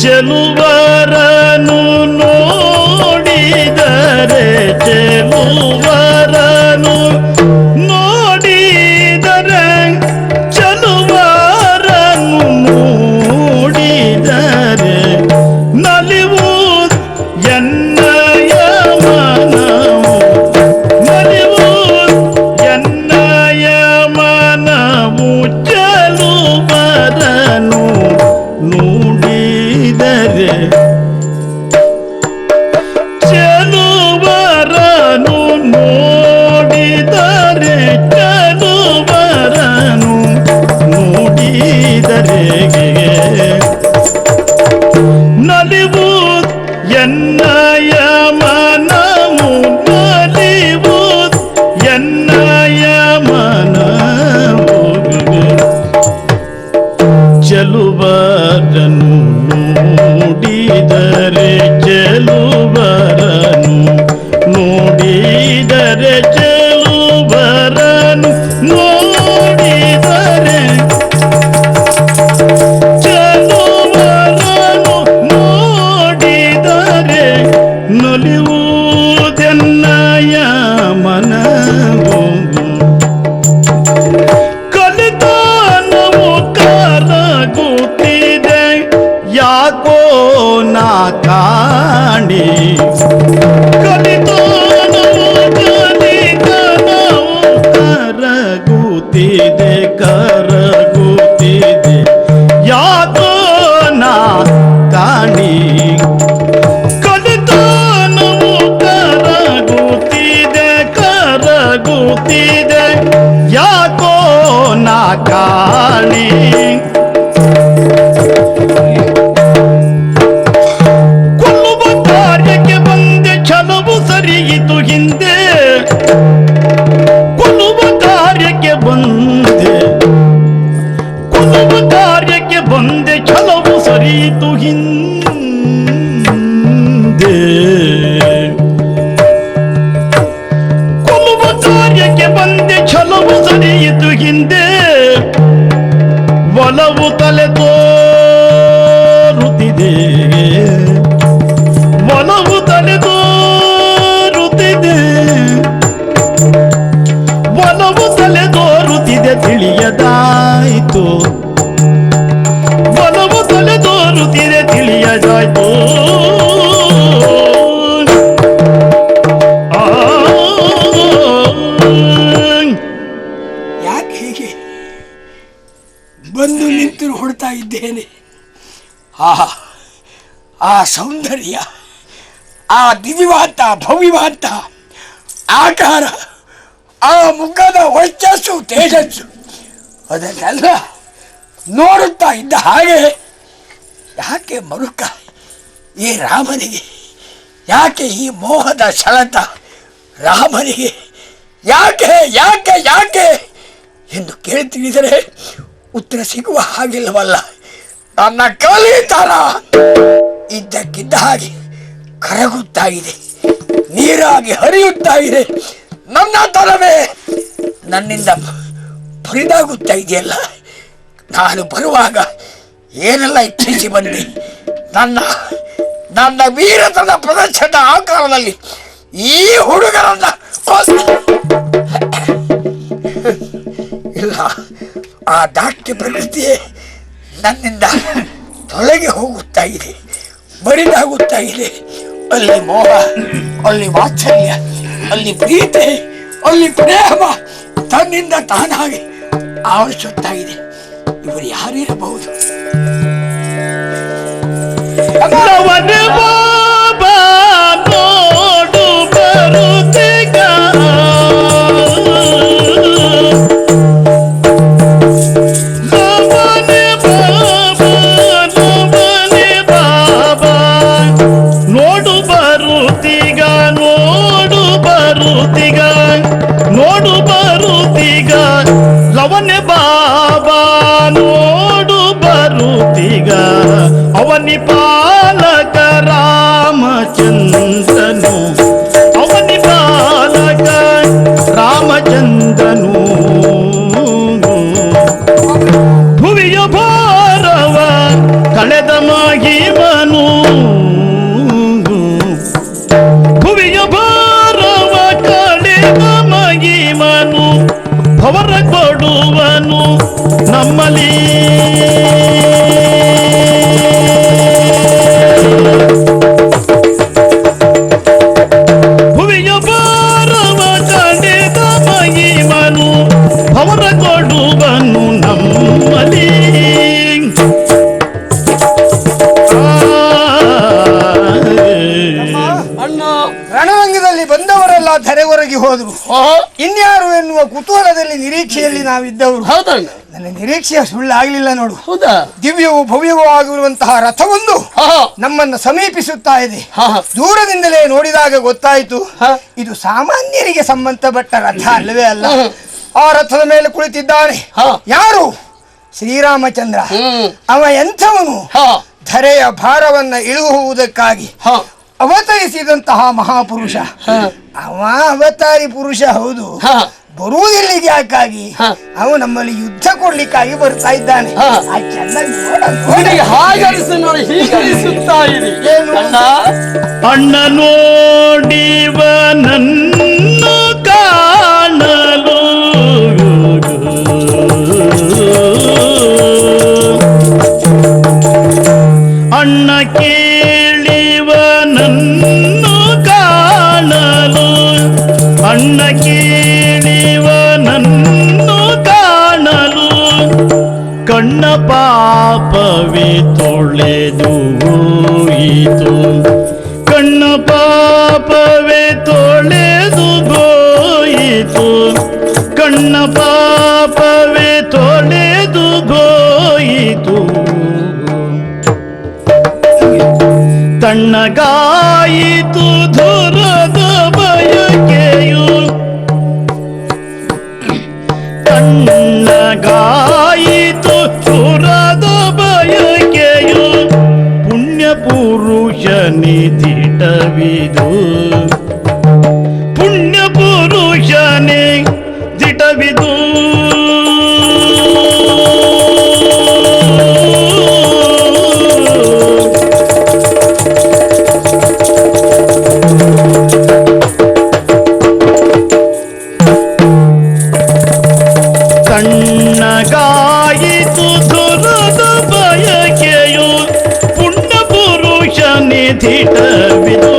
ಚೆಲುವರನು ನೋಡಿದರೆ ಚೆಲುವರನು ನೋಡಿದರೆ ಚೆಲುವರನು ನೋಡಿದರೆ ನಲಿವು ಎನ್ನಯ ಮನವು ನಲಿವು ಎನ್ನಯ ಮನವು ಚೆಲುವರನು ನುಡಿದರೆ ಚೆಲುವರನು ನೋಡಿದರೆ ಚೆಲುವರನು ನುಡಿದರೆ ನಲಿವು ಎನ್ನಯ ಮನವು ನಲಿವು ಎನ್ನಯ ಮನವು ಚೆಲುವರನು ನೋಡಿದರೆ ಚೆಲುವರನು ನೋಡಿದರೆ ಚೆಲುವರನು ನೋಡಿದರೆ ಚೆಲುವರನು ನೋಡಿದರೆ ನಲಿವುದೆನ್ನಯ ಮನವು ಕಲಿತಾನವು ಕರಗುತ್ತಿದೆ ಯಾಕೋ ನಾ ಕಾಣಿ ಕಲಿತಾನವು ಕರಗುತ್ತಿದೆ ಕರಗುತ್ತಿದೆ ಯಾಕೋ ನಾ ಕಾಣಿ ಕಲಿತಾನವು ಕರಗುತ್ತಿದೆ ಕರಗುತ್ತಿದೆ ಯಾಕೋ ನಾ ಕಾಣಿ ಕೊಲ್ಲುವ ಕಾರ್ಯಕ್ಕೆ ಬಂದೆ ಛಲವು ಸರಿಯಿತು ಹಿಂದೆ ಕೊಲ್ಲುವ ಕಾರ್ಯಕ್ಕೆ ಬಂದೆ ಕೊಲ್ಲುವ ಕಾರ್ಯಕ್ಕೆ ಬಂದೆ ಛಲವು ಸರಿಯಿತು ಹಿಂದೆ ಕೊಲ್ಲುವ ಕಾರ್ಯಕ್ಕೆ ಬಂದೆ ಛಲವು ಸರಿಯಿತು ಹಿಂದೆ ಒಲವು ತಲೆ ತೋರುತ್ತಿದೆ ಒಲವು ತಲೆ ತೋರುತ್ತಿದೆ ಒಲವು ತಲೆ ತೋರುತ್ತಿದೆ ತಿಳಿಯದಾಯಿತು ಒಲವು ತಲೆ ತೋರುತ್ತಿದೆ ತಿಳಿಯದಾಯ್ತು ಯಾಕೆ ಹೀಗೆ ಬಂದು ನಿಂತು ಹೊಡ್ತಾ ಇದ್ದೇನೆ. ಆ ಸೌಂದರ್ಯ, ಆ ದಿವ್ಯವಾದ ಭವ್ಯವಾದ ಆಕಾರ, ಆ ಮುಖದ ವರ್ಚಸ್ಸು ತೇಜಸ್ಸು, ಅದನ್ನೆಲ್ಲ ನೋಡುತ್ತಾ ಇದ್ದ ಹಾಗೆ ಯಾಕೆ ಮರುಕ ಈ ರಾಮನಿಗೆ, ಯಾಕೆ ಈ ಮೋಹದ ಸೆಳೆತ ರಾಮನಿಗೆ, ಯಾಕೆ ಯಾಕೆ ಯಾಕೆ ಎಂದು ಕೇಳಿ ತಿಳಿದರೆ ಉತ್ತರ ಸಿಗುವ ಹಾಗಿಲ್ಲವಲ್ಲ. ನನ್ನ ಕಲಿತಾರ ಇದ್ದಕ್ಕಿದ್ದ ಹಾಗೆ ಕರಗುತ್ತಾ ಇದೆ, ನೀರಾಗಿ ಹರಿಯುತ್ತಾ ಇದೆ. ನನ್ನ ತರವೇ ನನ್ನಿಂದ ಪರಿದಾಗುತ್ತಾ ಇದೆಯಲ್ಲ. ನಾನು ಬರುವಾಗ ಏನೆಲ್ಲ ಇಚ್ಛಿಸಿ ಬಂದೆ. ನನ್ನ ವೀರತನ ಪ್ರದರ್ಶನದ ಆಕಾರದಲ್ಲಿ ಈ ಹುಡುಗರನ್ನ ಇಲ್ಲ, ಆ ದಾಟ್ಯ ಪ್ರಕೃತಿಯೇ ನನ್ನಿಂದ ತೊಲಗಿ ಹೋಗುತ್ತಾ ಇದೆ, ಬರಿದಾಗುತ್ತಾ ಇದೆ. ಅಲ್ಲಿ ಮೋಹ, ಅಲ್ಲಿ ವಾತ್ಸಲ್ಯ, ಅಲ್ಲಿ ಪ್ರೀತಿ, ಅಲ್ಲಿ ಪ್ರೇಮ ತನ್ನಿಂದ ತಾನಾಗಿ ಆವರಿಸುತ್ತಾ ಇದೆ. ಇವರು ಯಾರಿರಬಹುದು? ಬಾಬಾ ನೋಡು ಬರುತ್ತಿಗ, ನೋಡು ಬರುತ್ತೀಗ, ನೋಡು ಬರುತ್ತೀಗ, ನೋಡು ಬರುತ್ತೀಗ, ಲವನೆ ಬಾಬಾ ನೋಡು ಬರುತ್ತೀಗ, ಅವನಿ ಪಾಲಕ ರಾಮಚಂದ್ರನು, ಅವನಿ ಪಾಲಕ ರಾಮಚಂದ್ರನು. ಭುವಿಯ ಭಾರವ ಕಳೆದ ಮಹಿಮನು, ಭುವಿಯ ಭಾರವ ಕಳೆದ ಮಹಿಮನು, ಭವರ ಕೊಡುವನು ನಮ್ಮಲ್ಲಿ. ಭುವಿಯ ಭಾರವ ಕಳೆದ ಮಹಿಮನು, ಭವರ ಕೊಡುವನು ನಮ್ಮಲ್ಲಿ. ರಣರಂಗದಲ್ಲಿ ಬಂದವರೆಲ್ಲ ಧರೆವರೆಗೆ ಹೋದ್ರು. ಇನ್ಯಾರು ಎನ್ನುವ ಕುತೂಹಲದಲ್ಲಿ ನಿರೀಕ್ಷೆಯಲ್ಲಿ ನಾವಿದ್ದವರು. ನನ್ನ ನಿರೀಕ್ಷೆಯ ಸುಳ್ಳಾಗಲಿಲ್ಲ ನೋಡು. ದಿವ್ಯವೂ ಭವ್ಯವೂ ಆಗಿರುವಂತಹ ರಥವೊಂದು ನಮ್ಮನ್ನು ಸಮೀಪಿಸುತ್ತಾ ಇದೆ. ದೂರದಿಂದಲೇ ನೋಡಿದಾಗ ಗೊತ್ತಾಯಿತು ಇದು ಸಾಮಾನ್ಯರಿಗೆ ಸಂಬಂಧಪಟ್ಟ ರಥ ಅಲ್ಲವೇ ಅಲ್ಲ. ಆ ರಥದ ಮೇಲೆ ಕುಳಿತಿದ್ದಾನೆ ಯಾರು? ಶ್ರೀರಾಮಚಂದ್ರ. ಅವ ಎಂಥವನು? ಧರೆಯ ಭಾರವನ್ನ ಇಳುವುದಕ್ಕಾಗಿ ಅವತರಿಸಿದಂತಹ ಮಹಾಪುರುಷ. ಅವ ಅವತಾರಿ ಪುರುಷ ಹೌದು, ಬರುವುದಿಲ್ಲಿಗೆ ಯಾಕಾಗಿ? ಅವ ನಮ್ಮಲ್ಲಿ ಯುದ್ಧ ಕೊಡ್ಲಿಕ್ಕಾಗಿ ಬರ್ತಾ ಇದ್ದಾನೆ. ಅಣ್ಣ ನೋಡಿವ ನನ್ನ ಕಾಣಲು, ಅಣ್ಣ ಕೇಳಿವ ನನ್ನ ಕಾಣಲು, ಅಣ್ಣ ಕೇಳಿವ ನನ್ನ ಕಾಣಲು, ಕಣ್ಣ ಪಾಪವೇ ತೊಳೆದು ಹೋಯಿತು, ಕಣ್ಣ ಪಾಪವೇ ತೊಳೆದು ಹೋಯಿತು, ಕಣ್ಣ ಪಾಪವೇ ತೊಳೆದು ಹೋಯಿತು. ತಣ್ಣಗಾಯಿತು ಧುರದ ಬಯಕೆಯು, ತಣ್ಣಗಾಯಿತು ಧುರದ ಬಯಕೆಯು, ಪುಣ್ಯ ಪುರುಷನಿ ದಿಟವಿದು, ಪುಣ್ಯ ಪುರುಷನೇ ದಿಟವಿದು. ತಣ್ಣಗಾಯಿತು ಧುರದ ಬಯಕೆಯು, ಪುಣ್ಯ ಪುರುಷನೇ ದಿಟವಿದು.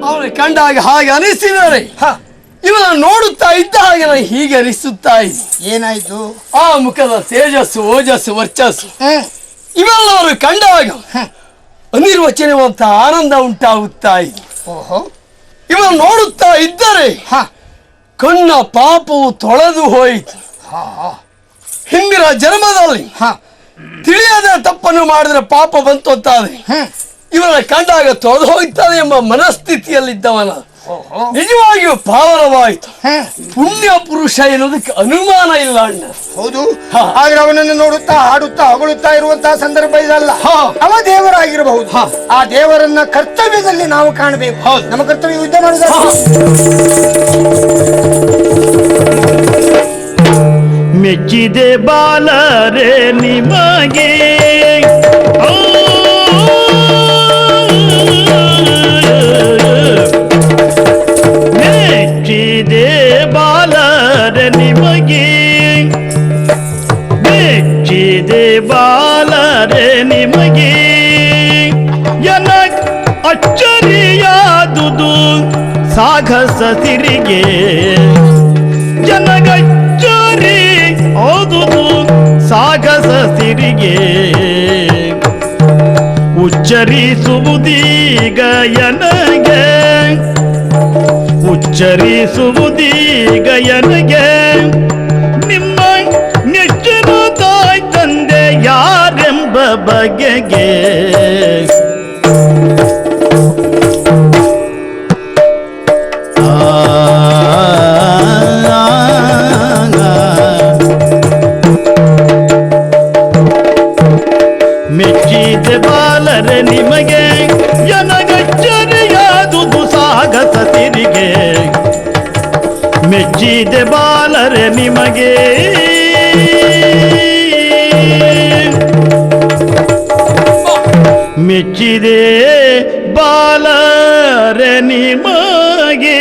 ಅವನು ಕಂಡಾಗ ಹಾಗೆ ಅನಿಸಿದರೆ ಇವನ ನೋಡುತ್ತಾ ಇದ್ದ ಹಾಗೆ ನಾನು ಹೀಗೆ ಅನಿಸುತ್ತಾ ಇದ್ದೆ. ಏನಾಯ್ತು? ಆ ಮುಖದ ತೇಜಸ್ಸು, ಓಜಸ್ಸು, ವರ್ಚಸ್ಸು ಇವೆಲ್ಲವರು ಕಂಡಾಗ ಅನಿರ್ವಚನವಂತ ಆನಂದ ಉಂಟಾಗುತ್ತಾ ಇದೆ. ಓಹೋ, ಇವನು ನೋಡುತ್ತಾ ಇದ್ದರೆ ಕಣ್ಣ ಪಾಪವು ತೊಳೆದು ಹೋಯಿತು. ಹಿಂದಿನ ಜನ್ಮದಲ್ಲಿ ತಿಳಿಯದ ತಪ್ಪನ್ನು ಮಾಡಿದ್ರೆ ಪಾಪ ಬಂತು ಅಂತಾದ್ರೆ ಇವನ ಕಂಡಾಗ ತೊಳೆದು ಹೋಗ್ತಾನೆ ಎಂಬ ಮನಸ್ಥಿತಿಯಲ್ಲಿದ್ದವನ ನಿಜವಾಗಿಯೂ ಪಾವನವಾಯಿತು. ಪುಣ್ಯ ಪುರುಷ ಎನ್ನುವುದಕ್ಕೆ ಅನುಮಾನ ಇಲ್ಲ ಅಣ್ಣ. ಹೌದು. ಆದ್ರೆ ಅವನನ್ನು ನೋಡುತ್ತಾ ಹಾಡುತ್ತಾ ಹೊಗಳುತ್ತಾ ಇರುವಂತಹ ಸಂದರ್ಭ ಇದಲ್ಲ. ಅವ ದೇವರಾಗಿರಬಹುದು. ಆ ದೇವರನ್ನ ಕರ್ತವ್ಯದಲ್ಲಿ ನಾವು ಕಾಣಬೇಕು. ನಮ್ಮ ಕರ್ತವ್ಯ ಯುದ್ಧ ಮಾಡಿದ. ಮೆಚ್ಚಿದೆ ಬಾಲರೆ ನಿಮಗೆ ಮೆಚ್ಚಿದೆ ಬಾಲರೆ ನಿಮಗೆ ಮೆಚ್ಚಿದೆ ಬಾಲರೆ ನಿಮಗೆ ಎನ ಅಚ್ಚರಿಯಾದುದು ಸಾಹಸ ತಿರಿಗೆ ಜನಗಚ್ಚರಿ ಓದುದು ಸಾಗಸ ತಿರಿಗೆ ಉಚ್ಚರಿಸುವುದೀಗ ಎನಗೆ ಉಚ್ಚರಿಸುವುದೀಗ ಎನಗೆ ನಿಮ್ಮ ನೆಚ್ಚಿನ ತಾಯಿ ತಂದೆ ಯಾರೆಂಬ ಬಗೆಗೆ ಮೆಚ್ಚಿದೆ ಬಾಲರೆ ನಿಮಗೆ ಎನಗಚ್ಚರಿಯಾದುದು ಸಾಗಸ ತಿರಿಗೆ ಮೆಚ್ಚಿದೆ ಬಾಲರೆ ನಿಮಗೆ ಮೆಚ್ಚಿದೆ ಬಾಲರೆ ನಿಮಗೆ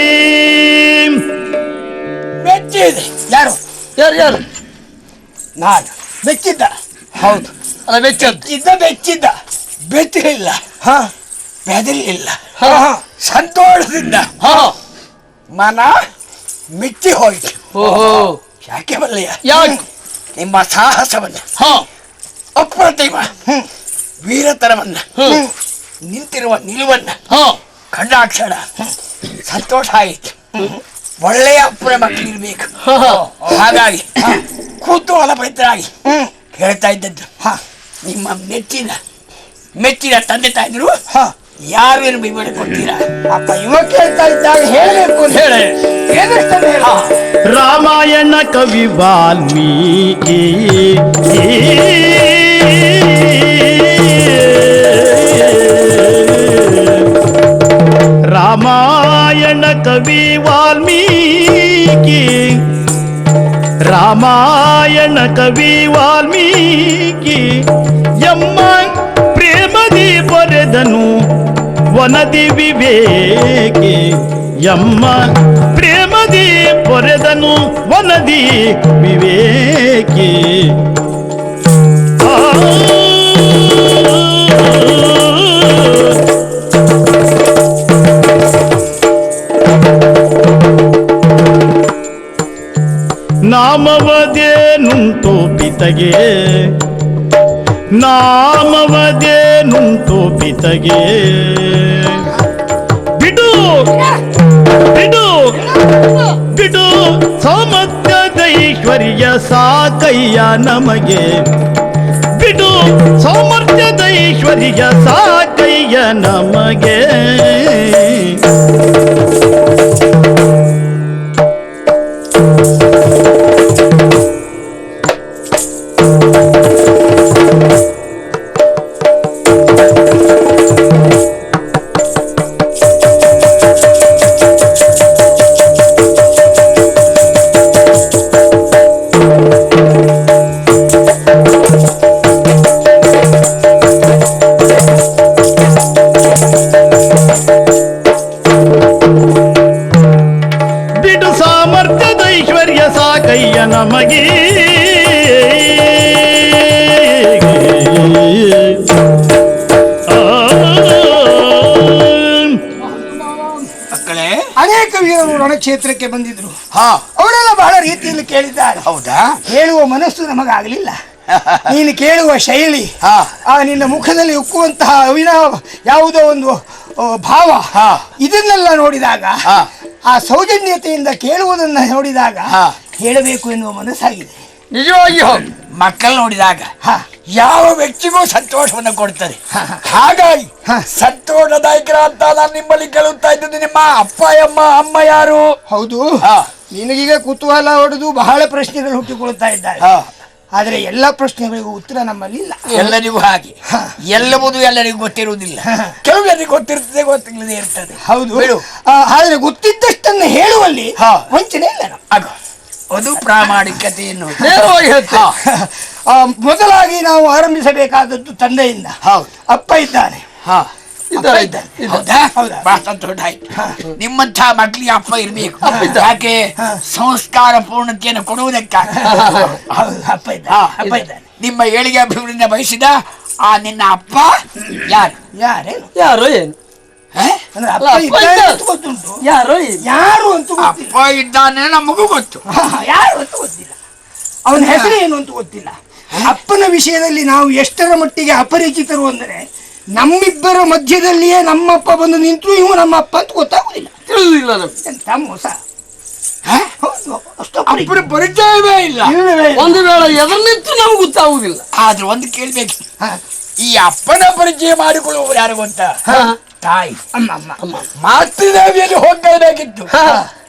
ಮೆಚ್ಚಿದೆ. ಯಾರು ಯಾರು ಯಾರು? ನಾನು ಮೆಚ್ಚಿದ್ದ. ಹೌದು, ಅಲ್ಲ ಮೆಚ್ಚದ್ದು. ಬೆಚ್ಚಿದ್ದ ಬೆಚ್ಚಲಿಲ್ಲ, ಬೆದರಿಲ್ಲ, ಸಂತೋಷದಿಂದ ಮನ ಮೆಚ್ಚಿ ಹೋಯ್ತು. ಓಹೋ, ಯಾಕೆ ಬಲ್ಲಯ್ಯ? ಯಾಕೆ? ನಿಮ್ಮ ಸಾಹಸವನ್ನ, ಅಪ್ರತಿಮ ವೀರತನವನ್ನ, ನಿಂತಿರುವ ನಿಲುವನ್ನ ಕಂಡಾಕ್ಷಣ ಸಂತೋಷ ಆಯಿತು. ಒಳ್ಳೆಯ ಪ್ರೇಮಕ್ಕಿರ್ಬೇಕು. ಹಾಗಾಗಿ ಕುತೂಹಲ ಭರಿತರಾಗಿ ಹೇಳ್ತಾ ಇದ್ದದ್ದು, ನಿಮ್ಮ ಮೆಚ್ಚಿನ ತಂದೆ ತಾಯಿದ್ರು ಯಾರು ಏನು ಬಿಡುಗಡೆ ಕೊಡ್ತೀರಾ? ಅಪ್ಪ ಇವ ಕೇಳ್ತಾ ಇದ್ದಾಗ ಹೇಳಬೇಕು. ಹೇಳ ರಾಮಾಯಣ ಕವಿ ವಾಲ್ಮೀಕಿ ರಾಮಾಯಣ ಕವಿ ವಾಲ್ಮೀಕಿ ರಾಮಾಯಣ ಕವಿ ವಾಲ್ಮೀಕಿ ಎಮ್ಮ ಪ್ರೇಮದಿ ಬರೆದನು ವನದಿ ವಿವೇಕಿ ಎಮ್ಮ ಪ್ರೇಮದಿ ಬರೆದನು ವನದಿ ವಿವೇಕಿ ನಾಮವದೇನುಂಟು ಪಿತಗೆ ನಾಮವದೇನುಂಟು ಪಿತಗೆ ಬಿಡು ಬಿಡು ಬಿಡು ಸಾಮರ್ಥ್ಯದೈಶ್ವರ್ಯ ಸಾಕಯ್ಯ ನಮಗೆ ಬಿಡು ಸಾಮರ್ಥ್ಯದೈಶ್ವರ್ಯ ಸಾಕಯ್ಯ ನಮಗೆ ನಮಗೆ ಮಕ್ಕಳೇ, ಎಲ್ಲರೂ ರಣಕ್ಷೇತ್ರಕ್ಕೆ ಬಂದಿದ್ರು. ಹಾ ಅವರೆಲ್ಲ ಬಹಳ ರೀತಿಯಲ್ಲಿ ಕೇಳಿದ್ದಾರೆ. ಹೌದಾ? ಕೇಳುವ ಮನಸ್ಸು ನಮಗಾಗಲಿಲ್ಲ. ನೀನು ಕೇಳುವ ಶೈಲಿ, ಹಾ. ಆ ನಿನ್ನ ಮುಖದಲ್ಲಿ ಉಕ್ಕುವಂತಹ ಯಾವುದೋ ಒಂದು ಭಾವ, ಹಾ. ಇದನ್ನೆಲ್ಲ ನೋಡಿದಾಗ, ಹಾ. ಆ ಸೌಜನ್ಯತೆಯಿಂದ ಕೇಳುವುದನ್ನ ನೋಡಿದಾಗ ಹಾ. ಹೇಳಬೇಕು ಎನ್ನುವ ಮನಸ್ಸಾಗಿದೆ. ನಿಜವಾಗಿಯೂ ಮಕ್ಕಳು ನೋಡಿದಾಗ ಹಾ. ಯಾವ ವ್ಯಕ್ತಿಗೂ ಸಂತೋಷವನ್ನು ಕೊಡ್ತಾರೆ. ಹಾಗಾಗಿ ಸಂತೋಷದಾಯಕರ ಅಂತ ನಾನು ನಿಮ್ಮಲ್ಲಿ ಕೇಳುತ್ತಾ ಇದ್ದೀನಿ. ನಿಮ್ಮ ಅಪ್ಪ ಅಮ್ಮ ಯಾರು? ಹೌದು, ಹಾ. ನಿನಗೀಗ ಕುತೂಹಲ ಹೊಡೆದು ಬಹಳ ಪ್ರಶ್ನೆಗಳು ಹುಟ್ಟಿಕೊಳ್ತಾ ಇದ್ದಾರೆ. ಹಾ. ಆದರೆ ಎಲ್ಲ ಪ್ರಶ್ನೆಗಳಿಗೂ ಉತ್ತರ ನಮ್ಮಲ್ಲಿ ಇಲ್ಲ. ಎಲ್ಲರಿಗೂ ಹಾಗೆ ಎಲ್ಲವುದು ಎಲ್ಲರಿಗೂ ಗೊತ್ತಿರುವುದಿಲ್ಲ. ಕೆಲವರಿಗೆ ಗೊತ್ತಿರ್ತದೆ, ಗೊತ್ತಿಲ್ಲದೆ ಇರ್ತದೆ. ಹೌದು, ಬಿಡು. ಆದರೆ ಗೊತ್ತಿದ್ದಷ್ಟನ್ನು ಹೇಳುವಲ್ಲಿ ಹಾ. ವಂಚನೆ ಇಲ್ಲ ನಾವು. ಆಗ ಅದು ಪ್ರಾಮಾಣಿಕತೆಯನ್ನು ಮೊದಲಾಗಿ ನಾವು ಆರಂಭಿಸಬೇಕಾದದ್ದು ತಂದೆಯಿಂದ. ಹೌದು. ಅಪ್ಪ ಇದ್ದಾನೆ. ಹಾ. ಹೌದಾ? ಹೌದಾ? ಬಹಳ ಸಂತೋಷ ಆಯ್ತು. ನಿಮ್ಮಂಥ ಮಕ್ಕಳಿಗೆ ಅಪ್ಪ ಇರ್ಬೇಕು. ಯಾಕೆ? ಸಂಸ್ಕಾರ ಪೂರ್ಣತೆಯನ್ನು ಕೊಡುವುದಕ್ಕಾಗಿ. ಹೌದು, ಅಪ್ಪ ಇದ್ದಾನೆ. ನಿಮ್ಮ ಏಳಿಗೆ ಅಭಿವೃದ್ಧಿಯನ್ನು ಬಯಸಿದ ಆ ನಿನ್ನ ಅಪ್ಪ ಯಾರು? ಯಾರೇನು? ಯಾರೋ ಏನು ಅಂದ್ರೆ ಅಪ್ಪ ಇದ್ದಾನೆ ಅಂತ ಗೊತ್ತುಂಟು, ಯಾರೋ ಯಾರು ಅಂತ ಗೊತ್ತಿಲ್ಲ. ಅಪ್ಪ ಇದ್ದಾನೆ ನಮಗೂ ಗೊತ್ತು. ಯಾರು ಅಂತ ಗೊತ್ತಿಲ್ಲ. ಅವನ ಹೆಸರು ಏನು ಅಂತ ಗೊತ್ತಿಲ್ಲ. ಅಪ್ಪನ ವಿಷಯದಲ್ಲಿ ನಾವು ಎಷ್ಟರ ಮಟ್ಟಿಗೆ ಅಪರಿಚಿತರು ಅಂದರೆ, ನಮ್ಮಿಬ್ಬರ ಮಧ್ಯದಲ್ಲಿಯೇ ನಮ್ಮಪ್ಪ ಬಂದು ನಿಂತರು ಇವು ನಮ್ಮ ಅಪ್ಪ ಅಂತ ಗೊತ್ತಾಗುದಿಲ್ಲ. ತಿಳಿದಿಲ್ಲ ನಮ್ಗೆ. ಎಂತ ಮೋಸ! ಹೌದು, ಅಷ್ಟು ಅಪ್ಪನ ಪರಿಚಯವೇ ಇಲ್ಲ. ಒಂದು ವೇಳೆ ಎದರ್ನಿತ್ತು ನಮ್ಗೆ ಗೊತ್ತಾಗುದಿಲ್ಲ. ಆದ್ರೆ ಒಂದು ಕೇಳ್ಬೇಕು, ಈ ಅಪ್ಪನ ಪರಿಚಯ ಮಾಡಿಕೊಳ್ಳುವವರು ಯಾರು ಅಂತ? ತಾಯಿ, ಅಮ್ಮ. ಮಾತೃದೇವಿಯಲ್ಲಿ ಹೋಗಬೇಕಾಗಿತ್ತು.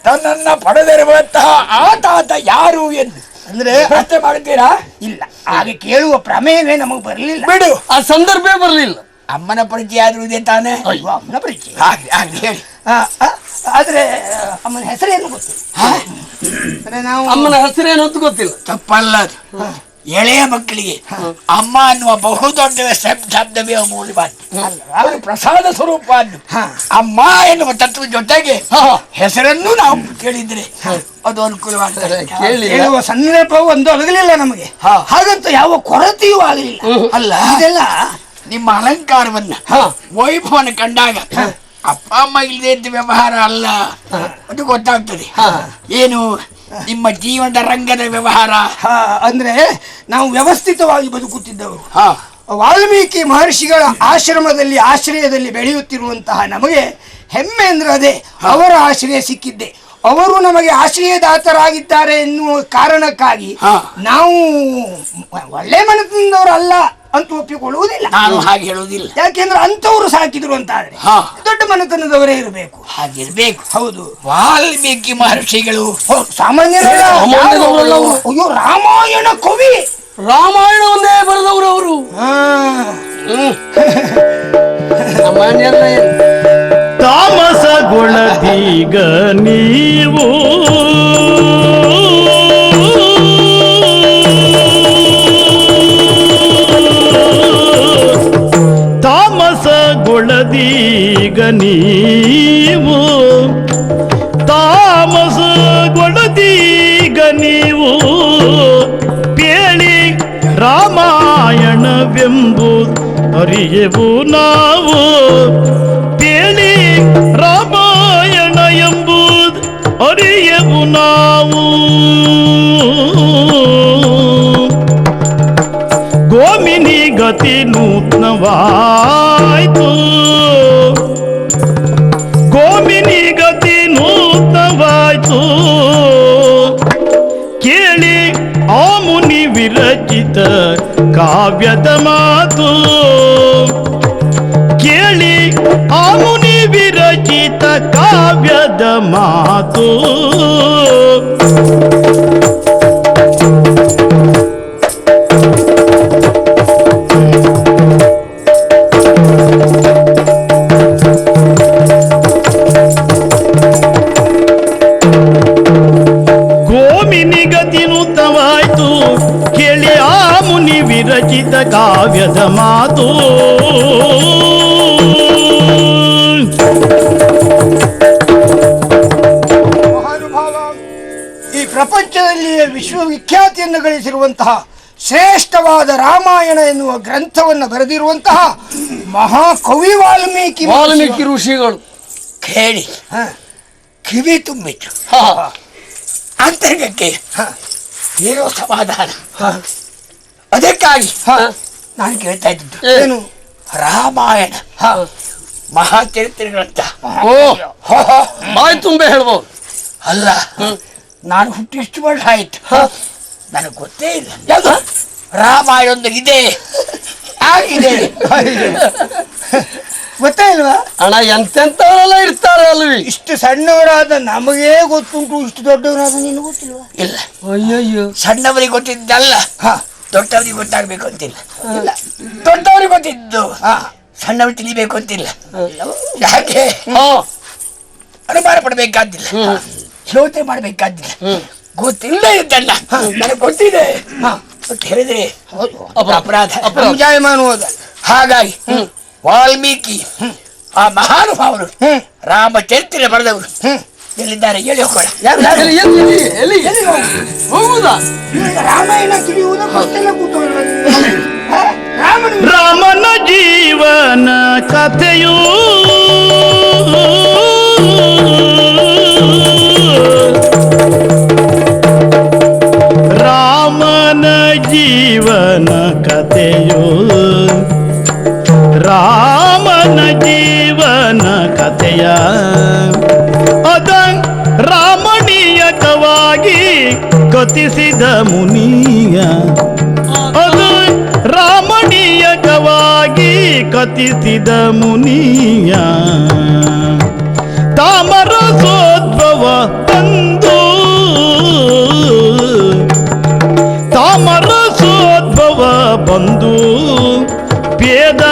ತನ್ನನ್ನ ಪಡೆದಿರುವಂತಹ ಆ ತಾತ ಯಾರು ಎಂದು ಅಂದ್ರೆ ಅರ್ಥ ಮಾಡುತ್ತೀರಾ? ಇಲ್ಲ, ಹಾಗೆ ಕೇಳುವ ಪ್ರಮೇಯವೇ ನಮಗೆ ಬರಲಿಲ್ಲ. ಬಿಡು, ಆ ಸಂದರ್ಭ ಬರಲಿಲ್ಲ. ಅಮ್ಮನ ಪರಿಚಯ ಆದ್ರೂ ಇದೆ ತಾನೆ. ಅಯ್ಯೋ, ಅಮ್ಮನ ಪರಿಚಯ. ಹಾಗೆ ಹೇಳಿ. ಆದ್ರೆ ಅಮ್ಮನ ಹೆಸರೇನು ಗೊತ್ತಿಲ್ಲ. ಅಂದ್ರೆ ನಾವು ಅಮ್ಮನ ಹೆಸರೇನು ಅಂತ ಗೊತ್ತಿಲ್ಲ. ತಪ್ಪಲ್ಲ ಅದು. ಎಳೆಯ ಮಕ್ಕಳಿಗೆ ಅಮ್ಮ ಅನ್ನುವ ಬಹುದೊಡ್ಡ ಶಬ್ದವೇ ಮೂಲವಾದ ಪ್ರಸಾದ ಸ್ವರೂಪ. ಅಮ್ಮ ಎನ್ನುವ ತತ್ವ ಜೊತೆಗೆ ಹೆಸರನ್ನು ನಾವು ಕೇಳಿದ್ರೆ ಅದು ಅನುಕೂಲವಾಗ್ತದೆ. ಹೇಳುವ ಸಂದರ್ಭವು ಒಂದು ಒದಗಲಿಲ್ಲ ನಮಗೆ. ಹಾಗಂತ ಯಾವ ಕೊರತೆಯೂ ಆಗಲಿಲ್ಲ. ಅಲ್ಲ, ಇದೆಲ್ಲ ನಿಮ್ಮ ಅಲಂಕಾರವನ್ನ ವೈಭವನ ಕಂಡಾಗ ಅಪ್ಪ ಅಮ್ಮ ಇಲ್ಲದೆ ಇದ್ದ ವ್ಯವಹಾರ ಅಲ್ಲ, ಅದು ಗೊತ್ತಾಗ್ತದೆ. ಏನು ನಿಮ್ಮ ಜೀವನದ ರಂಗದ ವ್ಯವಹಾರ. ಅಂದ್ರೆ ನಾವು ವ್ಯವಸ್ಥಿತವಾಗಿ ಬದುಕುತ್ತಿದ್ದವರು. ಹಾ. ವಾಲ್ಮೀಕಿ ಮಹರ್ಷಿಗಳ ಆಶ್ರಮದಲ್ಲಿ ಆಶ್ರಯದಲ್ಲಿ ಬೆಳೆಯುತ್ತಿರುವಂತಹ ನಮಗೆ ಹೆಮ್ಮೆ ಅಂದ್ರೆ ಅದೇ. ಅವರ ಆಶ್ರಯ ಸಿಕ್ಕಿದ್ದೆ. ಅವರು ನಮಗೆ ಆಶ್ರಯದಾತರಾಗಿದ್ದಾರೆ ಎನ್ನುವ ಕಾರಣಕ್ಕಾಗಿ ನಾವು ಒಳ್ಳೆ ಮನಸ್ಸಿನವರಲ್ಲ ಅಂತ ಒಪ್ಪಿಕೊಳ್ಳುವುದಿಲ್ಲ. ನಾನು ಹಾಗೆ ಹೇಳುವುದಿಲ್ಲ. ಯಾಕೆಂದ್ರೆ ಅಂತವರು ಸಾಕಿದ್ರು ಅಂತ ಆದ್ರೆ ದೊಡ್ಡ ಮನೆತನದವರೇ ಇರಬೇಕು. ಹಾಗಿರ್ಬೇಕು. ಹೌದು, ವಾಲ್ಮೀಕಿ ಮಹರ್ಷಿಗಳು ಸಾಮಾನ್ಯರಲ್ಲ. ಅಯ್ಯೋ, ರಾಮಾಯಣ ಕವಿ, ರಾಮಾಯಣವನ್ನೇ ಬರೆದವರು ಅವರು. ತಾಮಸಗೊಳದೀಗ ನೀವು ತಾಮಸಗೊಳದೀಗ ನೀವು ತಾಮಸಗೊಳದೀಗ ನೀವು ಪೇಳಿ ರಾಮಾಯಣವೆಂಬುದು ಅರಿಯೆವು ನಾವು. ಪೇಳಿ ರಾಮಾಯಣ ಎಂಬುದು ಅರಿಯೆವು ನಾವು. ಗೋಮಿನಿ ಗತಿ ನೂತನವಾಯ್ತು, ಗೋಮಿನಿ ಗತಿ ನೂತನವಾಯ್ತು. ಕೇಳಿ ಆ ಮುನಿ ವಿರಚಿತ ಕಾವ್ಯದ ಮಾತು. ಕೇಳಿ ಆ ಮುನಿ ವಿರಚಿತ ಕಾವ್ಯದ ಮಾತು. ಗೋಮಿನಿಗತಿನುತವಾಯ್ತು, ಕೇಳಿ ಆ ಮುನಿ ವಿರಚಿತ ಕಾವ್ಯದ ಮಾತು. ಮಹಾನುಭಾವ, ಈ ಪ್ರಪಂಚದಲ್ಲಿಯೇ ವಿಶ್ವವಿಖ್ಯಾತಿಯನ್ನು ಗಳಿಸಿರುವಂತಹ ಶ್ರೇಷ್ಠವಾದ ರಾಮಾಯಣ ಎನ್ನುವ ಗ್ರಂಥವನ್ನು ಬರೆದಿರುವಂತಹ ಮಹಾಕವಿ ವಾಲ್ಮೀಕಿ ಋಷಿಗಳು. ಕೇಳಿ, ಕಿವಿ ತುಂಬಿತು. ಅಂತರ್ಗಕ್ಕೆ ಏನೋ ಸಮಾಧಾನ. ಅದಕ್ಕಾಗಿ ನಾನು ಕೇಳ್ತಾ ಇದ್ದು ಏನು, ರಾಮಾಯಣ ಮಹಾಚರಿತ್ರೆಗಳಂತ. ಬಾಯಿ ತುಂಬ ಹೇಳ್ಬೋದು. ಅಲ್ಲ, ನಾನು ಹುಟ್ಟಿ ಇಷ್ಟು ವರ್ಷ ಆಯ್ತು, ನನಗೆ ಗೊತ್ತೇ ಇಲ್ಲ ಯಾವುದು ರಾಮಾಯಣ ಒಂದು ಇದೆ ಆಗಿದೆ. ಗೊತ್ತೇ ಇಲ್ವಾ ಅಣ್ಣ? ಎಂತೆಂತವರೆಲ್ಲ ಇರ್ತಾರೆ ಅಲ್ವಿ. ಇಷ್ಟು ಸಣ್ಣವರಾದ ನಮಗೇ ಗೊತ್ತುಂಟು, ಇಷ್ಟು ದೊಡ್ಡವರಾದ ನಿನ್ನ ಗೊತ್ತಿಲ್ವಾ? ಇಲ್ಲ, ಅಯ್ಯಯ್ಯೋ, ಸಣ್ಣವರಿಗೆ ಗೊತ್ತಿದ್ದಲ್ಲ ದೊಡ್ಡವರಿಗೆ ಗೊತ್ತಾಗ್ಬೇಕು ಅಂತಿಲ್ಲ. ಇಲ್ಲ, ದೊಡ್ಡವರಿಗೆ ಗೊತ್ತಿದ್ದು ಸಣ್ಣವರು ತಿಳಿಬೇಕು ಅಂತಿಲ್ಲ. ಯಾಕೆ ಅನುಮಾನ ಪಡಬೇಕಾದಿಲ್ಲ, ಯೋಚನೆ ಮಾಡಬೇಕಾದಿಲ್ಲ. ಗೊತ್ತಿಲ್ಲ ಇದ್ದಲ್ಲ, ನನಗೆ ಗೊತ್ತಿದೆ ಅಂತ ಹೇಳಿದ್ರೆ ಅಪರಾಧ, ಜಾಯಮಾನ ಹೋದಲ್ಲ. ಹಾಗಾಗಿ ವಾಲ್ಮೀಕಿ ಆ ಮಹಾನುಭಾವರು ರಾಮಚರಿತ್ರೆ ಬರೆದವರು ಎಲ್ಲಿದ್ದಾರೆ ಹೇಳಿ ಹೋಗೋಣ. ಹೋಗುದಾ? ರಾಮಾಯಣ ತಿಳಿಯುವುದಕ್ಕೋಸ್ಕರ ರಾಮನ ಜೀವನ ಕಥೆಯೂ ರಾಮನ ಜೀವನ ಕಥೆಯೋ, ರಾಮನ ಜೀವನ ಕಥೆಯ ಅದ ರಾಮಣೀಯಕವಾಗಿ ಕಥಿಸಿದ ಮುನಿಯ, ಅದು ರಾಮಣೀಯಕವಾಗಿ ಕಥಿಸಿದ ಮುನಿಯ. ತಾಮರಸೋದ್ಭವ ಬಂದು, ತಾಮರಸೋದ್ಭವ ಬಂದು ವೇದ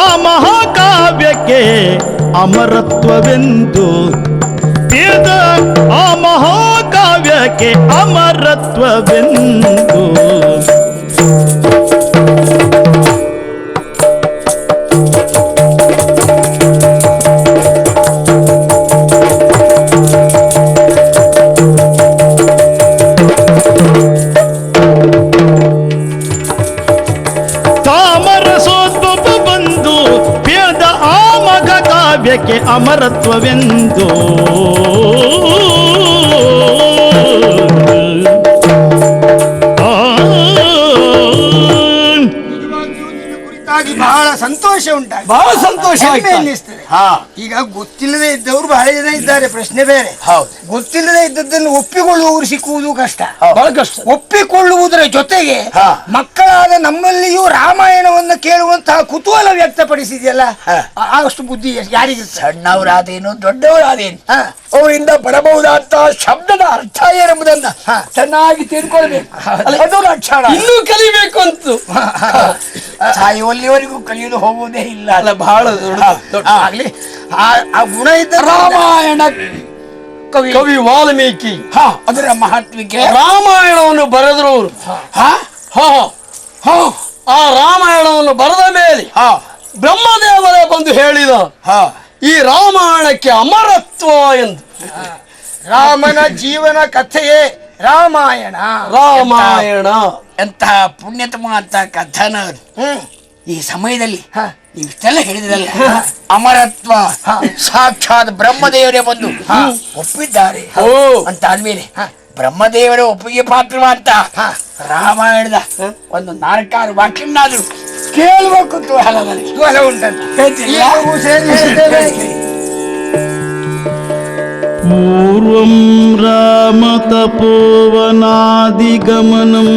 ಆ ಮಹಾಕಾವ್ಯಕ್ಕೆ ಅಮರತ್ವವೆಂದು, ವೇದ ಆ ಮಹಾಕಾವ್ಯಕ್ಕೆ ಅಮರತ್ವವೆಂದು. ಕಾವ್ಯಕ್ಕೆ ಅಮರತ್ವವೆಂದು. ಬಹಳ ಸಂತೋಷ ಉಂಟಾಗಿ, ಬಹಳ ಸಂತೋಷ ಅನ್ನಿಸ್ತದೆ. ಈಗ ಗೊತ್ತಿಲ್ಲದೆ ಇದ್ದವರು ಬಹಳ ಜನ ಇದ್ದಾರೆ, ಪ್ರಶ್ನೆ ಬೇರೆ. ಗೊತ್ತಿಲ್ಲದೆ ಇದ್ದದ್ದನ್ನು ಒಪ್ಪಿಕೊಳ್ಳುವವರು ಸಿಕ್ಕುವುದು ಕಷ್ಟ, ಬಹಳ ಕಷ್ಟ. ಒಪ್ಪಿಕೊಳ್ಳುವುದರ ಜೊತೆಗೆ ಮಕ್ಕಳಾದ ನಮ್ಮಲ್ಲಿಯೂ ರಾಮಾಯಣವನ್ನು ಕೇಳುವಂತಹ ಕುತೂಹಲ ವ್ಯಕ್ತಪಡಿಸಿದೆಯಲ್ಲ, ಅಷ್ಟು ಬುದ್ಧಿ ಯಾರಿಗೆ? ಸಣ್ಣವರಾದೇನು ದೊಡ್ಡವರಾದೇನು ಅವರಿಂದ ಬರಬಹುದಾದಂತಹ ಶಬ್ದದ ಅರ್ಥ ಏನೆಂಬುದನ್ನ ಚೆನ್ನಾಗಿ ತಿಳ್ಕೊಳ್ಬೇಕು. ಅದು ಲಕ್ಷಣ. ಇನ್ನೂ ಕಲಿಬೇಕು ಅಂತ ಸಾಯುವಲ್ಲಿವರೆಗೂ ಕಲಿಯುವುದು ಹೋಗುವುದೇ ಇಲ್ಲ. ಅಲ್ಲ, ಬಹಳ ಆಗ್ಲಿ. ಆ ಗುಣ ಇದ್ದ ರಾಮಾಯಣ ಕವಿ ವಾಲ್ಮೀಕಿ ಅದರ ಮಹತ್ವಕ್ಕೆ ರಾಮಾಯಣವನ್ನು ಬರೆದ್ರು ಅವರು. ಆ ರಾಮಾಯಣವನ್ನು ಬರೆದ ಮೇಲೆ ಬ್ರಹ್ಮದೇವರೇ ಬಂದು ಹೇಳಿದ ಈ ರಾಮಾಯಣಕ್ಕೆ ಅಮರತ್ವ ಎಂದು. ರಾಮನ ಜೀವನ ಕಥೆಯೇ ರಾಮಾಯಣ. ರಾಮಾಯಣ ಎಂತಹ ಪುಣ್ಯತಮ ಅಂತ ಕಥನ. ಈ ಸಮಯದಲ್ಲಿ ನೀವು ಇಷ್ಟೆಲ್ಲ ಹೇಳಿದ್ರಲ್ಲ, ಅಮರತ್ವ ಸಾಕ್ಷಾತ್ ಬ್ರಹ್ಮದೇವರೇ ಬಂದು ಒಪ್ಪಿದ್ದಾರೆ ಅಂತ ಆದ್ಮೇಲೆ ಬ್ರಹ್ಮದೇವರ ಒಪ್ಪಿಗೆ ಪಾತ್ರವಂತ ರಾಮಾಯಣದ ಒಂದು 4-6 ವಾಕ್ಯನ್ನಾದ್ರೂ ಕೇಳುವ ಕುತೂಹಲ ಉಂಟಂತ ಪೂರ್ವಂ ರಾಮ ತಪೋವನಾದಿಗಮನಂ,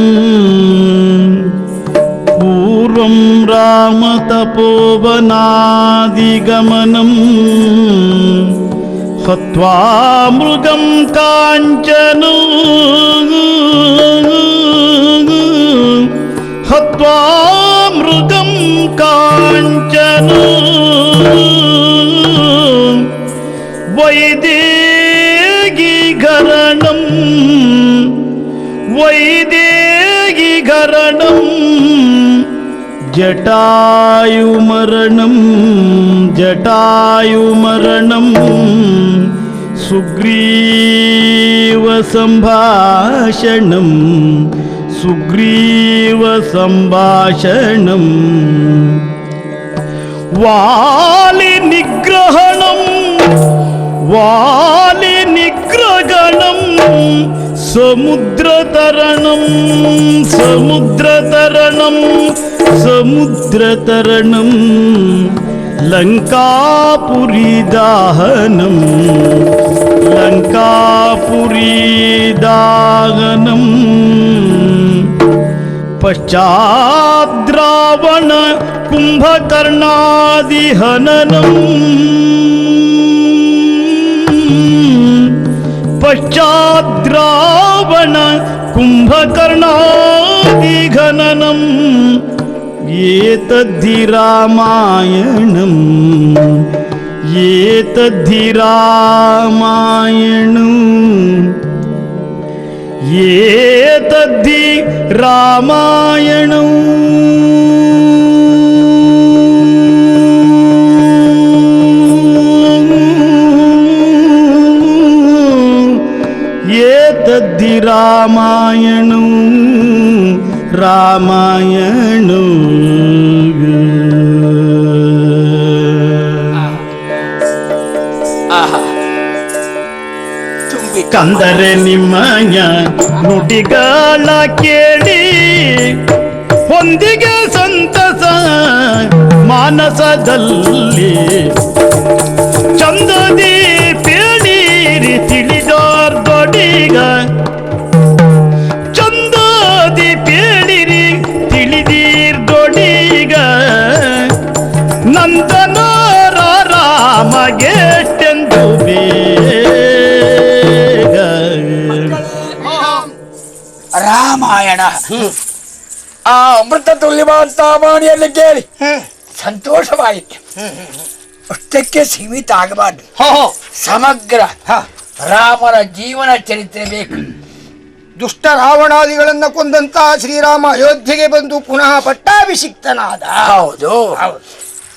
ಪೂರ್ವಂ ರಾಮ ತಪೋವನಾದಿಗಮನಂ ಹತ್ವಾ ಮೃಗಂ ಕಾಂಚನೋ, ಹತ್ವಾ ಮೃಗಂ ಕಾಂಚನೋ ವೈದೇಗಿಗರಣಂ, ವೈದೇಗಿಗರಣಂ ಜಟಾಯುಮರಣಂ, ಜಟಾಯುಮರಣಂ ಸುಗ್ರೀವ ಸಂಭಾಷಣಂ, ಸುಗ್ರೀವ ಸಂಭಾಷಣಂ ವಾಲಿ ನಿಗ್ರಹಣಂ, ವಾಲಿ ನಿಗ್ರಹಣಂ ಸಮುದ್ರತರಣಂ ಸಮುದ್ರತರಣಂ ಸಮುದ್ರತರಣಂ ಲಂಕಾಪುರಿ ದಾಹನಂ ಲಂಕಾಪುರಿ ದಾಹನಂ ಪಶ್ಚಾದ್ರಾವಣ ಕುಂಭಕರ್ಣಾದಿಹನನಂ ಪಶ್ಚಾದ್ರಾವಣ ಕುಂಭಕರ್ಣಾದಿಘನನಂ ಏತದ್ಧಿ ರಾಮಾಯಣಂ ಏತದ್ಧಿ ರಾಮಾಯಣಂ ಏತದ್ಧಿ ರಾಮಾಯಣಂ ಏತದ್ಧಿ ರಾಮಾಯಣಂ ರಾಮಾಯಣಂ ಕಂದರೆ ನಿಮ್ಮಯ ನುಡಿಗಳ ಕೇಳಿ ಹೊಂದಿಗೆ ಸಂತಸ ಮಾನಸದಲ್ಲಿ ಚಂದದಿ ಪೇಳಿರಿ ತಿಳಿದೋರ್ದೊಡಿಗ ಚಂದದಿ ಪೇಳಿರಿ ತಿಳಿದೀರ್ದೊಡಿಗ ನಂದನ ರಾಮಗೆಷ್ಟೆಂದು ರಾಮಾಯಣ ಆ ಅಮೃತ ತುಲ್ಯವಂತ ವಾಣಿಯಲ್ಲಿ ಕೇಳಿ ಸಂತೋಷವಾಯಿತು. ಅಷ್ಟಕ್ಕೆ ಸೀಮಿತ ಆಗಬಾರ್ದು. ಸಮಗ್ರ ರಾಮನ ಜೀವನ ಚರಿತ್ರೆ ಬೇಕು. ದುಷ್ಟ ರಾವಣಾದಿಗಳನ್ನ ಕೊಂದಂತ ಶ್ರೀರಾಮ ಅಯೋಧ್ಯೆಗೆ ಬಂದು ಪುನಃ ಪಟ್ಟಾಭಿಷಿಕ್ತನಾದ. ಹೌದು,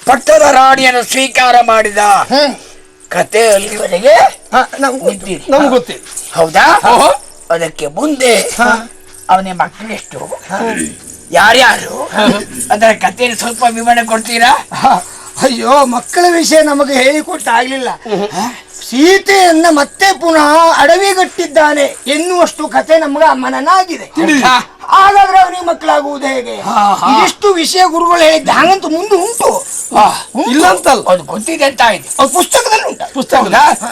ಪಟ್ಟದ ರಾಣಿಯನ್ನು ಸ್ವೀಕಾರ ಮಾಡಿದ ಕತೆ ಅಲ್ಲಿವರೆಗೆ ನಮ್ಗೆ ಗೊತ್ತಿದೆ. ಹೌದಾ? ಅದಕ್ಕೆ ಮುಂದೆ ಅವನ ಮಕ್ಕಳೆಷ್ಟು, ಯಾರ್ಯಾರು, ಅದರ ಕಥೆಯನ್ನು ಸ್ವಲ್ಪ ವಿವರಣೆ ಕೊಡ್ತೀರಾ? ಅಯ್ಯೋ, ಮಕ್ಕಳ ವಿಷಯ ನಮಗೆ ಹೇಳಿಕೊಟ್ಟಾಗ್ಲಿಲ್ಲ. ಸೀತೆಯನ್ನ ಮತ್ತೆ ಪುನಃ ಅಡವಿಗಟ್ಟಿದ್ದಾನೆ ಎನ್ನುವಷ್ಟು ಕತೆ ನಮ್ಗೆ ಮನನಾಗಿದೆ. ಹಾಗಾದ್ರೆ ಅವನಿಗೆ ಮಕ್ಕಳಾಗುವುದು ಹೇಗೆ? ಇದಿಷ್ಟು ವಿಷಯ ಗುರುಗಳು ಹೇಳಿದ್ದ ಹಾಗಂತೂ ಮುಂದೆ ಉಂಟು, ಇಲ್ಲ ಅಂತಲ್ಲ, ಅದು ಗೊತ್ತಿದೆ ಅಂತ ಆಯ್ತು. ಅದು ಪುಸ್ತಕದಲ್ಲಿ ಉಂಟು. ಪುಸ್ತಕ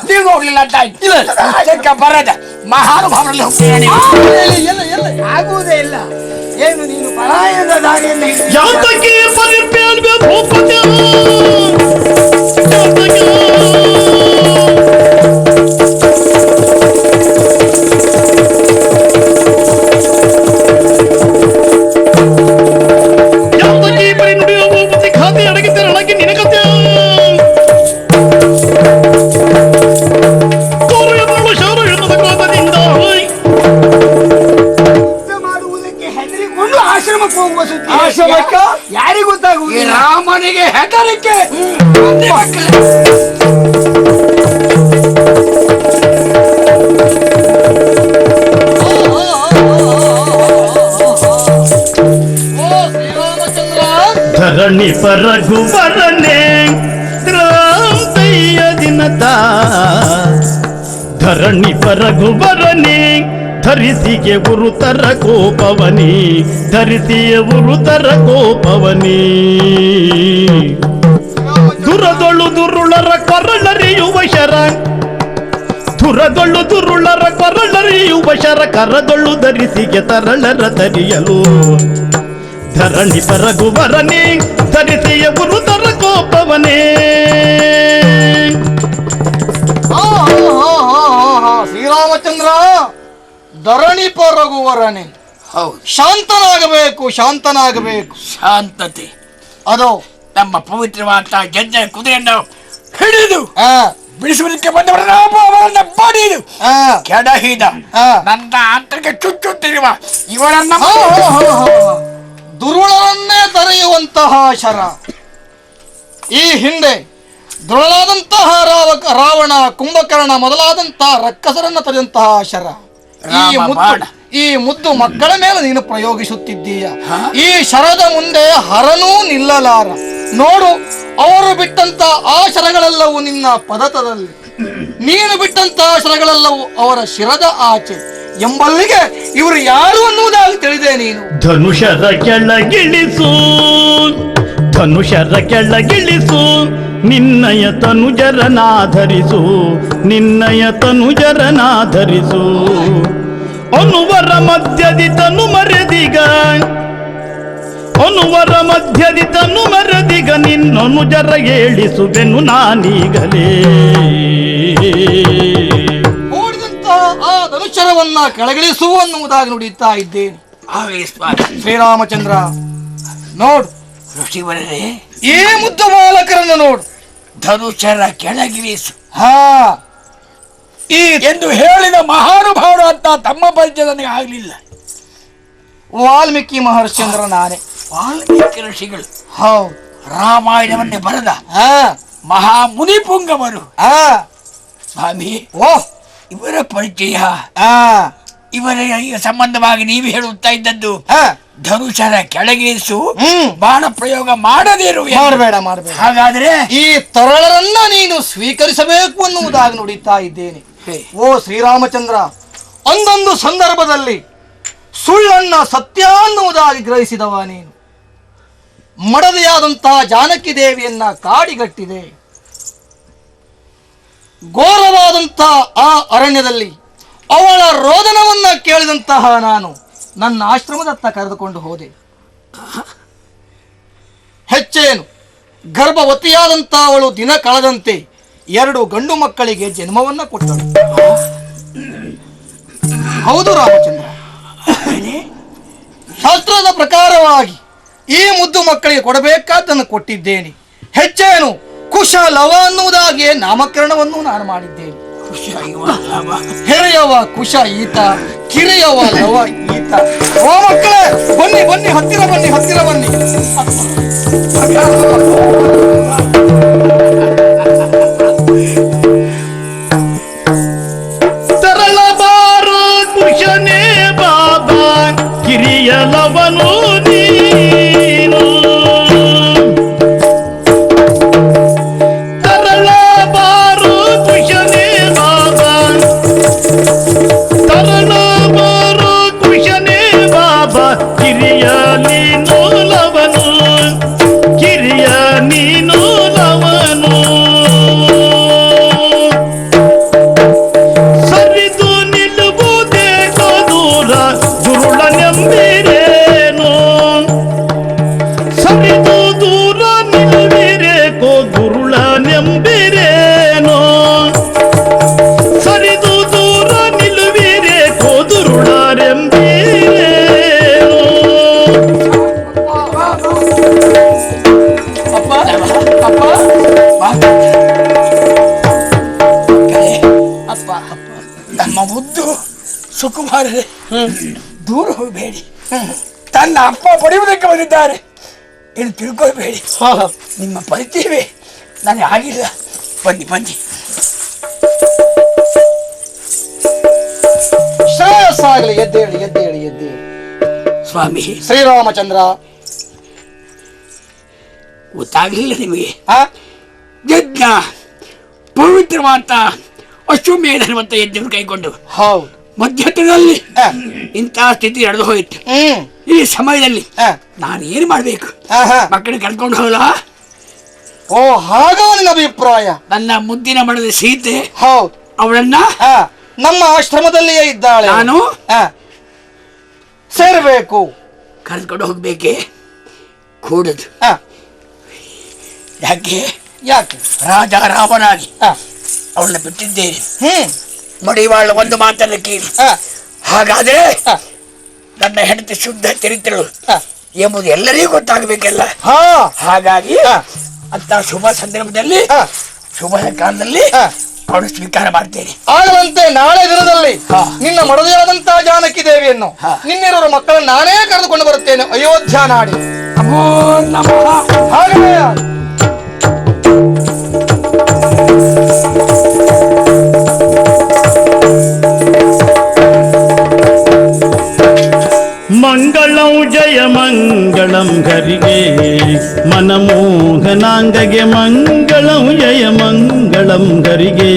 ನೀವು ನೋಡ್ಲಿಲ್ಲ ಅಂತ ಆಯ್ತು. ಪುಸ್ತಕ ಬರದ ಮಹಾನುಭಾವರಲ್ಲಿ ಹೋಗ್ತೀನಿ. ಆಗುವುದೇ ಇಲ್ಲ. ಏನು ನೀನು ಪಲಾಯನದ ದಾರಿಯನ್ನು ಯಾತಕ್ಕೆ ಪರಿಪ್ಯಾಲ್ವೆ ಭೂಪತಿ ಯಾತಕ್ಕೆ ಪರಿ ನುಡಿಯುವ ಭೂಪತಿ ಖಾತೆ ಅಡಗಿದ್ದರೆ ಅಡಗಿ ನಿನಗತ್ತೆ ತೋರು ಎನ್ನಳು ಶೌರು ಎನ್ನುವ ಕ್ರೋಧದಿಂದ ಮಾಡುವುದಕ್ಕೆ ಹೆದರಿಕೊಂಡು ಆಶ್ರಮಕ್ಕೆ ಹೋಗುವ ಸುದ್ದಿ. ಆಶ್ರಮಕ್ಕ ಯಾರಿಗೂ ಗೊತ್ತಾಗುವುದು? ರಾಮನಿಗೆ ಹೆದರಿಕೆ. ಧರಣಿ ಪರಘುವರನೆ ದ್ರಾಂತಯ್ಯ ದಿನದ ಧರಣಿ ಪರಘುವರನೆ ಧರಿಸಿಗೆ ಗುರುತರ ಕೋಪವನಿ ಧರಿಸಿಯ ಗುರುತರ ಕೋಪವನಿ ದುರದೊಳು ದುರುಳರ ಕೊರಳರಿಯುವ ಶರ ದುರದೊಳು ದುರುಳರ ಕೊರಳರಿಯುವ ಶರ ಕರದೊಳು ಧರಿಸಿಗೆ ತರಳರ ತರಿಯಲು ಧರಣಿ ಪರಘುವರನೆ ಧರಿಸಿಯ ಗುರುತರ ಕೋಪವನೇ. ಶ್ರೀರಾಮಚಂದ್ರ, ಧರಣಿ ಪರಘುವರನೆ, ಹೌದು, ಶಾಂತನಾಗಬೇಕು, ಶಾಂತನಾಗಬೇಕು. ಶಾಂತತೆ ಅದು ನಮ್ಮ ಪವಿತ್ರವಾದ ಗೆಜ್ಜೆ ಕುದುರೆಯನ್ನು ಹಿಡಿದು ಆ, ಬಿಡಿಸುವುದಕ್ಕೆ ಬಂದವರನ್ನ ಅವರನ್ನ ಬಡಿದು ಆ, ಕೆಡಹಿದ ಆ. ನನ್ನ ಅಂತಕ್ಕೆ ಚುಚ್ಚುತ್ತಿರುವ ಇವರನ್ನ ದುರುಳರನ್ನೇ ತರೆಯುವಂತಹ ಶರ. ಈ ಹಿಂದೆ ದುರುಳಾದಂತಹ ರಾವಣ, ಕುಂಭಕರ್ಣ ಮೊದಲಾದಂತಹ ರಕ್ಕಸರನ್ನ ತರೆದಂತಹ ಶರ. ಈ ಮುದ್ದು ಮಕ್ಕಳ ಮೇಲೆ ನೀನು ಪ್ರಯೋಗಿಸುತ್ತಿದ್ದೀಯ. ಈ ಶರದ ಮುಂದೆ ಹರನೂ ನಿಲ್ಲಲಾರ. ನೋಡು, ಅವರು ಬಿಟ್ಟಂತ ಆ ಶರಗಳೆಲ್ಲವೂ ನಿನ್ನ ಪದತದಲ್ಲಿ. ನೀನು ಬಿಟ್ಟಂತಹ ಶರಗಳೆಲ್ಲವೂ ಅವರ ಶಿರದ ಆಚೆ ಎಂಬಲ್ಲಿಗೆ ಇವರು ಯಾರು ಅನ್ನುವುದಾಗಿ ತಿಳಿದೆ ನೀನು. ಧನುಷರ ಕೆಳಗಿಳಿಸು, ಧನುಷರ ಕೆಳಗಿಳಿಸು, ನಿನ್ನಯ ತನುಜರನಾಧರಿಸು, ನಿನ್ನಯ ತನುಜರನಾಧರಿಸು. ಅನುವರ ಮಧ್ಯದಿ ತನು ಮರೆದಿಗ, ಅನುವರ ಮಧ್ಯದಿ ತನು ಮರೆದಿಗ, ನಿನ್ನನುಜರ ಏಳಿಸುವೆನು ನಾನೀಗಲೇ. ಓಡಿದಂತಹ ಆ ಧನುಷರವನ್ನ ಕೆಳಗಿಳಿಸು ಅನ್ನುವುದಾಗಿ ನುಡಿಯುತ್ತಾ ಇದ್ದೇನೆ. ಶ್ರೀರಾಮಚಂದ್ರ ನೋಡು, ಋಷಿವರೇ, ಈ ಮುದ್ದು ಬಾಲಕರನ್ನು ನೋಡು. ಧನುಷರ ಕೆಳಗಿಳಿಸು ಹಾ, ಈ ಎಂದು ಹೇಳಿದ ಮಹಾನುಭಾವರು ಅಂತ ತಮ್ಮ ಪರಿಚಯ ನನಗೆ ಆಗಲಿಲ್ಲ. ವಾಲ್ಮೀಕಿ ಮಹರ್ಷಿಯಂದ್ರ ನಾನೇ. ವಾಲ್ಮೀಕಿ ಋಷಿಗಳು ಹೌದು, ರಾಮಾಯಣವನ್ನೇ ಬರೆದ ಹಾ ಮಹಾ ಮುನಿಪುಂಗವರು. ಹಾ, ಸ್ವಾಮಿ, ಓಹ್, ಇವರ ಪರಿಚಯ, ಹಾ, ಇವರ ಸಂಬಂಧವಾಗಿ ನೀವು ಹೇಳುತ್ತಾ ಇದ್ದದ್ದು ಹಾ, ಧನುಷರ ಕೆಳಗಿಳಿಸು, ಹ್ಮ್, ಬಾಣ ಪ್ರಯೋಗ ಮಾಡದಿರು. ಮಾಡಬೇಡ ಮಾಡಬೇಡ. ಹಾಗಾದ್ರೆ ಈ ತರಳರನ್ನ ನೀನು ಸ್ವೀಕರಿಸಬೇಕು ಅನ್ನುವುದಾಗಿ ನುಡಿತಾ ಇದ್ದೇನೆ. ಓ ಶ್ರೀರಾಮಚಂದ್ರ, ಒಂದೊಂದು ಸಂದರ್ಭದಲ್ಲಿ ಸುಳ್ಳನ್ನ ಸತ್ಯ ಅನ್ನುವುದಾಗಿ ಗ್ರಹಿಸಿದವ ನೀನು. ಮಡದಿಯಾದಂತಹ ಜಾನಕಿ ದೇವಿಯನ್ನ ಕಾಡಿಗಟ್ಟಿದೆ. ಘೋರವಾದಂತಹ ಆ ಅರಣ್ಯದಲ್ಲಿ ಅವಳ ರೋದನವನ್ನ ಕೇಳಿದಂತಹ ನಾನು ನನ್ನ ಆಶ್ರಮದತ್ತ ಕರೆದುಕೊಂಡು ಹೋದೆ. ಹೆಚ್ಚೇನು, ಗರ್ಭವತಿಯಾದಂತಹ ಅವಳು ದಿನ ಕಳೆದಂತೆ 2 ಗಂಡು ಮಕ್ಕಳಿಗೆ ಜನ್ಮವನ್ನ ಕೊಟ್ಟಳು. ಹೌದು ರಾಮಚಂದ್ರ, ಶಾಸ್ತ್ರದ ಪ್ರಕಾರವಾಗಿ ಈ ಮುದ್ದು ಮಕ್ಕಳಿಗೆ ಕೊಡಬೇಕಾದ್ದನ್ನು ಕೊಟ್ಟಿದ್ದೇನೆ. ಹೆಚ್ಚೇನು, ಕುಶ ಲವ ಅನ್ನುವುದಾಗಿ ನಾಮಕರಣವನ್ನು ನಾನು ಮಾಡಿದ್ದೇನೆ. ಹಿರಿಯವ ಕುಶ ಈತ, ಕಿರಿಯವ ಲವ ಈತ. ಓ ಮಕ್ಕಳೇ, ಬನ್ನಿ ಬನ್ನಿ, ಹತ್ತಿರ ಬನ್ನಿ, ಹತ್ತಿರ ಬನ್ನಿ. ತರಳಬಾರು ಕುಶನೇ ಬಾಬಾ, ಕಿರಿಯಲವನು ನೀನು. ತರಳಬಾರು ಕುಶನೇ ಬಾಬಾ, ತರಳಬಾರು ಕುಶನೇ ಬಾಬಾ, ಕಿರಿಯ ನೀನು ಲವನು, ಕಿರಿಯ ನೀನು ಲವನು. ಸರಿದು ನಿಲ್ಲುವುದೇ ದೂರ ದುರುಳನೆಂಬಿರೇನು, ಸರಿದು ದೂರ ನಿಲ್ಲುವಿರೇಕೋ ದುರುಳನೆಂಬಿರೇನು, ಸರಿದು ದೂರ ನಿಲ್ಲುವಿರೇಕೋ ದುರುಳನೆಂಬಿರೇನು. ಅಪ್ಪ ಅಪ್ಪ ಅಪ್ಪ, ನಮ್ಮ ಮುದ್ದು ಸುಕುಮಾರರೇ, ದೂರ ಹೋಗಬೇಡಿ. ತನ್ನ ಅಪ್ಪ ಪಡೆಯುವುದಕ್ಕೆ ಬಂದಿದ್ದಾರೆ ಏನು ತಿಳ್ಕೊಳ್ಬೇಡಿ. ನಿಮ್ಮ ಪರಿಚಯವೇ ನನಗೆ ಆಗಿಲ್ಲ. ಬನ್ನಿ ಬನ್ನಿ. ಶ್ರೇಯಸ್ಸಾಗಲಿ, ಎದ್ದೇಳಿ ಎದ್ದೇಳಿ ಎದ್ದೇಳಿ. ಸ್ವಾಮಿ, ಶ್ರೀರಾಮಚಂದ್ರ, ಗೊತ್ತಾಗಲಿಲ್ಲ ನಿಮಗೆ? ಆ ಯಜ್ಞ ಪವಿತ್ರವಾದ ಅಶ್ವಮೇಧನವಂತ ಯಜ್ಞವನ್ನು ಕೈಗೊಂಡು ಹೌದು, ಮಧ್ಯದಲ್ಲಿ ಆ, ಇಂತಹ ಸ್ಥಿತಿ ನಡೆದು ಹೋಯಿತು. ಹ್ಮ್, ಈ ಸಮಯದಲ್ಲಿ ಆ, ನಾನು ಏನು ಮಾಡಬೇಕು? ಆಹಾ. ಮಕ್ಕಳನ್ನ ಕರ್ಕೊಂಡು ಹೋಗಲ್ಲ? ಓ ಹಾಗ ನಿನ್ನ ಅಭಿಪ್ರಾಯ? ನನ್ನ ಮುದ್ದಿನ ಮಡದ ಸೀತೆ, ಹೌದು, ಅವಳನ್ನ ಆ, ನಮ್ಮ ಆಶ್ರಮದಲ್ಲಿಯೇ ಇದ್ದಾಳೆ. ನಾನು ಆ, ಸೇರಬೇಕು. ಕರೆದುಕೊಂಡು ಹೋಗ್ಬೇಕೆ? ಕೂಡದು. ಆ, ಯಾಕೆ? ಯಾಕೆ? ರಾಜ ರಾಮನಾಗಿ ಆ, ಅವಳನ್ನ ಬಿಟ್ಟಿದ್ದೇನೆ. ಹ್ಮ್, ಮಡಿವಾಳ ಒಂದು ಮಾತನ್ನ ಕೇಳಿ. ಆ, ಹಾಗಾದ್ರೆ ಆ, ನನ್ನ ಹೆಂಡತಿ ಶುದ್ಧ ಚರಿತ್ರೆಗಳು ಆ, ಎಂಬುದು ಎಲ್ಲರಿಗೂ ಗೊತ್ತಾಗಬೇಕಲ್ಲ. ಹಾ, ಹಾಗಾಗಿ ಆ, ಅಂತ ಶುಭ ಸಂದರ್ಭದಲ್ಲಿ, ಆ, ಶುಭ ಕಾಲದಲ್ಲಿ ಆ, ಅವಳು ಸ್ವೀಕಾರ ಮಾಡ್ತೇನೆ. ಆಳುವಂತೆ ನಾಳೆ ದಿನದಲ್ಲಿ ಹಾ. ನಿನ್ನ ಮಡದಿಯಾದಂತಹ ಜಾನಕಿ ದೇವಿಯನ್ನು ಹಾ. ನಿನ್ನಿರುವ ಮಕ್ಕಳನ್ನು ನಾನೇ ಕರೆದುಕೊಂಡು ಬರುತ್ತೇನೆ ಅಯೋಧ್ಯ ನಾಡಿ. ನಮೋ ನಮಃ. ಹಾಗೆಯೇ ಮಂಗಳಂ ಜಯ ಮಂಗಳಂ ಹರಿಗೆ ಮನಮೋಹನಾಂಗಗೆ ಮಂಗಳಂ ಜಯ ಮಂಗಳಂ ಹರಿಗೆ.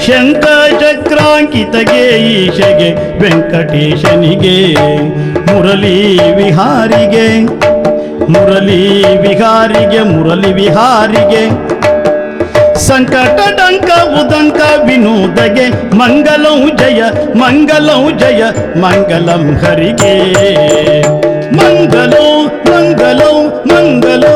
ಶಂಖ ಚಕ್ರಾಂಕಿತಗೆ ಈಶೆಗೆ ವೆಂಕಟೇಶನಿಗೆ ಮುರಳಿ ವಿಹಾರಿಗೆ ಮುರಳಿ ವಿಹಾರಿಗೆ ಮುರಳಿ ವಿಹಾರಿಗೆ ಸಂಕಟ ಡಂಕ ಉದಂಕ ವಿನೋದಗೆ ಮಂಗಲಂ ಜಯ ಮಂಗಲಂ ಹರಿಗೆ ಮಂಗಲೋ ಮಂಗಲೋ ಮಂಗಲೋ